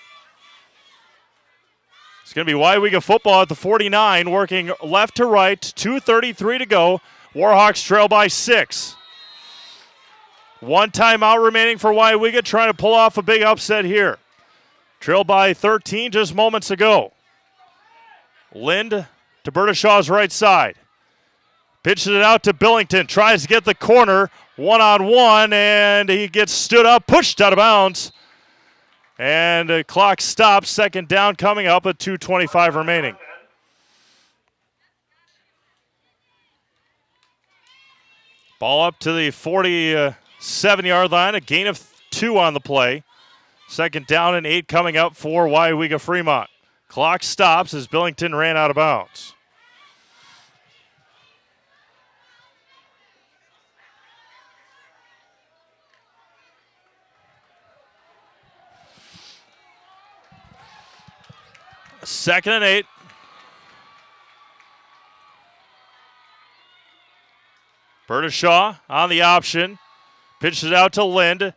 It's going to be Weyauwega football at the 49, working left to right, 2:33 to go. Warhawks trail by 6. One timeout remaining for Weyauwega, trying to pull off a big upset here. Trail by 13 just moments ago. Lind to Bertishaw's right side. Pitches it out to Billington. Tries to get the corner. One-on-one, and he gets stood up, pushed out of bounds. And the clock stops. Second down coming up with 2:25 remaining. Ball up to the 47-yard line. A gain of 2 on the play. Second down and 8 coming up for Weyauwega-Fremont. Clock stops as Billington ran out of bounds. Second and 8. Bertishaw on the option. Pitches it out to Lind.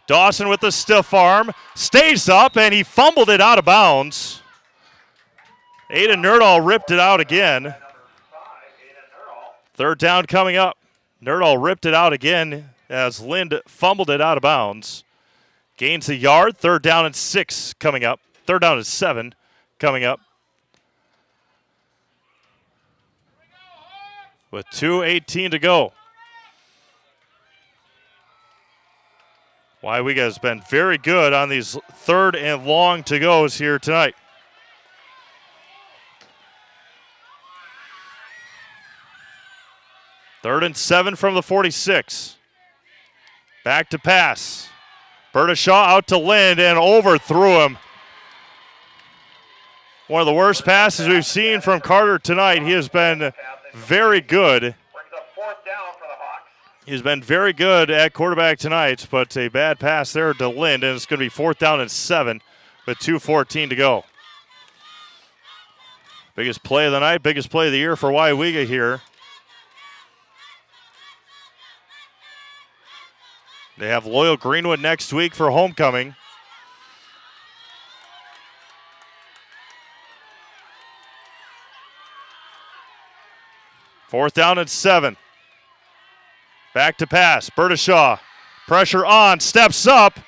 Dawson with the stiff arm. Stays up, and he fumbled it out of bounds. Aiden Nerdahl ripped it out again. Third down coming up. Nerdahl ripped it out again as Lind fumbled it out of bounds. Gains a yard. Third down and 6 coming up. Third down and 7 coming up. With 2:18 to go. Weyauwega has been very good on these third and long to goes here tonight. Third and 7 from the 46. Back to pass. Bertishaw out to Lind and overthrew him. One of the worst passes we've seen from Carter tonight. He has been very good. He's been very good at quarterback tonight, but a bad pass there to Lind, and it's going to be 4th down and 7 with 2:14 to go. Biggest play of the night, biggest play of the year for Weyauwega here. They have Loyal Greenwood next week for homecoming. Fourth down and 7. Back to pass. Bertishaw. Pressure on. Steps up.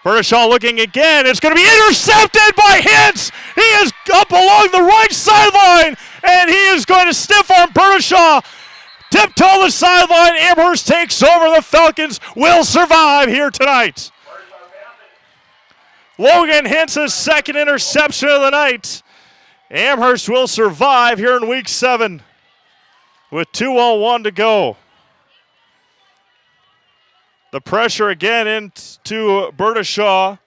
Bertishaw looking again. It's going to be intercepted by Hintz. He is up along the right sideline, and he is going to stiff arm Bertishaw. Tiptoe the sideline. Amherst takes over. The Falcons will survive here tonight. Logan Hintz's second interception of the night. Amherst will survive here in week 7 with 2:01 to go. The pressure again into Bertishaw.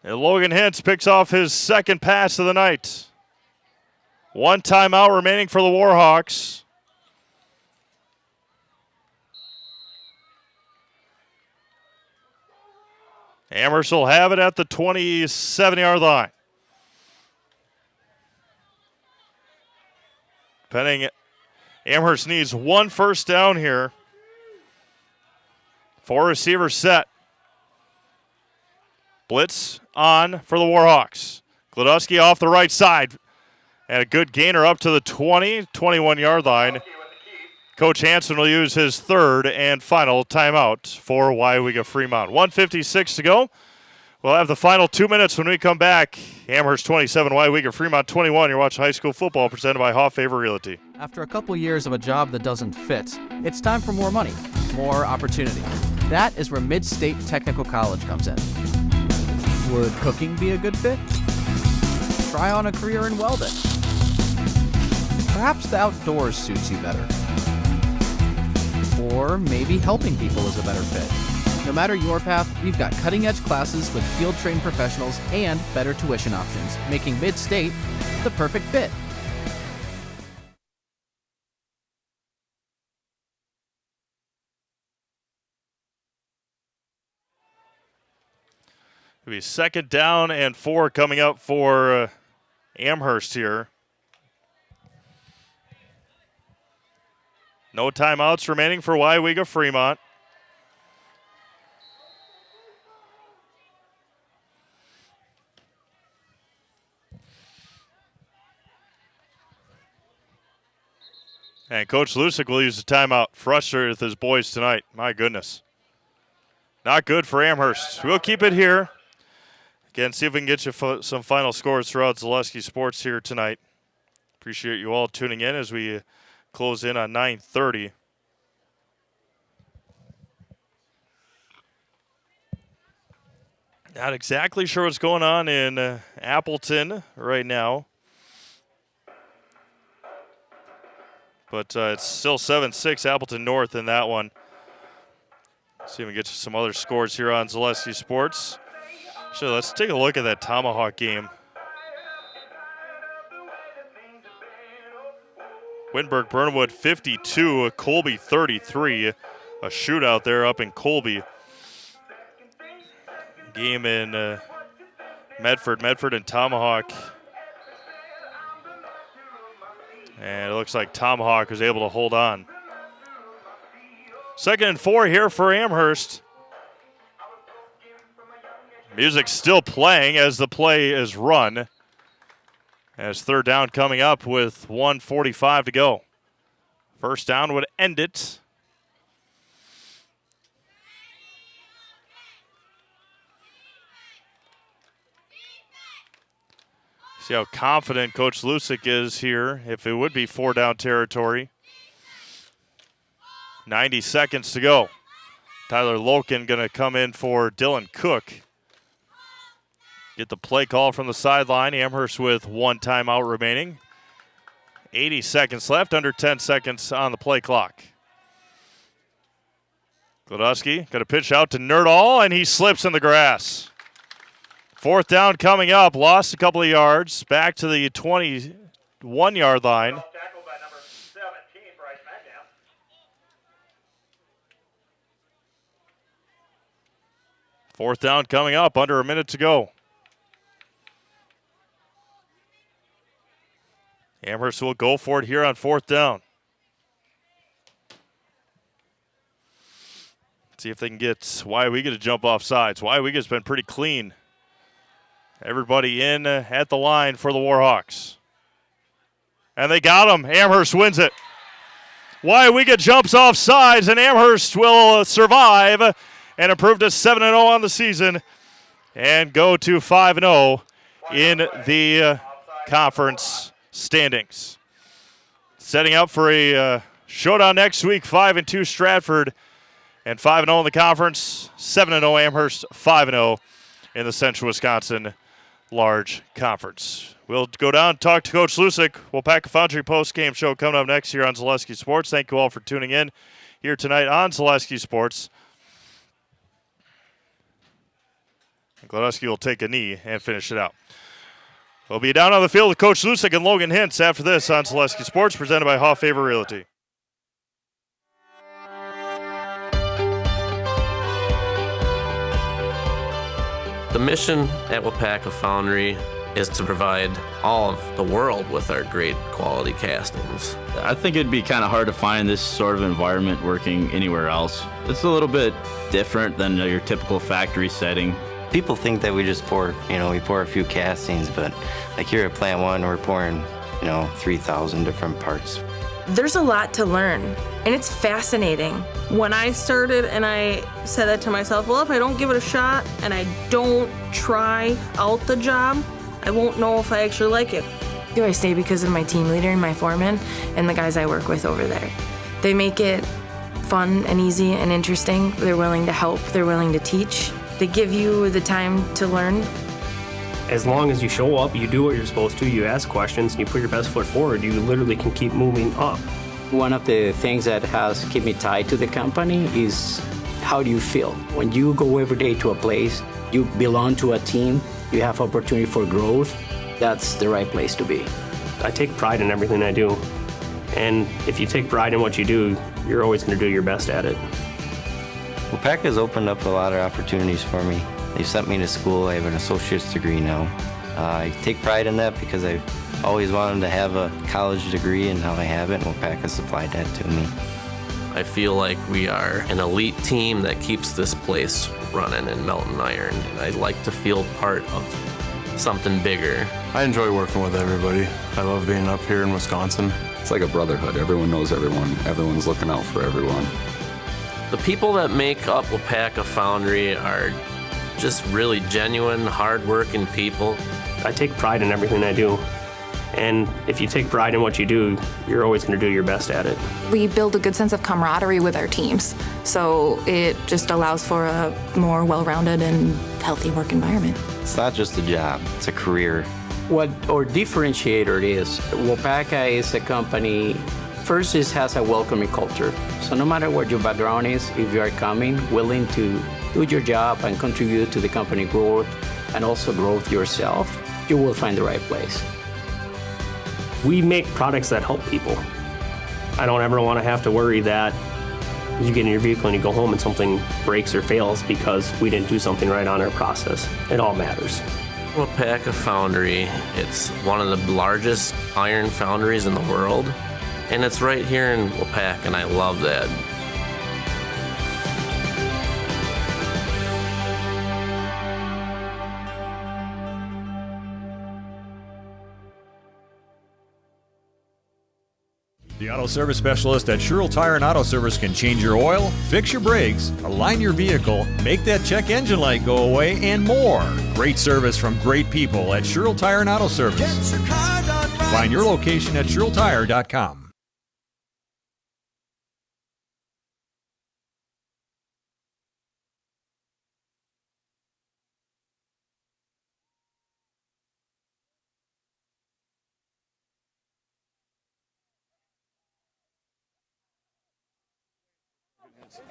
And Logan Hintz picks off his second pass of the night. One timeout remaining for the Warhawks. Amherst will have it at the 27-yard line. Amherst needs one first down here. 4 receivers set. Blitz on for the Warhawks. Glodowski off the right side. And a good gainer up to the 21-yard line. Coach Hansen will use his third and final timeout for Weyauwega-Fremont. 1:56 to go. We'll have the final 2 minutes when we come back. Amherst 27, Weyauwega-Fremont 21. You're watching high school football presented by Hoff Favor Realty. After a couple years of a job that doesn't fit, it's time for more money, more opportunity. That is where Mid-State Technical College comes in. Would cooking be a good fit? Try on a career in welding. Perhaps the outdoors suits you better. Or maybe helping people is a better fit. No matter your path, we've got cutting-edge classes with field-trained professionals and better tuition options, making Mid-State the perfect fit. It'll be 2nd down and 4 coming up for Amherst here. No timeouts remaining for Weyauwega-Fremont. And Coach Lusick will use the timeout. Frustrated with his boys tonight. My goodness. Not good for Amherst. We'll keep it here. Again, see if we can get you some final scores throughout Zaleski Sports here tonight. Appreciate you all tuning in as we close in on 9:30. Not exactly sure what's going on in Appleton right now. But it's still 7-6 Appleton North in that one. See if we can get you some other scores here on Zaleski Sports. So let's take a look at that Tomahawk game. Wittenberg-Burnwood 52, Colby 33. A shootout there up in Colby. Game in Medford and Tomahawk. And it looks like Tomahawk was able to hold on. 2nd and 4 here for Amherst. Music's still playing as the play is run. As 3rd down coming up with 1:45 to go. First down would end it. See how confident Coach Lusick is here if it would be 4-down territory. 90 seconds to go. Tyler Loken going to come in for Dylan Cook. Get the play call from the sideline. Amherst with 1 timeout remaining. 80 seconds left, under 10 seconds on the play clock. Glodowski got a pitch out to Nerdahl, and he slips in the grass. 4th down coming up. Lost a couple of yards. Back to the 21-yard line. Tackled by number 17, Bryce Magnan. 4th down coming up. Under a minute to go. Amherst will go for it here on 4th down. See if they can get Weyauwega to jump off sides. Weyauwega's been pretty clean. Everybody in at the line for the Warhawks. And they got him. Amherst wins it. Weyauwega jumps off sides, and Amherst will survive and improve to 7-0 on the season and go to 5-0 in the conference standings. Setting up for a showdown next week, 5-2 Stratford and 5-0 in the conference, 7-0 Amherst, 5-0 in the Central Wisconsin Large Conference. We'll go down and talk to Coach Lusick. We'll pack a Foundry post-game show coming up next here on Zaleski Sports. Thank you all for tuning in here tonight on Zaleski Sports. Glodowski will take a knee and finish it out. We'll be down on the field with Coach Lusick and Logan Hintz after this on Zaleski Sports, presented by Hoff Favor Realty. The mission at Weyauwega Foundry is to provide all of the world with our great quality castings. I think it'd be kind of hard to find this sort of environment working anywhere else. It's a little bit different than your typical factory setting. People think that we just pour, we pour a few castings, but like here at Plant 1, we're pouring, 3,000 different parts. There's a lot to learn, and it's fascinating. When I started and I said that to myself, well, if I don't give it a shot and I don't try out the job, I won't know if I actually like it. I stay because of my team leader and my foreman and the guys I work with over there. They make it fun and easy and interesting. They're willing to help, they're willing to teach. They give you the time to learn. As long as you show up, you do what you're supposed to, you ask questions, and you put your best foot forward, you literally can keep moving up. One of the things that has kept me tied to the company is how do you feel? When you go every day to a place, you belong to a team, you have opportunity for growth, that's the right place to be. I take pride in everything I do. And if you take pride in what you do, you're always going to do your best at it. Weyauwega has opened up a lot of opportunities for me. They sent me to school. I have an associate's degree now. I take pride in that because I've always wanted to have a college degree, and now I have it, and Weyauwega supplied that to me. I feel like we are an elite team that keeps this place running in Melton Iron, and I like to feel part of something bigger. I enjoy working with everybody. I love being up here in Wisconsin. It's like a brotherhood. Everyone knows everyone. Everyone's looking out for everyone. The people that make up Weyauwega Foundry are just really genuine, hard-working people. I take pride in everything I do. And if you take pride in what you do, you're always going to do your best at it. We build a good sense of camaraderie with our teams, so it just allows for a more well-rounded and healthy work environment. It's not just a job, it's a career. What our differentiator is, Weyauwega is a company, first it has a welcoming culture. So no matter what your background is, if you are coming, willing to do your job and contribute to the company growth and also growth yourself, you will find the right place. We make products that help people. I don't ever want to have to worry that you get in your vehicle and you go home and something breaks or fails because we didn't do something right on our process. It all matters. Weyauwega Foundry, it's one of the largest iron foundries in the world, and it's right here in Weyauwega, and I love that. The Auto Service Specialist at Sherrill Tire and Auto Service can change your oil, fix your brakes, align your vehicle, make that check engine light go away, and more. Great service from great people at Sherrill Tire and Auto Service. Find your location at SherrillTire.com.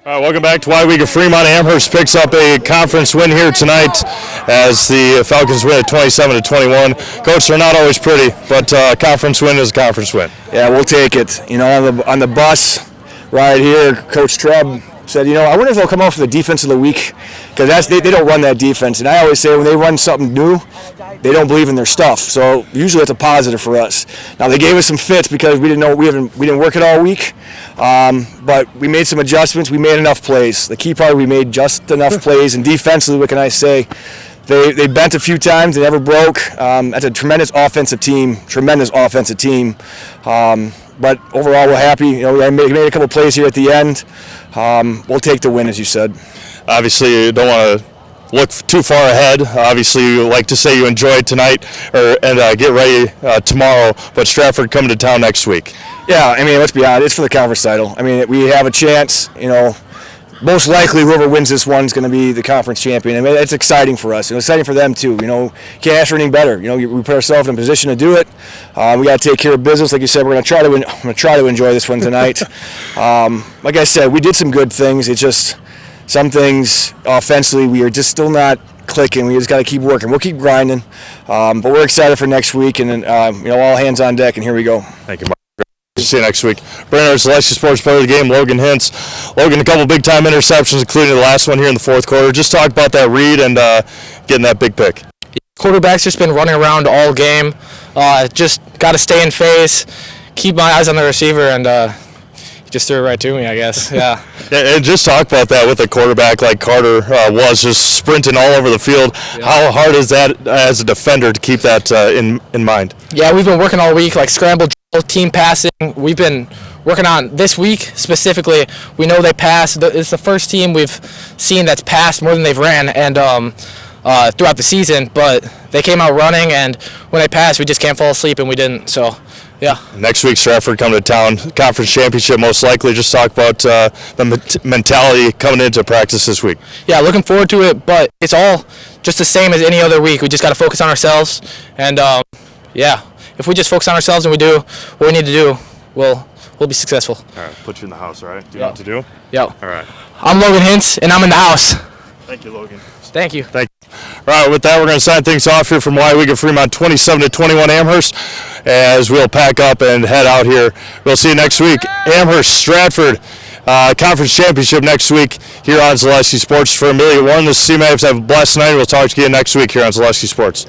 All right, welcome back to Weyauwega-Fremont. Amherst picks up a conference win here tonight as the Falcons win at 27-21. Coach, they're not always pretty, but conference win is a conference win. Yeah, we'll take it. On the bus ride here, Coach Treb said, I wonder if they'll come out for the defense of the week, because they don't run that defense. And I always say when they run something new, they don't believe in their stuff. So usually it's a positive for us. Now they gave us some fits because we didn't work it all week, but we made some adjustments. We made enough plays. The key part, we made just enough plays. And defensively, what can I say? They bent a few times. They never broke. That's a tremendous offensive team. But overall, we're happy. We made a couple plays here at the end. We'll take the win, as you said. Obviously, you don't want to look too far ahead. Obviously, you like to say you enjoyed tonight and get ready tomorrow. But Stratford coming to town next week. Yeah, let's be honest. It's for the conference title. We have a chance. Most likely, whoever wins this one is going to be the conference champion. It's exciting for us. It's exciting for them too. Can't ask for anything better. We put ourselves in a position to do it. We got to take care of business, like you said. I'm going to try to enjoy this one tonight. Like I said, we did some good things. It's just some things offensively we are just still not clicking. We just got to keep working. We'll keep grinding, but we're excited for next week, and all hands on deck. And here we go. Thank you, Mark. See you next week. Bringing our Zaleski Sports Player of the Game, Logan Hintz. Logan, a couple big-time interceptions, including the last one here in the fourth quarter. Just talk about that read and getting that big pick. Quarterback's just been running around all game. Just got to stay in phase, keep my eyes on the receiver, and he just threw it right to me, I guess. Yeah. And just talk about that with a quarterback like Carter was, just sprinting all over the field. Yeah. How hard is that as a defender to keep that in mind? Yeah, we've been working all week, like scramble, team passing. We've been working on this week specifically. We know they pass. It's the first team we've seen that's passed more than they've ran, and throughout the season, but they came out running, and when they passed, we just can't fall asleep, and we didn't. So, yeah. Next week, Stratford come to town, conference championship most likely. Just talk about the mentality coming into practice this week. Yeah, looking forward to it, but it's all just the same as any other week. We just got to focus on ourselves, and yeah, if we just focus on ourselves and we do what we need to do, we'll be successful. All right, put you in the house, all right? Do you know what to do? Yeah. All right. I'm Logan Hintz, and I'm in the house. Thank you, Logan. Thank you. Thank you. All right, with that, we're going to sign things off here from Weyauwega-Fremont, 27-21 Amherst, as we'll pack up and head out here. We'll see you next week. Amherst, Stratford, conference championship next week here on Zaleski Sports. For Amelia Warren, this is C-Mavs. Have a blessed night. We'll talk to you next week here on Zaleski Sports.